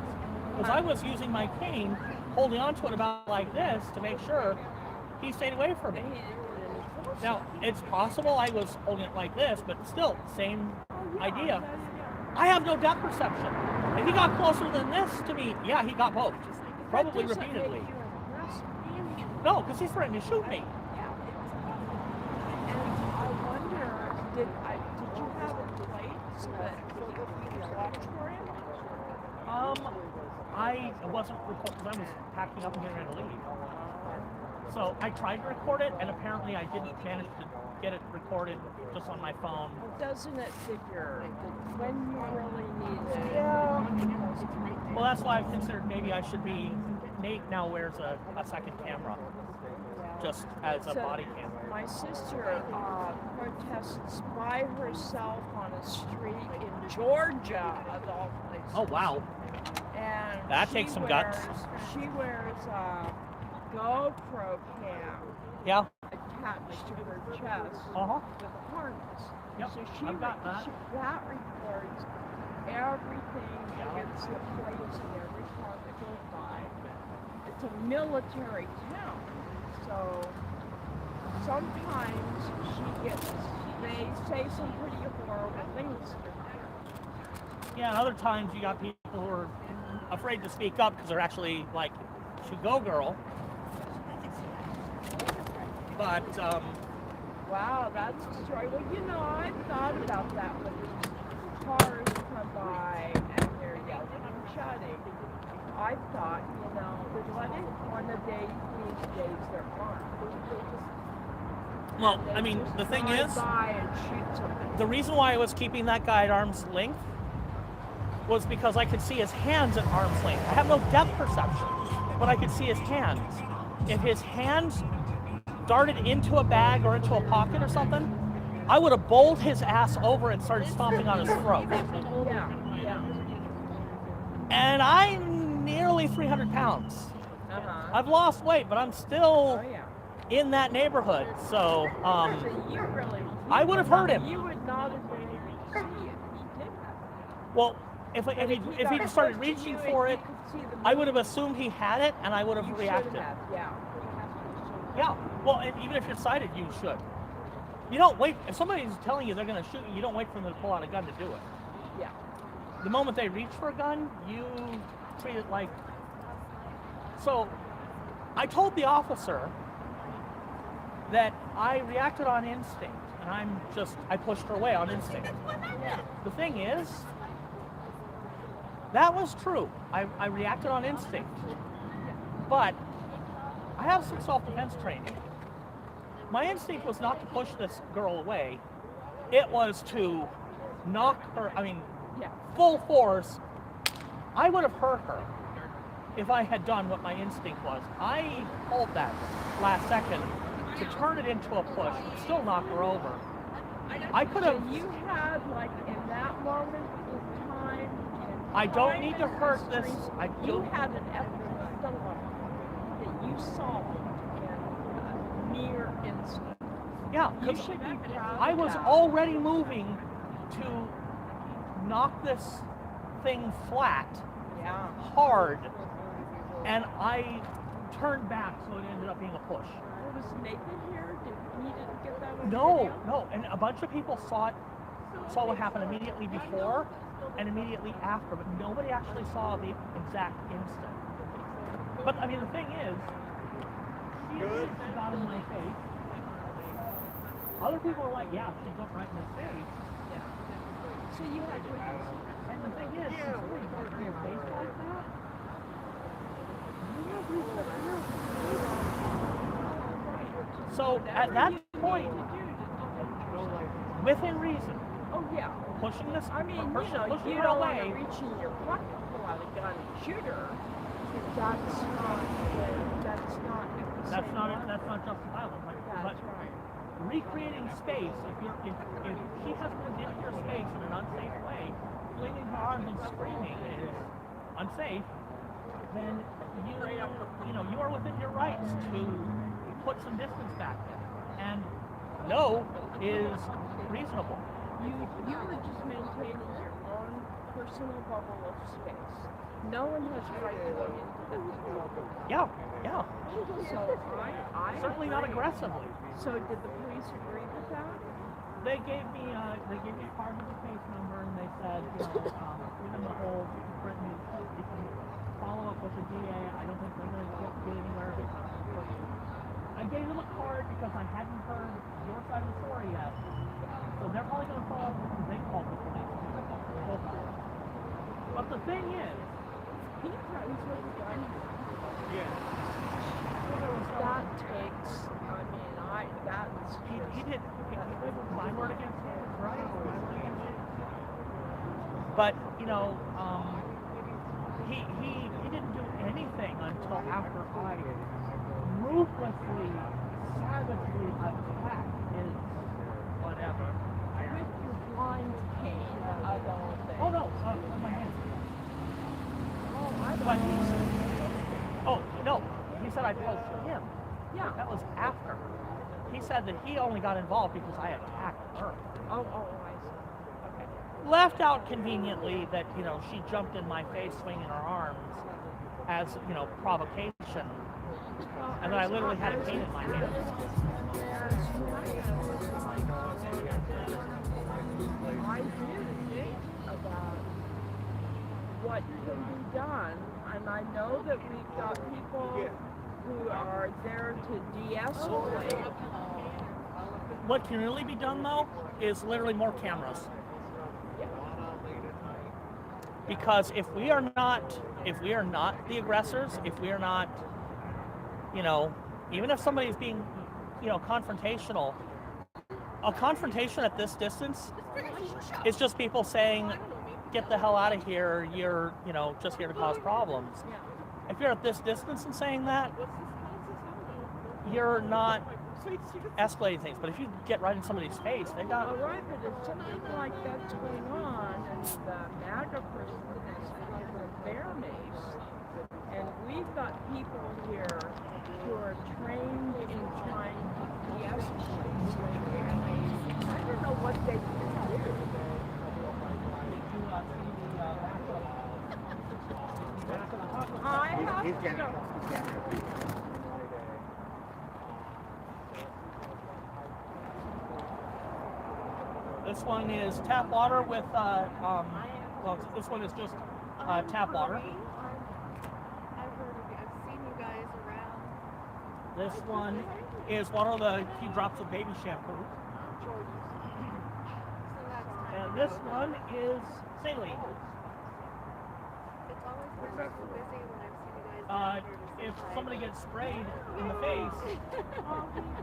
Because I was using my cane, holding onto it about like this to make sure he stayed away from me. Now, it's possible I was holding it like this, but still, same idea. I have no depth perception. If he got closer than this to me, yeah, he got poked. Probably repeatedly. No, because he's threatening to shoot me. And I wonder, did you have a plate that the auditorium? I wasn't recording because I was packing up and getting ready to leave. So I tried to record it, and apparently I didn't manage to get it recorded just on my phone. Doesn't it figure that when you really need it? Yeah. Well, that's why I've considered maybe I should be. Nate now wears a second camera, just as a body camera. My sister protests by herself on a street in Georgia, of all places. Oh wow. And that takes some guts. She wears a GoPro cam Yeah. attached to her chest Uh-huh. with a harness. Yep. So I've got that. that records everything that gets in place in every car that goes by. It's a military town, so sometimes they say some pretty horrible things. Yeah, and other times you got people who are afraid to speak up because they're actually like, "Should go, girl." But Wow, that's a story. Well, you know, I thought about that when cars come by and they're yelling and shouting. I thought, you know, one of these days there aren't. well, I mean, the thing is, by and shoot somebody. the reason why I was keeping that guy at arm's length was because I could see his hands at arm's length. I have no depth perception, but I could see his hands. If his hands darted into a bag or into a pocket or something, I would have bowled his ass over and started stomping on his throat. Yeah. And I'm nearly 300 pounds. Uh-huh. I've lost weight, but I'm still Oh, yeah. in that neighborhood. So, So you really, I would have hurt him. you would not have been able to see it. He did that. Well, if he started reaching for it, I would have assumed he had it, and I would have You should reacted. have, yeah. Yeah. Well, and even if you're sighted, you should. You don't wait. If somebody's telling you they're going to shoot you, you don't wait for them to pull out a gun to do it. Yeah. The moment they reach for a gun, you treat it like. So, I told the officer that I reacted on instinct, and I pushed her away on instinct. The thing is, that was true. I reacted on instinct. But I have some self-defense training. My instinct was not to push this girl away. It was to knock her, full force. I would have hurt her if I had done what my instinct was. I pulled that last second to turn it into a push and still knock her over. I could So have. you had, like, in that moment of time, in I don't time need to and hurt history, this. I you don't. had an epic dilemma that you solved in a mere instant. Yeah, You because should be proud I of was that. already moving to knock this thing flat Yeah. hard, and I turned back, so it ended up being a push. Was Nathan here? He didn't get that on No, video? no, and a bunch of people saw what happened immediately before and immediately after, but nobody actually saw the exact instant. But I mean, the thing is, she got in my face. Other people were like, "Yeah, she jumped right in his face." So you had to. And the thing is, she's really jumped in your face like that. So at that point, within reason, Oh yeah. pushing this, I mean, pushing you her don't want away. to reach in your pocket, pull out a gun and shoot her. That's not. That's not justifiable. But That's right. recreating space, if she has moved into your space in an unsafe way, flinging her arms and screaming is unsafe, then you are within your rights to put some distance back there. And no is reasonable. You were just maintaining your own personal bubble of space. No one has a right to go into that bubble. Yeah. So I Certainly not aggressively. So did the police agree with that? They gave me part of the case number, and they said, given the whole Brittany, you can follow up with the DA. I don't think they're going to get anywhere because I gave them a card because I hadn't heard your side of the story yet. So they're probably going to follow up because they called the police. But the thing is, He threatens with a gun. yeah. That takes. I mean, that's. He did my word against his, right? My word against his. But he didn't do anything until after I ruthlessly, savagely attacked his whatever. With your blind cane, I don't think. Oh no, my hands. Oh, I But don't. oh no, he said I punched him. Yeah. That was after. He said that he only got involved because I attacked her. Oh, I see. Left out conveniently that she jumped in my face swinging her arms as provocation, and then I literally had a cane in my hand. I do think about what can be done, and I know that we've got people who are there to de-escalate. What can really be done though is literally more cameras. Because if we are not the aggressors, if we are not, even if somebody's being, confrontational, a confrontation at this distance is just people saying, get the hell out of here, you're, just here to cause problems. If you're at this distance and saying that, you're not escalating things. But if you get right in somebody's face, they got... All right, but if something like that's going on, and the MAGA person is under a bear mace, and we've got people here who are trained in trying to de-escalate situations, I don't know what they can do. I have to go. This one is tap water with, this one is just tap water. I've heard of you. I've seen you guys around. This one is water with a few drops of baby shampoo. So that's And this one is saline. It's always been so busy when I've seen you guys down here just If like- somebody gets sprayed in the face,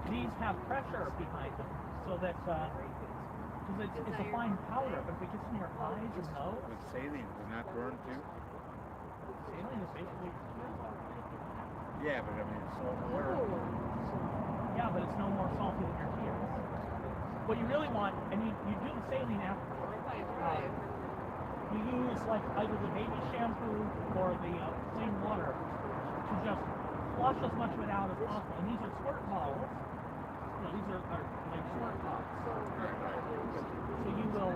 these have pressure behind them, so that because it's a fine powder, but if it gets in your eyes and nose, With saline, will not burn too? saline is basically Yeah, but I mean, it's salt water. yeah, but it's no more salty than your tears. What you really want, and you do the saline afterwards. You use like either the baby shampoo or the plain water to just flush as much of it out as possible. And these are squirt bottles. These are like squirt bottles. So you will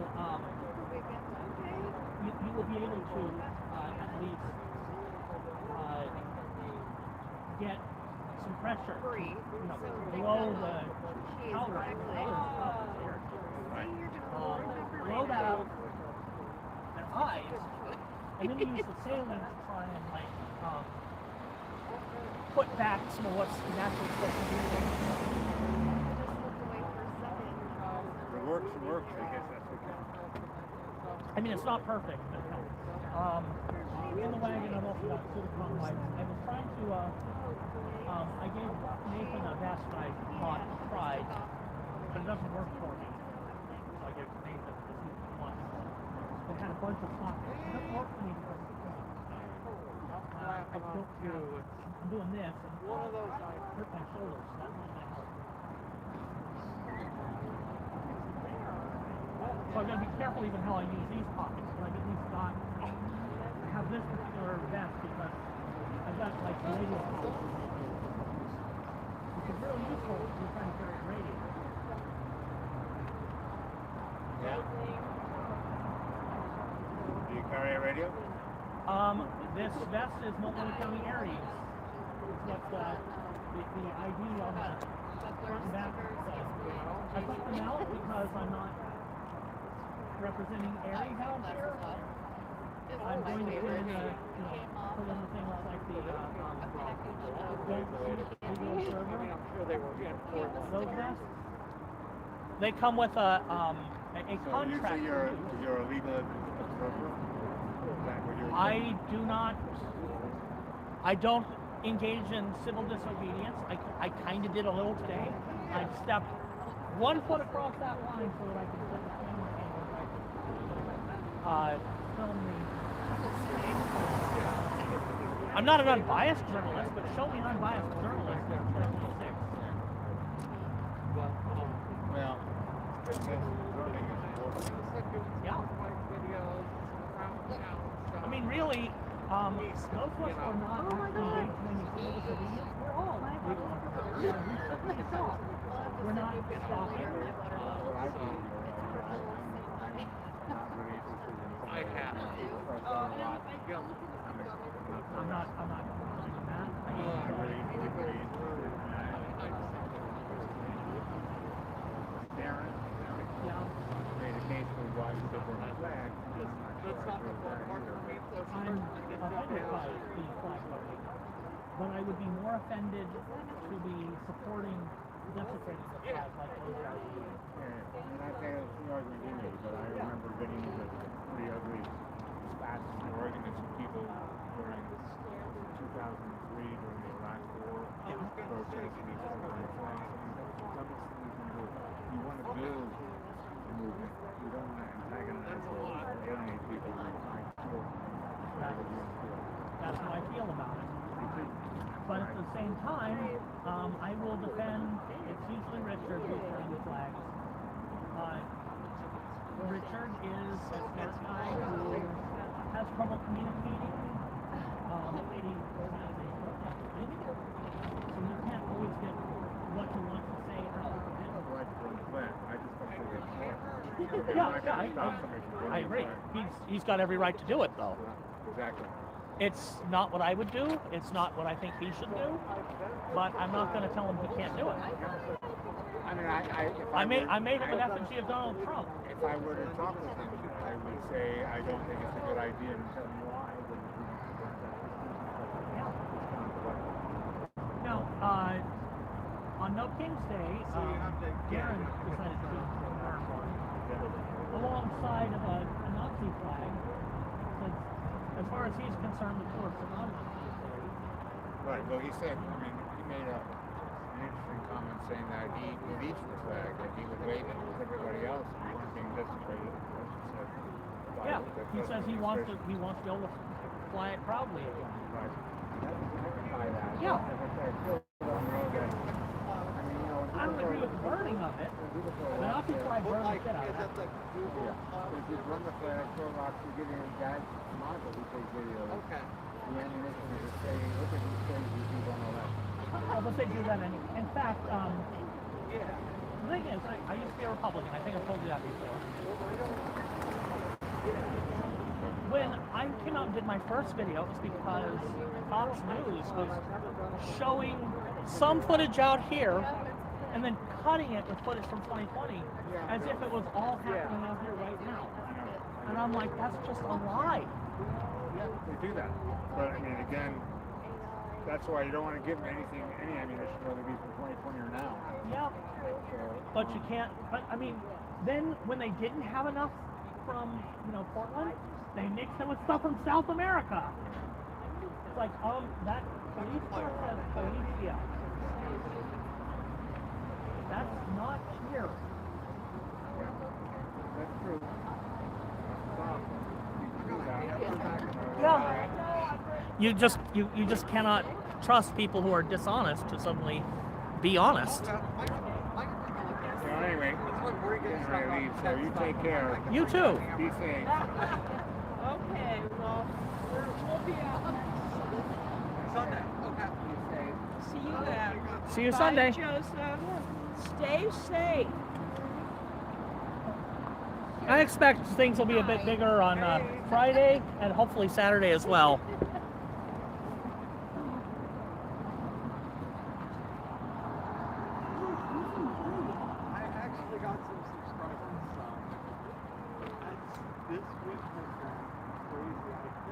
you will be able to at least get some pressure to blow the powder. Blow that out their eyes, and then you use the saline to try and like put back some of what's naturally supposed to be. It works, I guess that's okay. I mean, it's not perfect, but it helps. In the wagon, I've also got silicone wipes. I was trying to, I gave Nathan a vest I bought and tried, but it doesn't work for me. So I gave it to Nathan because he wants it. It had a bunch of pockets. It doesn't work for me because I don't do, I'm doing this and hurt my shoulders, so that's not going to help. So I've got to be careful even how I use these pockets, but I've at least got, I have this particular vest because I've got like radio pockets, which is really useful if you're trying to carry a radio. Yeah. Do you carry a radio? This vest is Multnomah County Aries. It's what the ID on the front and back says. I put them out because I'm not representing Aries out here. I'm going to put in the, put in the things like the those vests. They come with a contract. So you're a legal observer? Is that what you're saying? I don't engage in civil disobedience. I kind of did a little today. I stepped 1 foot across that line so that I could set the camera angle right. Film me. I'm not an unbiased journalist, but show me an unbiased journalist in 2026. Well, learning is important. Yeah. I mean, really, those of us who are not engaged in any civil disobedience, we're all legal officers. We shouldn't stop. We're not stopping. I have. I'm not doing that. Daryn made a case for why you don't wear a flag. I'm offended by the flag loading, but I would be more offended to be supporting desecrating the flag like those guys do. Yeah, and I think that's the argument you made, but I remember getting into pretty ugly spats and arguments with people during 2003 during the Iraq War protesting these foreign flags. That's the dumbest thing you can do. You want to build a movement. You don't want to antagonize or alienate people who find still. That's how I feel about it. But at the same time, I will defend, it's usually Richard who's carrying the flags. Richard is a smart guy who has trouble communicating. So you can't always get what you want to say out of it. Yeah, I agree. He's got every right to do it, though. Exactly. It's not what I would do. It's not what I think he should do. But I'm not going to tell him he can't do it. I mean, I made him an effigy of Donald Trump. If I were to talk with him, I would say I don't think it's a good idea and tell him why. Now, on No King's Day, Daryn decided to do one alongside of a Nazi flag. Since, as far as he's concerned, the tourists are not a Nazi. Right. Well, he said. I mean, he made an interesting comment saying that he believes the flag, that he would wave it with everybody else if he weren't being desecrated. Yeah, he says he wants to be able to fly it proudly again. Right. I can buy that. Yeah. As I said, I still don't know that. I mean, you know, I'm burning of it, but not before I burn the shit out of it. If you run the flag, throw rocks, you get in, guys, model, we take videos. Okay. The ammunition is just say, look at these things you do on all that. Well, but they do that anyway. In fact, the thing is, I used to be a Republican. I think I've told you that before. When I came out and did my first video, it was because Fox News was showing some footage out here and then cutting it with footage from 2020 as if it was all happening out here right now. And I'm like, that's just a lie. Yeah, they do that. But I mean, again, that's why you don't want to give them anything, any ammunition, whether it be from 2020 or now. Yeah. But you can't, but I mean, then when they didn't have enough from, Portland, they mixed it with stuff from South America. It's like, that police force says policia. That's not here. That's true. Yeah. You just cannot trust people who are dishonest to suddenly be honest. So anyway, getting ready to leave, so you take care. You too. Be safe. Okay, well, we'll be out Sunday. Okay. See you then. See you Bye, Sunday. Joseph. Stay safe. I expect things will be a bit bigger on Friday and hopefully Saturday as well. I actually got some subscribers. This week has been crazy. I think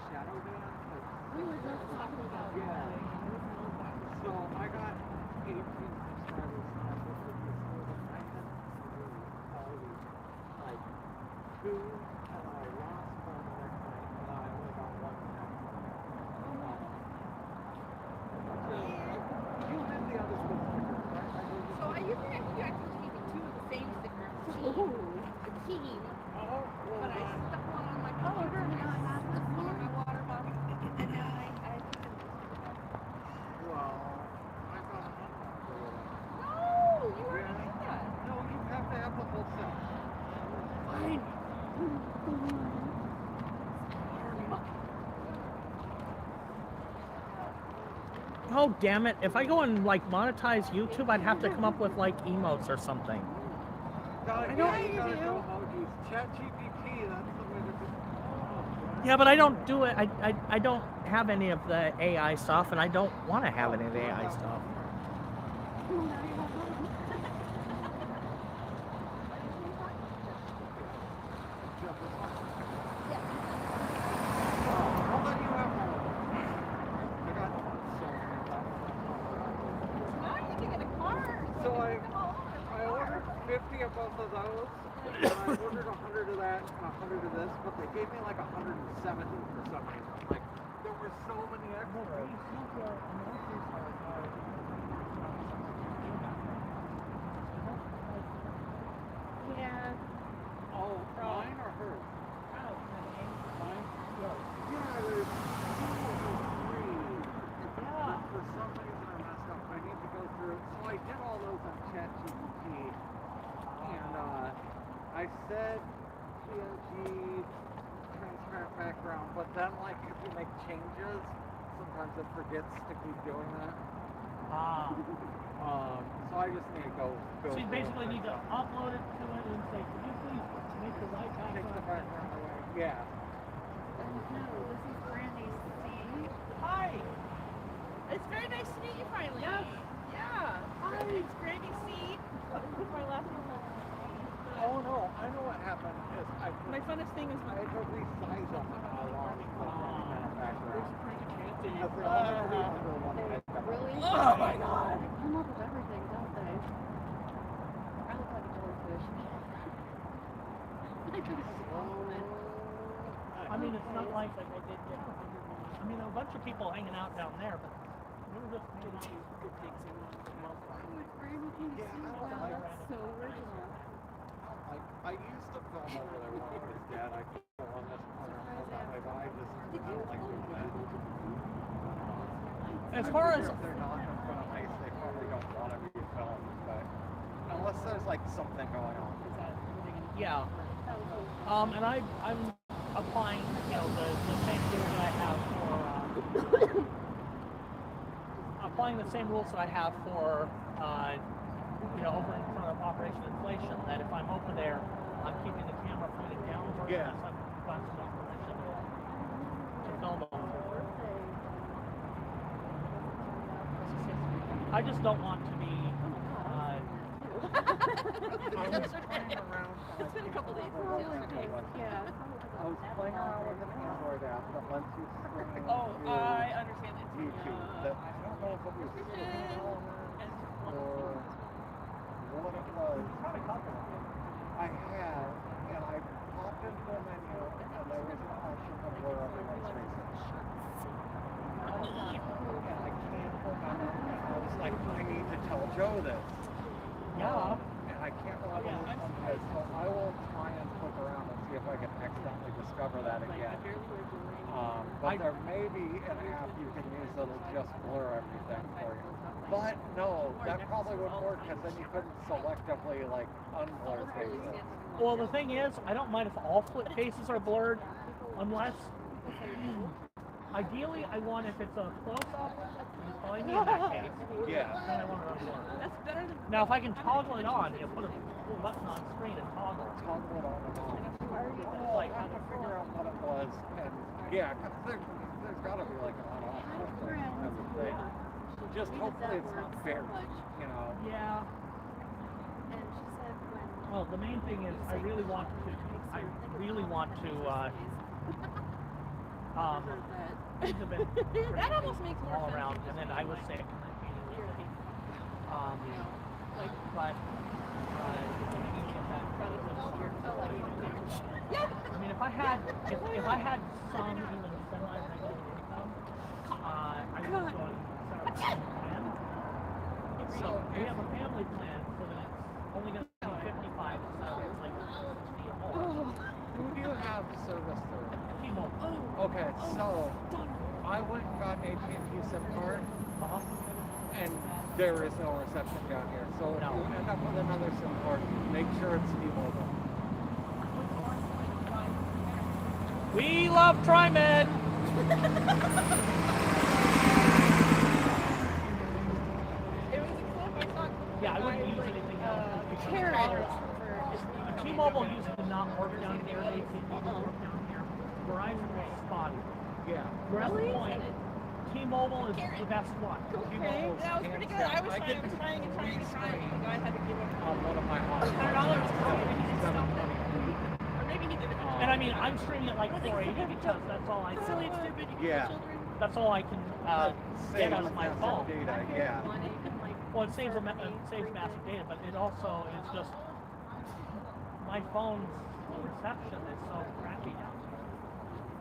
Shadow Dance has. We were just talking about that. So I got 18 subscribers. And this is the most I had like 2, and I lost one the next night, and I only got 1 the next night. You did the other stickers, right? So I usually actually keep 2 of the same stickers. The team. But I stuck one on my computer and I have this one on my water bottle. And now I Well, I got 100 for it. No, you already did that. No, you have to have the whole set. Fine. Oh damn it! If I go and monetize YouTube, I'd have to come up with emotes or something. I know don't you gotta do. do emojis. ChatGPT, that's the way to do it. Yeah, but I don't do it. I don't have any of the AI stuff, and I don't want to have any of the AI stuff. I'll let you have more. I got so many left. Now you can get a car. So I ordered 50 of both of those, and I ordered 100 of that and 100 of this, but they gave me like 170 for some reason. Like, there were so many extras. Yeah. Oh, mine or hers? Mine? Yeah, there's 2 or 3. But for some reason I messed up. I need to go through it. So I did all those on ChatGPT, and I said PNG, transparent background, but then if you make changes, sometimes it forgets to keep doing that. So I just need to go So you through basically it need to myself. upload it to it and say, "Can you please make the right Take the background?" background away. Yeah. No, this is Brandy C. Hi. It's very nice to meet you finally. Yes. Yeah. Hi. It's Granny C. My last name is Oh no, I know what happened. Is my funnest thing is I had to resize them how long the background. fancy. Because they all have to be under one head. Really? Oh my god. They come up with everything, don't they? I look like a jellyfish. I mean, it's not like I did get. I mean, there were a bunch of people hanging out down there, but we were just hanging out. Wow, that's so original. I used to film over there when I was dead. I could go on this corner and go that way, but I don't like doing that. As far as If they're not in front of ice, they probably don't want to be filmed. unless there's like something going on. Yeah. And I'm applying, the same rules that I have for, applying the same rules that I have for, over in front of Operation Inflation, that if I'm over there, I'm keeping the camera pointed downward Yeah. unless I've got some permission to film them. I just don't want to be, It's been a couple days since yesterday. Yeah. I was playing around with an Android app that lets you stream Oh, to I understand it. YouTube. That I don't know if it was signal or what it was. I had, and I popped into the menu, and there was an option to blur everyone's faces. And I can't remember. And I was like, I need to tell Joe this. yeah. And I can't remember which one it is, so I will try and click around and see if I can accidentally discover that again. But there may be an app you can use that'll just blur everything for you. But no, that probably wouldn't work because then you couldn't selectively like unblur faces. Well, the thing is, I don't mind if all faces are blurred, unless, ideally, I want, if it's a close-up, it's probably me in that case, Yeah. then I want it unblurred. That's better than Now, if I can toggle it on, put a little button on screen and toggle it. Toggle it on and off. It's like, I had to figure out what it was, and yeah, 'cause there's got to be like an on-off thing, I would think. Just hopefully it's not fair, yeah. Well, the main thing is, I really want to, things have been pretty that almost makes more all sense. around, and then I was sick. But, I mean, if I had some even semi-regular income, I was going to set up a plan. So we have a family plan, so that it's only going to be 55, so it's like 60 a month. Who do you have service through? T-Mobile. Okay, so I went and got an AT&T SIM card, and there is no reception down here. So if you end up with another SIM card, make sure it's T-Mobile. We love TriMed! Yeah, I wouldn't use anything else. T-Mobile used to not work down here. AT&T didn't work down here. Verizon was spotty. Yeah. That's the point. T-Mobile is the best one. Okay, that was pretty good. I was trying and trying. I had to give him One of my hotspots. $100. Or maybe he did it. And I mean, I'm streaming at like 480 because that's all I Silly and can. stupid. You Yeah. children. That's all I can get out of my phone. Data, yeah. Well, it saves massive data, but it also is just my phone's reception is so crappy now.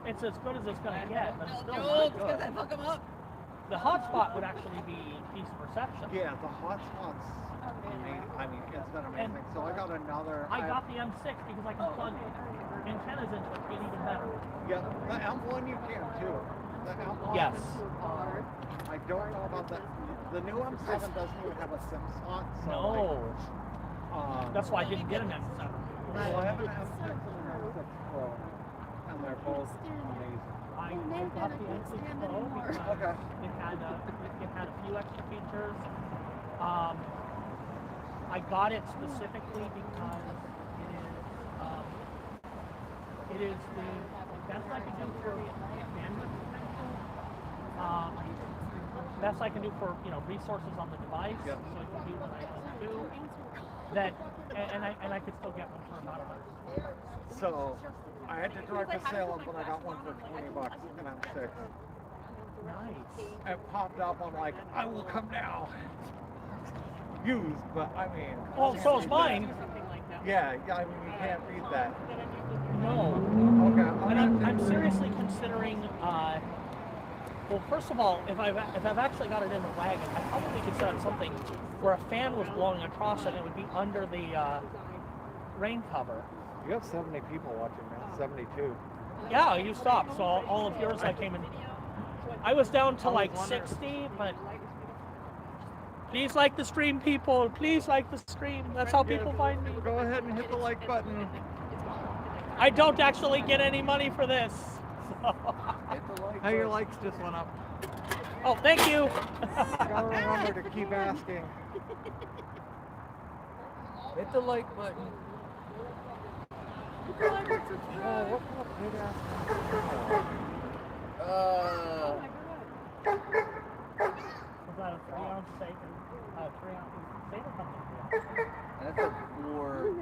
It's as good as it's gonna get, but it's still not Because good. I fuck him up. The hotspot would actually be decent reception. Yeah, the hotspots. I mean, it's been amazing. So I got another. I got the M6 because I can plug antennas into it to get even better. Yeah, the M1 you can too. The M1. Yes. I don't know about that. The new M7 doesn't even have a SIM slot. So No. like, That's why I didn't get an M7. well, I have an M6 and an M6 Pro, and they're both amazing. I got the M6 Pro because Okay. it had a few extra features. I got it specifically because it is the best I can do for bandwidth protection. Best I can do for resources on the device, Yep. so it can do what I want to do. That and I could still get one for about $100. So I had to drive to Salem, but I got one for $20, an M6. Nice. It popped up. I'm like, I will come now. Used, but I mean. Well, so is mine. Yeah, I mean, you can't read that. No. Okay. And I'm seriously considering. Well, first of all, if I've actually got it in the wagon, I probably could set up something where a fan was blowing across it and it would be under the rain cover. You have 70 people watching now. 72. Yeah, you stopped. So all of yours, I came in. I was down to like 60, but Please like the stream, people. Please like the stream. That's how people find me. Go ahead and hit the like button. I don't actually get any money for this. Hit the like Hey, your button. likes just went up. Oh, thank you. Gotta remember to keep asking. Hit the like button. Oh, what kind of big ass Was that a 3-ounce steak and 3-ounce steak or something? That's a Ford.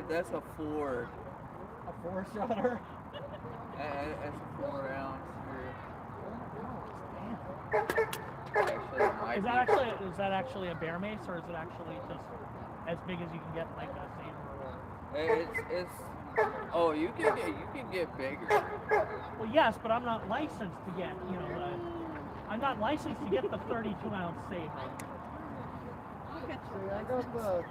That's a Ford. A 4-shotter? That's a 4 ounce here. Is that actually a bear mace, or is it actually just as big as you can get, like a saber? It's oh, you can get bigger. Well, yes, but I'm not licensed to get, I'm not licensed to get the 32-ounce saber. See, I got the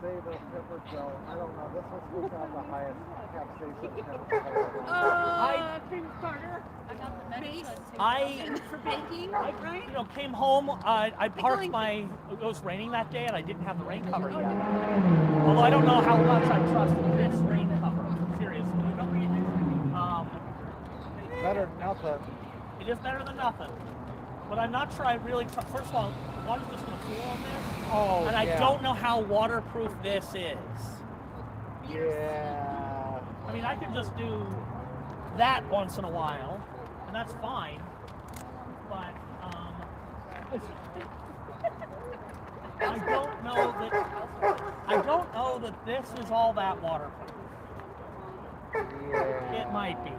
Saber pepper gel. I don't know. This was supposed to have the highest capsaicin pepper. Prince Carter. I got the base I for baking, I right? came home. I parked my. It was raining that day, and I didn't have the rain cover yet. Although I don't know how much I trust this rain cover. Seriously, Better than nothing. it is better than nothing. But I'm not sure I really. First of all, water's just gonna pool on this, Oh, and I don't know how waterproof this is. Yeah. I mean, I could just do that once in a while, and that's fine. But I don't know that this is all that waterproof. Yeah. It might be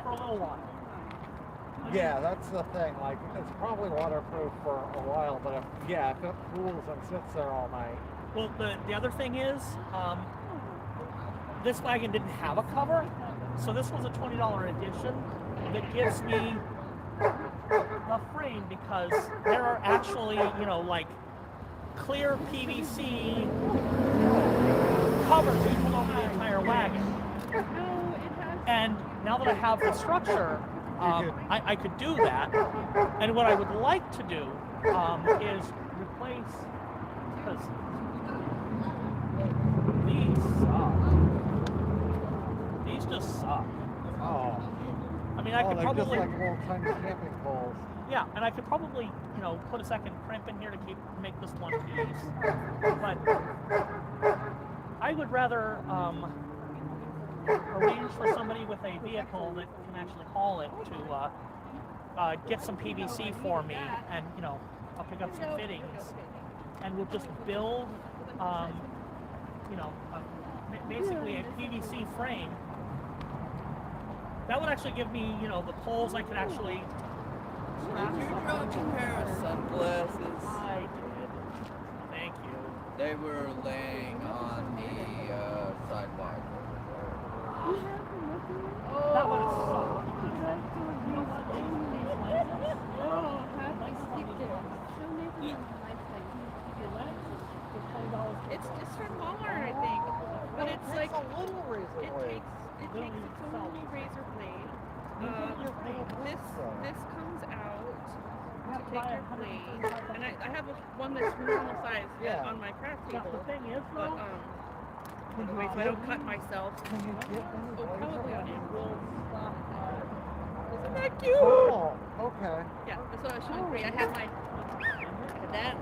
for a little while. Yeah, that's the thing. Like, it's probably waterproof for a while, but if it pools and sits there all night. Well, the other thing is, this wagon didn't have a cover, so this was a $20 edition that gives me a frame, because there are actually, like clear PVC covers you put over the entire wagon. And now that I have the structure, I could do that. And what I would like to do is replace, because these suck. These just suck. Oh. I mean, I could they're probably, just like old-time camping poles. yeah, and I could probably, put a second crimp in here to make this one piece. But I would rather arrange for somebody with a vehicle that can actually haul it to get some PVC for me, and I'll pick up some fittings, and we'll just build, basically a PVC frame. That would actually give me, the poles I could actually strap Did you something. drop a pair of sunglasses? I did. Thank you. They were laying on the sidewalk. That would have sucked. You know what? It's just from Walmart, I think. But it's like a little razor blade. it takes its own little razor blade. This comes out to take your blade, and I have one that's normal size on my craft The table. thing is, But anyway, so I don't cut myself. Can you get any Probably on it it. will stop. Isn't that cute? Oh, okay. Yeah, that's what I was showing for you. I have that,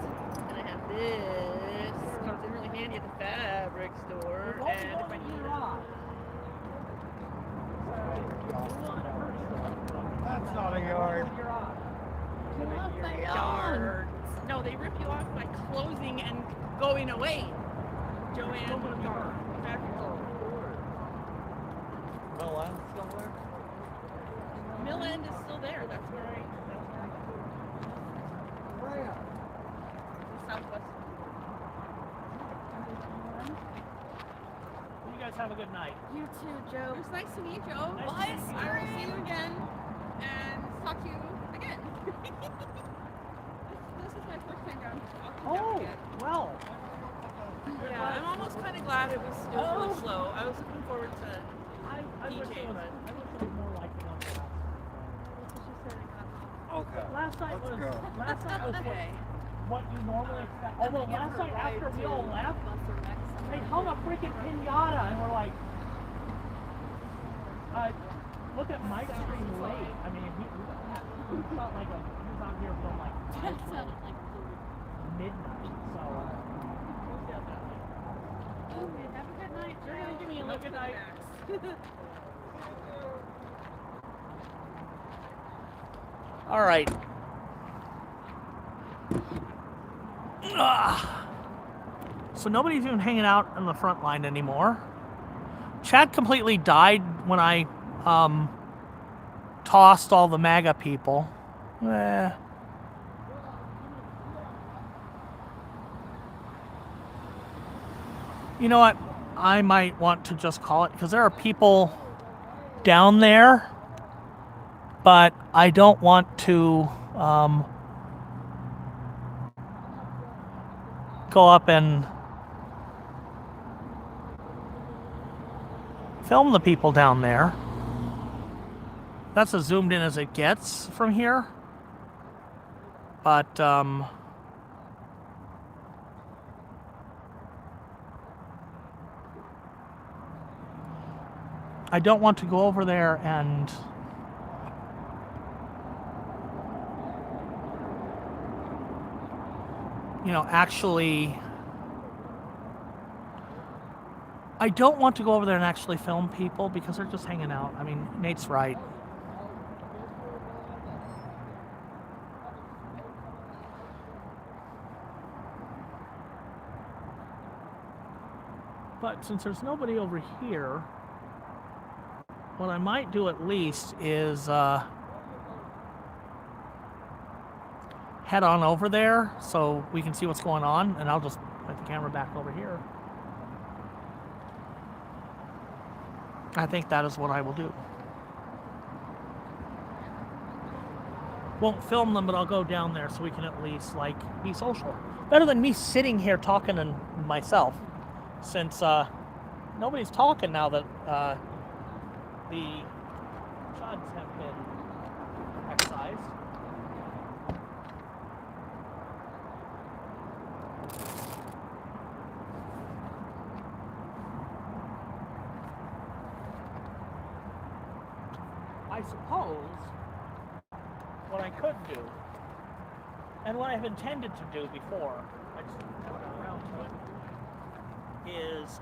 and I have this. Comes in really handy at the fabric store. And if I need That's not a yard. yards. No, they rip you off by closing and going away. Joanne yard. Fabric store. Mill End still there? Mill End is still there. That's where I Where at? Southwest. You guys have a good night. You too, Joe. It was nice to meet you. Nice to meet you. I will see you again and talk to you again. this is my first time down. Oh, well. Yeah, I'm almost kind of glad it was really slow. I was looking forward to I wish DJ, it was, but I wish it was more like the one she said it got Okay. last night. Let's Was go. last night was okay. what you normally expect. Although last night after we all left, they hung a freaking pinata and we're like, look at Mike's screen late. I mean, he felt like he was out here from like midnight. So, Okay, have a good night, Joe. you're gonna give me a good night. All right. So nobody's even hanging out on the front line anymore. Chad completely died when I tossed all the MAGA people. You know what? I might want to just call it, because there are people down there, but I don't want to go up and film the people down there. That's as zoomed in as it gets from here. But I don't want to go over there and actually, I don't want to go over there and actually film people because they're just hanging out. I mean, Nate's right. But since there's nobody over here, what I might do at least is head on over there so we can see what's going on, and I'll just put the camera back over here. I think that is what I will do. Won't film them, but I'll go down there so we can at least be social. Better than me sitting here talking to myself, since nobody's talking now that the chuds have been excised. I suppose what I could do, and what I've intended to do before, I just haven't got around to it, is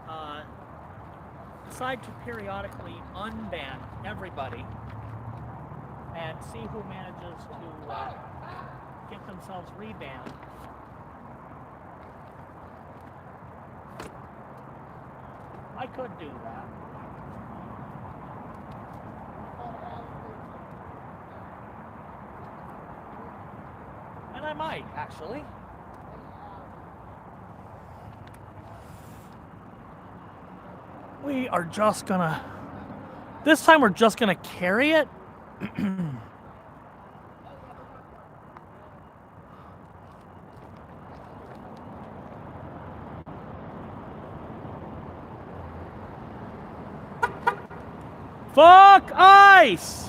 decide to periodically unban everybody and see who manages to get themselves rebanned. I could do that. And I might, actually. We are just gonna, this time we're just gonna carry it. Fuck ICE!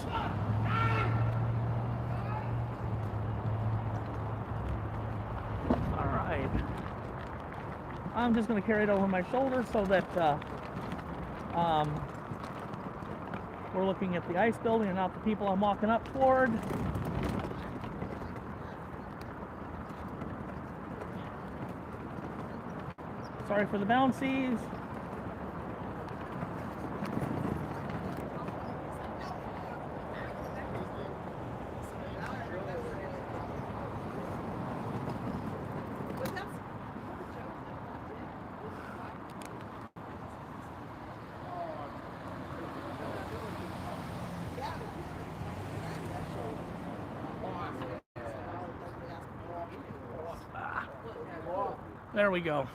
Alright. I'm just gonna carry it over my shoulder so that we're looking at the ICE building and not the people I'm walking up toward. Sorry for the bouncies. There we go.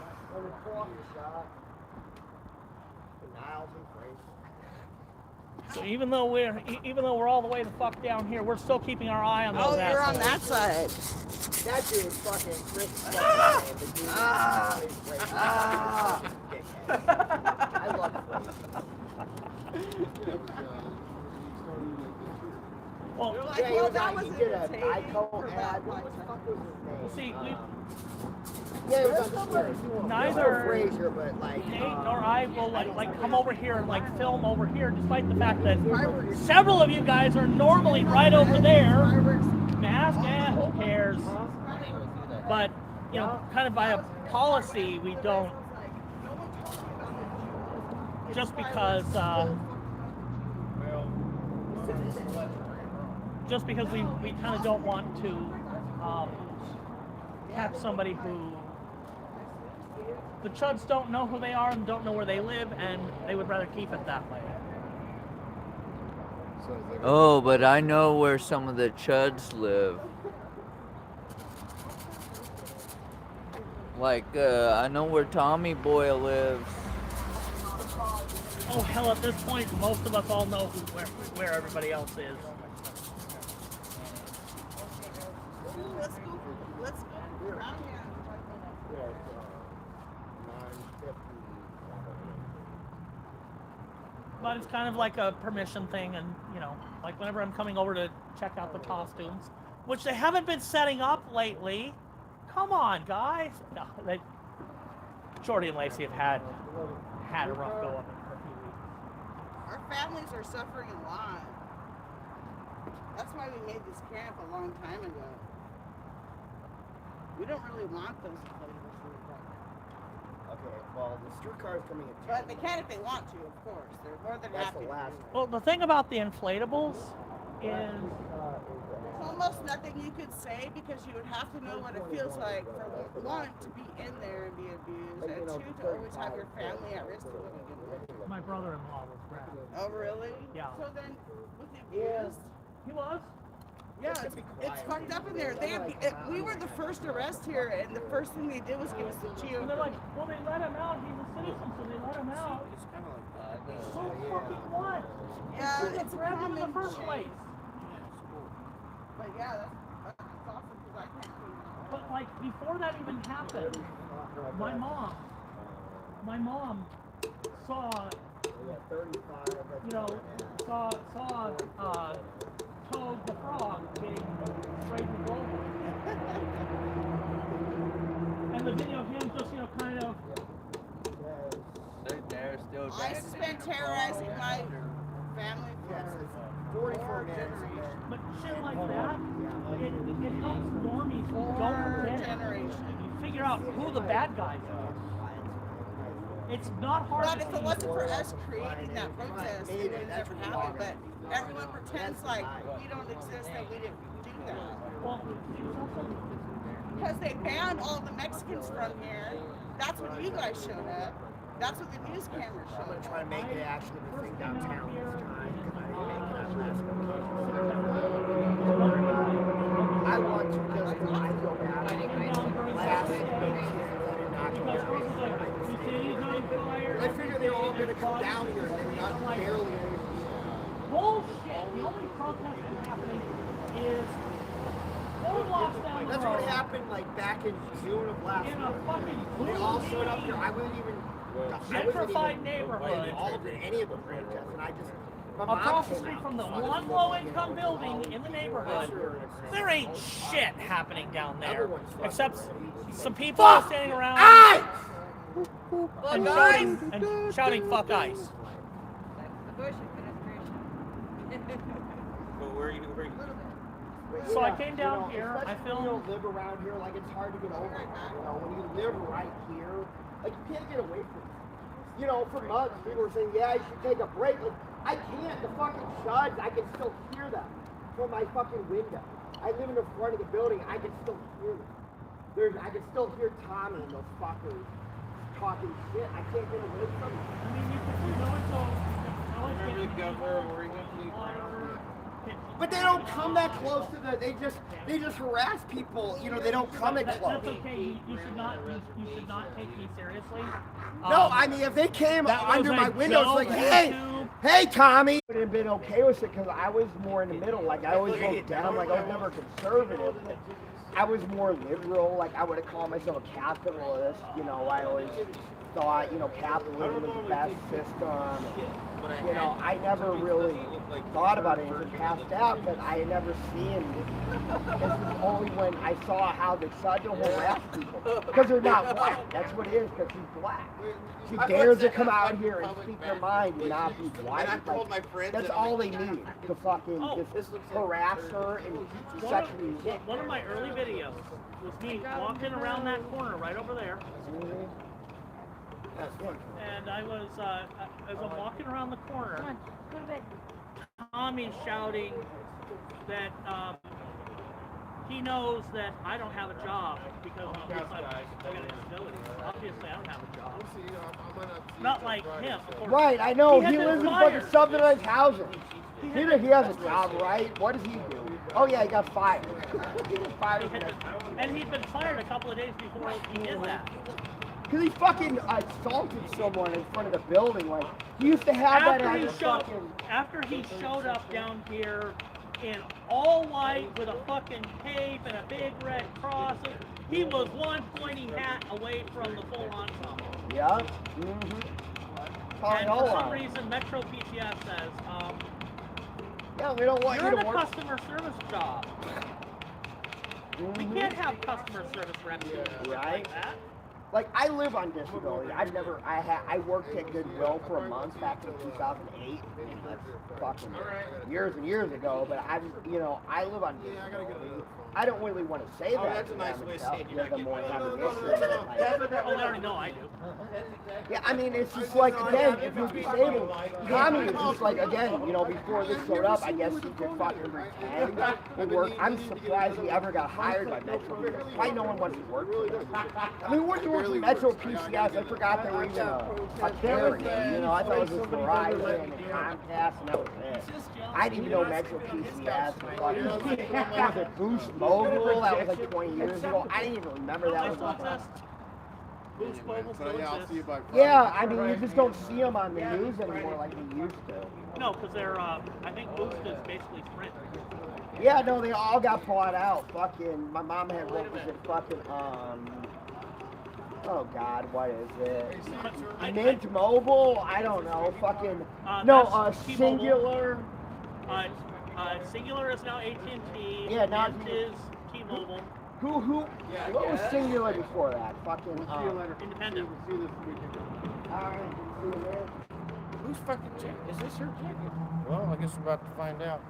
So even though we're all the way the fuck down here, we're still keeping our eye on those assholes. Oh, you're on that side. That dude fucking freaked I love it. Well, Yeah, he did a ICEholes ad. What the fuck was his name? well, see, Yeah, it was upstairs. Neither Fraser, but like. Nate nor I will like come over here and like film over here, despite the fact that several of you guys are normally right over there. Mask, who cares? But you know, kind of by a policy, we don't. Just because we kind of don't want to have somebody who the chuds don't know who they are and don't know where they live, and they would rather keep it that way. Oh, but I know where some of the chuds live. Like, I know where Tommy Boy lives. Oh hell! At this point, most of us all know where everybody else is. Let's go around here. But it's kind of like a permission thing, and you know, like whenever I'm coming over to check out the costumes, which they haven't been setting up lately. Come on, guys! No, Jordy and Lacey have had a rough go of it for a few weeks. Our families are suffering a lot. That's why we made this camp a long time ago. We don't really want those inflatables for the park. Okay, well, the streetcar is coming in. But they can if they want to, of course. They're more than That's happy the to last do it. Well, the thing about the inflatables is There's almost nothing you could say because you would have to know what it feels like for one, to be in there and be abused, and two, to always have your family at risk to living in there. my brother-in-law was Brad. Oh, really? Yeah. So then, was he abused? He was. Yeah, it's fucked up in there. We were the first arrest here, and the first thing they did was give us the And they're like, well, they let him out. He's a citizen, so they let him out. So fucking what? Yeah, They it's a grabbed him in the common first shame. place. But yeah, that's awesome because I can't clean that. But like before that even happened, my mom saw, Toad the Frog getting sprayed with global. And the video of him just, kind of. They're still ICE has been terrorizing my family for 44 minutes. But shit like that, it helps normies who don't four get it. generations. You figure out who the bad guys are. It's not hard But to if see. it wasn't for us creating that protest, it would have never happened. But everyone pretends like we don't exist and we didn't do that. Well, it's also Because they banned all the Mexicans from here. That's when you guys showed up. That's what the news cameras I'm showed gonna up. try to make it actually the thing downtown this time because I didn't make it on last occasion. I want to because I feel bad. Last occasion, I did not go down. I figured they were all gonna come down here and they're not barely. bullshit. The only protest that's happening is 4 blocks down the That's road. what happened like back in June of last In year. a fucking They all showed up here. I wasn't even gentrified neighborhood involved in any of the protests, and I just my mom across the came street out from the and fucking one low-income building in the neighborhood. There ain't shit happening down there, except some people are standing around and shouting "fuck ICE." The Bush administration. So I came down here. I especially when you filmed. don't live around here, like it's hard to get over. You know, when you live right here, like you can't get away from it. You know, for months people were saying, "Yeah, you should take a break." Like I can't. The fucking chuds, I can still hear them from my fucking window. I live in the front of the building. I can still hear them. I can still hear Tommy and those fuckers talking shit. I can't get away from it. I mean, you can go into. Remember the governor where he went to But they don't come that close to the. They just harass people. You know, they don't come that close. That's okay. You should not take me seriously. No, I mean, if they came that was under a my window, it's like, joke, hey, YouTube. hey, Tommy. I would have been okay with it because I was more in the middle. Like, I always vote down. Like, I was never conservative. But I was more liberal. Like, I would have called myself a capitalist. You know, I always thought, you know, capitalism was the best system. You know, I never really thought about it and passed out, but I had never seen. This is only when I saw how they tried to harass people because they're not black. That's what it is, because he's black. She dares to come out here and speak their mind and not be white. Like, that's all they need to fucking just harass her and sexually. One of my early videos was me walking around that corner right over there. And I was, as I'm walking around the corner, Come on, go to bed. Tommy's shouting that he knows that I don't have a job because I got a disability. Obviously, I don't have a job. Not like him, of course. Right, I know. He He had lives been in fucking fired. subsidized housing. He has a job, right? What does he do? Oh yeah, he got fired. He got fired. And he'd been fired a couple of days before he did that. Because he fucking assaulted someone in front of the building. Like, he used to have that as a fucking... After he showed up down here in all white with a fucking cape and a big red cross, he was one pointy hat away from the full ensemble. Yeah. Mm-hmm. And for some reason, Metro PCS says, yeah, we don't want you're you in to a work. customer service job. We can't have customer service reps Right. like that. Like, I live on disability. I worked at Goodwill for a month back in 2008. And that's fucking years and years ago. But I live on disability. I don't really want to say that. That's a nice way of saying you're not getting Oh, they already know I do. Yeah, I mean, it's just like, again, if you're disabled, Tommy is just like, again, before this showed up, I guess he could fucking pretend and work. I'm surprised he ever got hired by Metro. Why no one wants to work for them? I mean, when you work for Metro PCS, I forgot they were even a carrier. I thought it was just Verizon and Comcast, and that was it. I didn't even know Metro PCS was a Boost Mobile. That was like 20 years ago. I didn't even remember that was a Boost Mobile still exists. Yeah, I mean, you just don't see them on the news anymore like you used to. No, because they're, I think Boost is basically Sprint. Yeah, no, they all got bought out. Fucking, my mom had, what was it, fucking, oh God, what is it? Mint Mobile? I don't know, fucking, Singular. Singular is now AT&T. Yeah, now Mint is T-Mobile. What was Singular before that? Fucking, Independent. Alright, see you there. Who's fucking jacket? Is this her jacket? Well, I guess we're about to find out.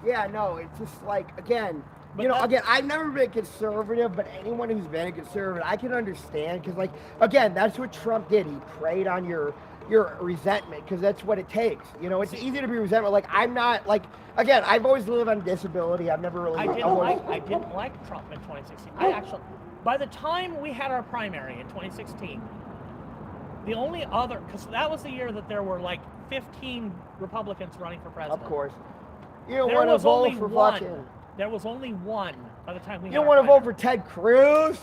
Yeah, no, it's just like, again, But I've never been conservative, but anyone who's been a conservative, I can understand, because, like, again, that's what Trump did. He preyed on your resentment, because that's what it takes. It's easy to be resentful. Like, I'm not, like, again, I've always lived on disability. I've never really... I didn't like Trump in 2016. I actually, by the time we had our primary in 2016, the only other, because that was the year that there were like 15 Republicans running for president. Of course. You There don't want to was vote only for one. fucking... There was only one by the time we You had don't our want to vote primary. for Ted Cruz?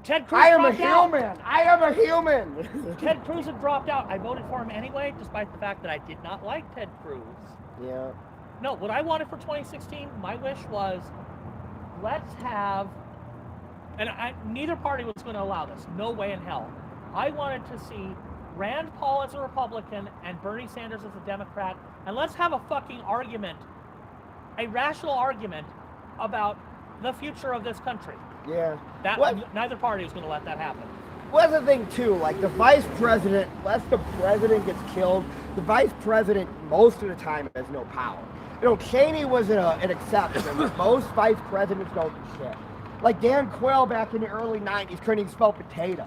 Ted Cruz I am a dropped out. human. I am a human. Ted Cruz had dropped out. I voted for him anyway, despite the fact that I did not like Ted Cruz. Yeah. No, what I wanted for 2016, my wish was, let's have, and neither party was going to allow this. No way in hell. I wanted to see Rand Paul as a Republican and Bernie Sanders as a Democrat, and let's have a fucking argument, a rational argument about the future of this country. Yeah. Neither party was going to let that happen. Well, that's the thing, too. Like, the vice president, unless the president gets killed, the vice president, most of the time, has no power. Cheney was an exception, but most vice presidents don't do shit. Like, Dan Quayle back in the early 90s couldn't even spell potato.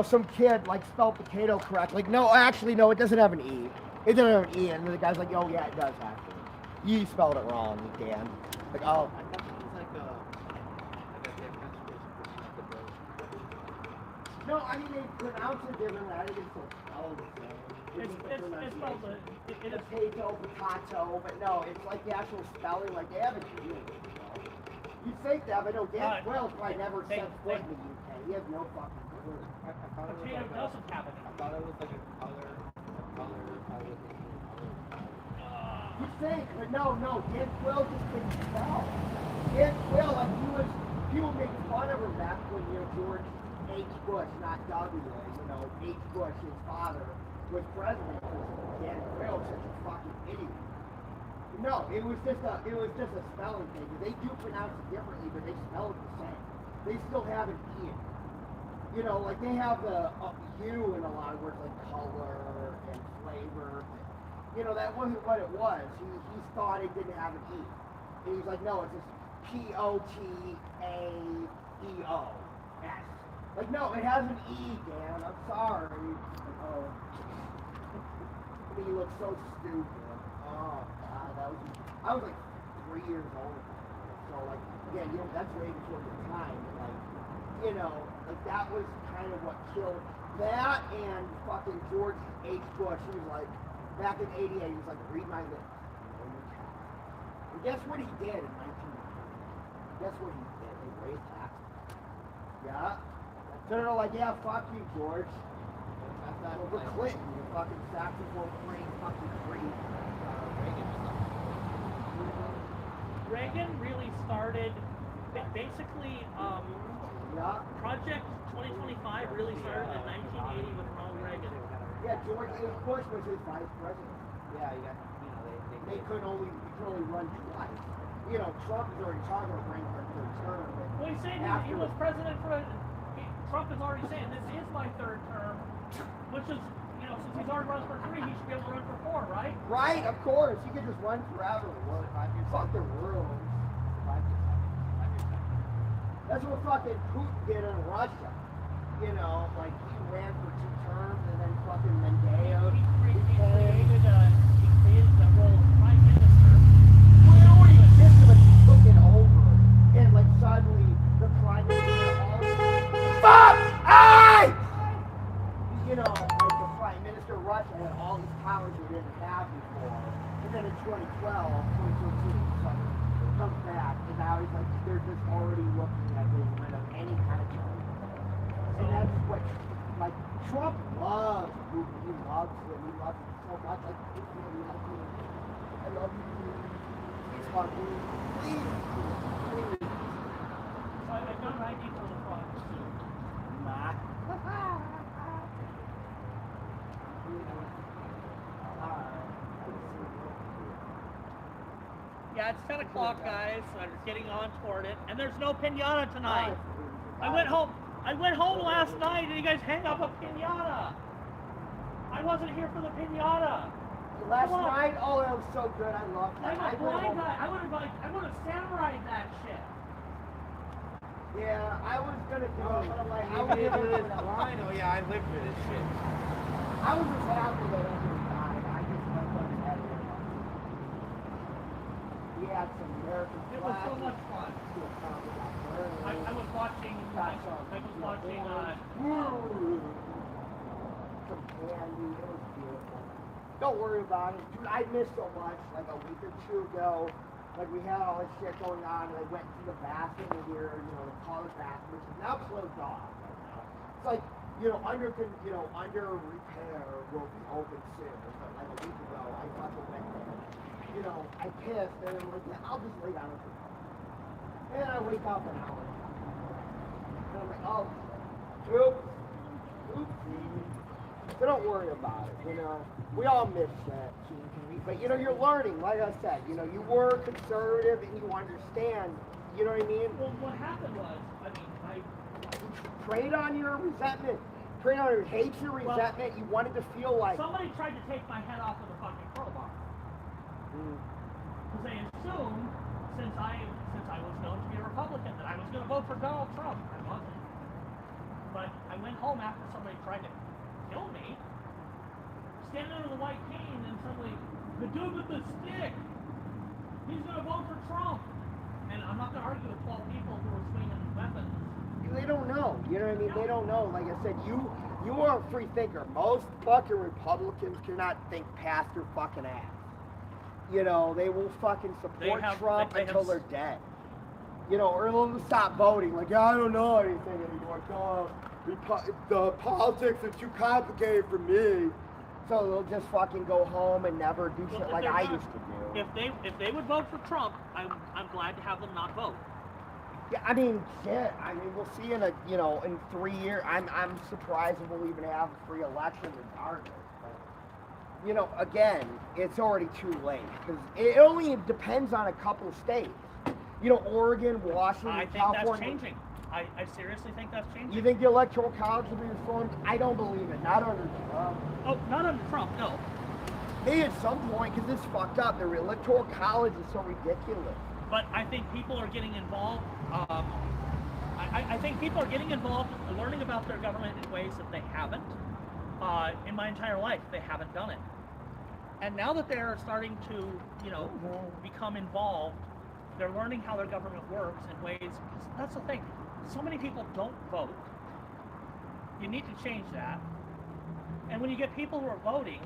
Some kid, like, spelled potato correctly. Like, no, actually, no, it doesn't have an E. It doesn't have an E, and the guy's like, oh, yeah, it does have to. You spelled it wrong, Dan. Like, oh. No, I mean, they pronounce it differently. I think it's spelled the same. It's spelled Potato, potato, but no, it's like the actual spelling, like they have a G. You think that, but no, Dan Quayle's probably never set foot in the UK. He has no fucking clue. Potato doesn't have it. I thought it was like a color. You think, but no, Dan Quayle just couldn't spell. Dan Quayle, like people make fun of him back when George H. Bush, not W. H. Bush, his father, was president because Dan Quayle was such a fucking idiot. No, it was just a spelling thing. They do pronounce it differently, but they spell it the same. They still have an E in it. You know, like they have the U in a lot of words, like color and flavor. You know, that wasn't what it was. He thought it didn't have an E. And he's like, no, it's just P-O-T-A-E-O-S. Like, no, it has an E, Dan. I'm sorry. Like, oh. I mean, he looks so stupid. Oh, God, I was like 3 years old. So, like, yeah, you know, that's way before your time. Like, you know, like that was kind of what killed that and fucking George H. Bush. He was like, back in '88, he was like, read my lips. And guess what he did in 1990? Guess what he did? They raised taxes. Yeah. So they're like, yeah, fuck you, George. Over Clinton, you fucking saxophone playing fucking free. Reagan really started, basically, Project 2025 really started in 1980 with Ronald Reagan. Yeah, George H. Bush was his vice president. Yeah, you got, They could only run twice. You know, Trump is already talking about running for a third term. Well, he's saying he was president Trump is already saying this is my third term, which is, you know, since he's already run for 3, he should be able to run for 4, right? Right, of course. You could just run forever. Fuck the rules. That's what fucking Putin did in Russia. You know, like he ran for 2 terms and then fucking Mendeyev. He created the role of prime minister. Well, you already existed, but he took it over. And like suddenly the prime minister fuck! Hey! You know, like the prime minister of Russia had all these powers they didn't have before. And then in 2013, something comes back, and now he's like, they're just already looking at getting rid of any kind of charge. And that's what, like, Trump loves Putin. He loves him. He loves him so much. Like, he loves me. I love you. Please fuck me. Please. Please. So I've done ID for the front. Nah. Yeah, it's 10 o'clock, guys. I'm getting on toward it. And there's no pinata tonight. I went home last night and you guys hang up a pinata. I wasn't here for the pinata. Last night? Oh, that was so good. I loved that. I'm a blind guy. I would have samurai'd that shit. Yeah, I was gonna do it, but I'm like, I was Maybe it is blind. Oh yeah, I lived with this shit. I was just happy that everybody died. I just went on and had it. We had some American It was so much fun. I was watching. Some candy. It was beautiful. Don't worry about it, dude. I missed so much. Like a week or 2 ago, like we had all this shit going on, and I went to the bathroom here, you know, the college bathroom, which is now closed off right now. It's like, you know, under repair will be open soon. But like a week ago, I fucking went there. You know, I pissed, and I'm like, yeah, I'll just lay down for a while. And then I wake up an hour. And I'm like, oh, oopsie. So don't worry about it, you know. We all miss that. But, you know, you're learning, like I said. You know, you were conservative and you understand, you know what I mean? Well, what happened was, Preyed on your resentment. Preyed on your hate, your resentment. You wanted to feel like... somebody tried to take my head off with a fucking crowbar. Because they assumed, since I was known to be a Republican, that I was going to vote for Donald Trump. I wasn't. But I went home after somebody tried to kill me, standing under the white cane, and suddenly, the dude with the stick, he's going to vote for Trump. And I'm not going to argue with 12 people who are swinging weapons. They don't know. You know what I mean? They don't know. Like I said, you are a free thinker. Most fucking Republicans cannot think past their fucking ass. You know, they will fucking support Trump until they're dead. You know, or they'll stop voting. Like, yeah, I don't know anything anymore. The politics are too complicated for me. So they'll just fucking go home and never do shit like I used to do. If they would vote for Trump, I'm glad to have them not vote. Yeah, I mean, shit. I mean, we'll see in 3 years. I'm surprised if we'll even have a free election regardless. But you know, again, it's already too late because it only depends on a couple states. You know, Oregon, Washington, I think California. that's changing. I seriously think that's changing. You think the Electoral College will be reformed? I don't believe it. Not under Trump. Oh, not under Trump, no. Maybe at some point, because it's fucked up. The Electoral College is so ridiculous. But I think people are getting involved. I think people are getting involved, learning about their government in ways that they haven't. In my entire life, they haven't done it. And now that they're starting to, you know, become involved, they're learning how their government works in ways. That's the thing. So many people don't vote. You need to change that. And when you get people who are voting,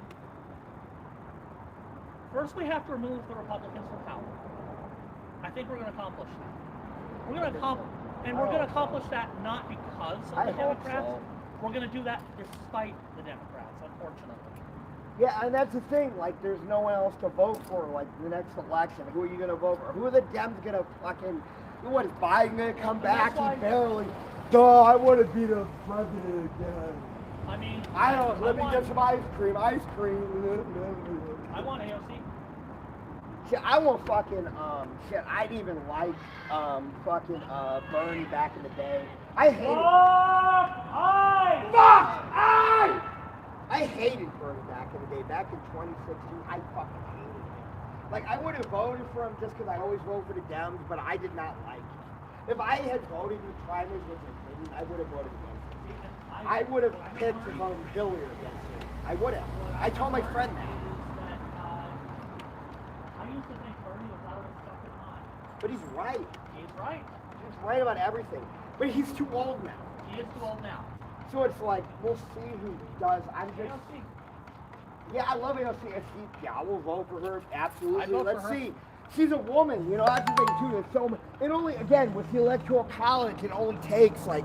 first we have to remove the Republicans from power. I think we're going to accomplish that. We're going to accomplish, and we're going to accomplish that not because of the Democrats. So. We're going to do that despite the Democrats, unfortunately. Yeah, and that's the thing. Like, there's no one else to vote for. Like, the next election, who are you going to vote for? Who are the Dems going to fucking? What is Biden going to come back? He barely. Duh, I want to be the president again. I mean, I don't. Let me get some ice cream. Ice cream. I want AOC. Shit, I want fucking shit. I'd even like fucking Bernie back in the day. I hated. I hated Bernie back in the day. Back in 2016, I fucking hated him. Like, I would have voted for him just because I always vote for the Dems, but I did not like him. If I had voted in the primaries, which I didn't, I would have voted against him. I would have picked Hillary against him. I would have. I told my friend that. I used to think Bernie was out of his fucking mind. But he's right. He's right. He's right about everything. But he's too old now. He is too old now. So it's like, we'll see who does. I'm just. AOC. Yeah, I love AOC. Yeah, I will vote for her. Absolutely. I vote for Let's her. see. She's a woman, you know, that's the thing too. There's so much. It only, again, with the Electoral College, it only takes like,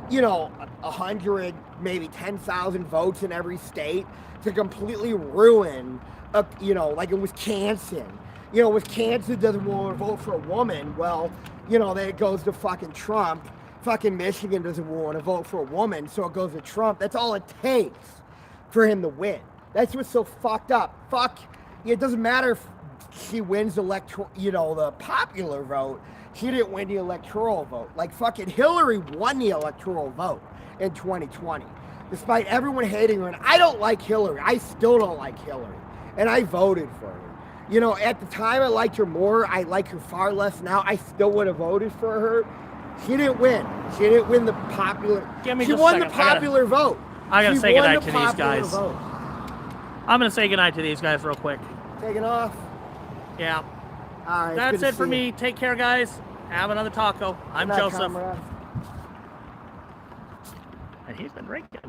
you know, 100, maybe 10,000 votes in every state to completely ruin, you know, like in Wisconsin. You know, Wisconsin doesn't want to vote for a woman. Well, you know, then it goes to fucking Trump. Fucking Michigan doesn't want to vote for a woman, so it goes to Trump. That's all it takes for him to win. That's what's so fucked up. Fuck, it doesn't matter if she wins the popular vote. She didn't win the electoral vote. Like fucking Hillary won the electoral vote in 2020. Despite everyone hating her, and I don't like Hillary. I still don't like Hillary. And I voted for her. You know, at the time I liked her more. I like her far less now. I still would have voted for her. She didn't win. She didn't win the popular. She won the popular vote. I gotta She say won goodnight the to these popular guys. vote. I'm gonna say goodnight to these guys real quick. Taking off. Yeah. All right. That's good to it for see me. you. Take care, guys. Have another taco. I'm Good night, Joseph. comrade. And he's been drinking.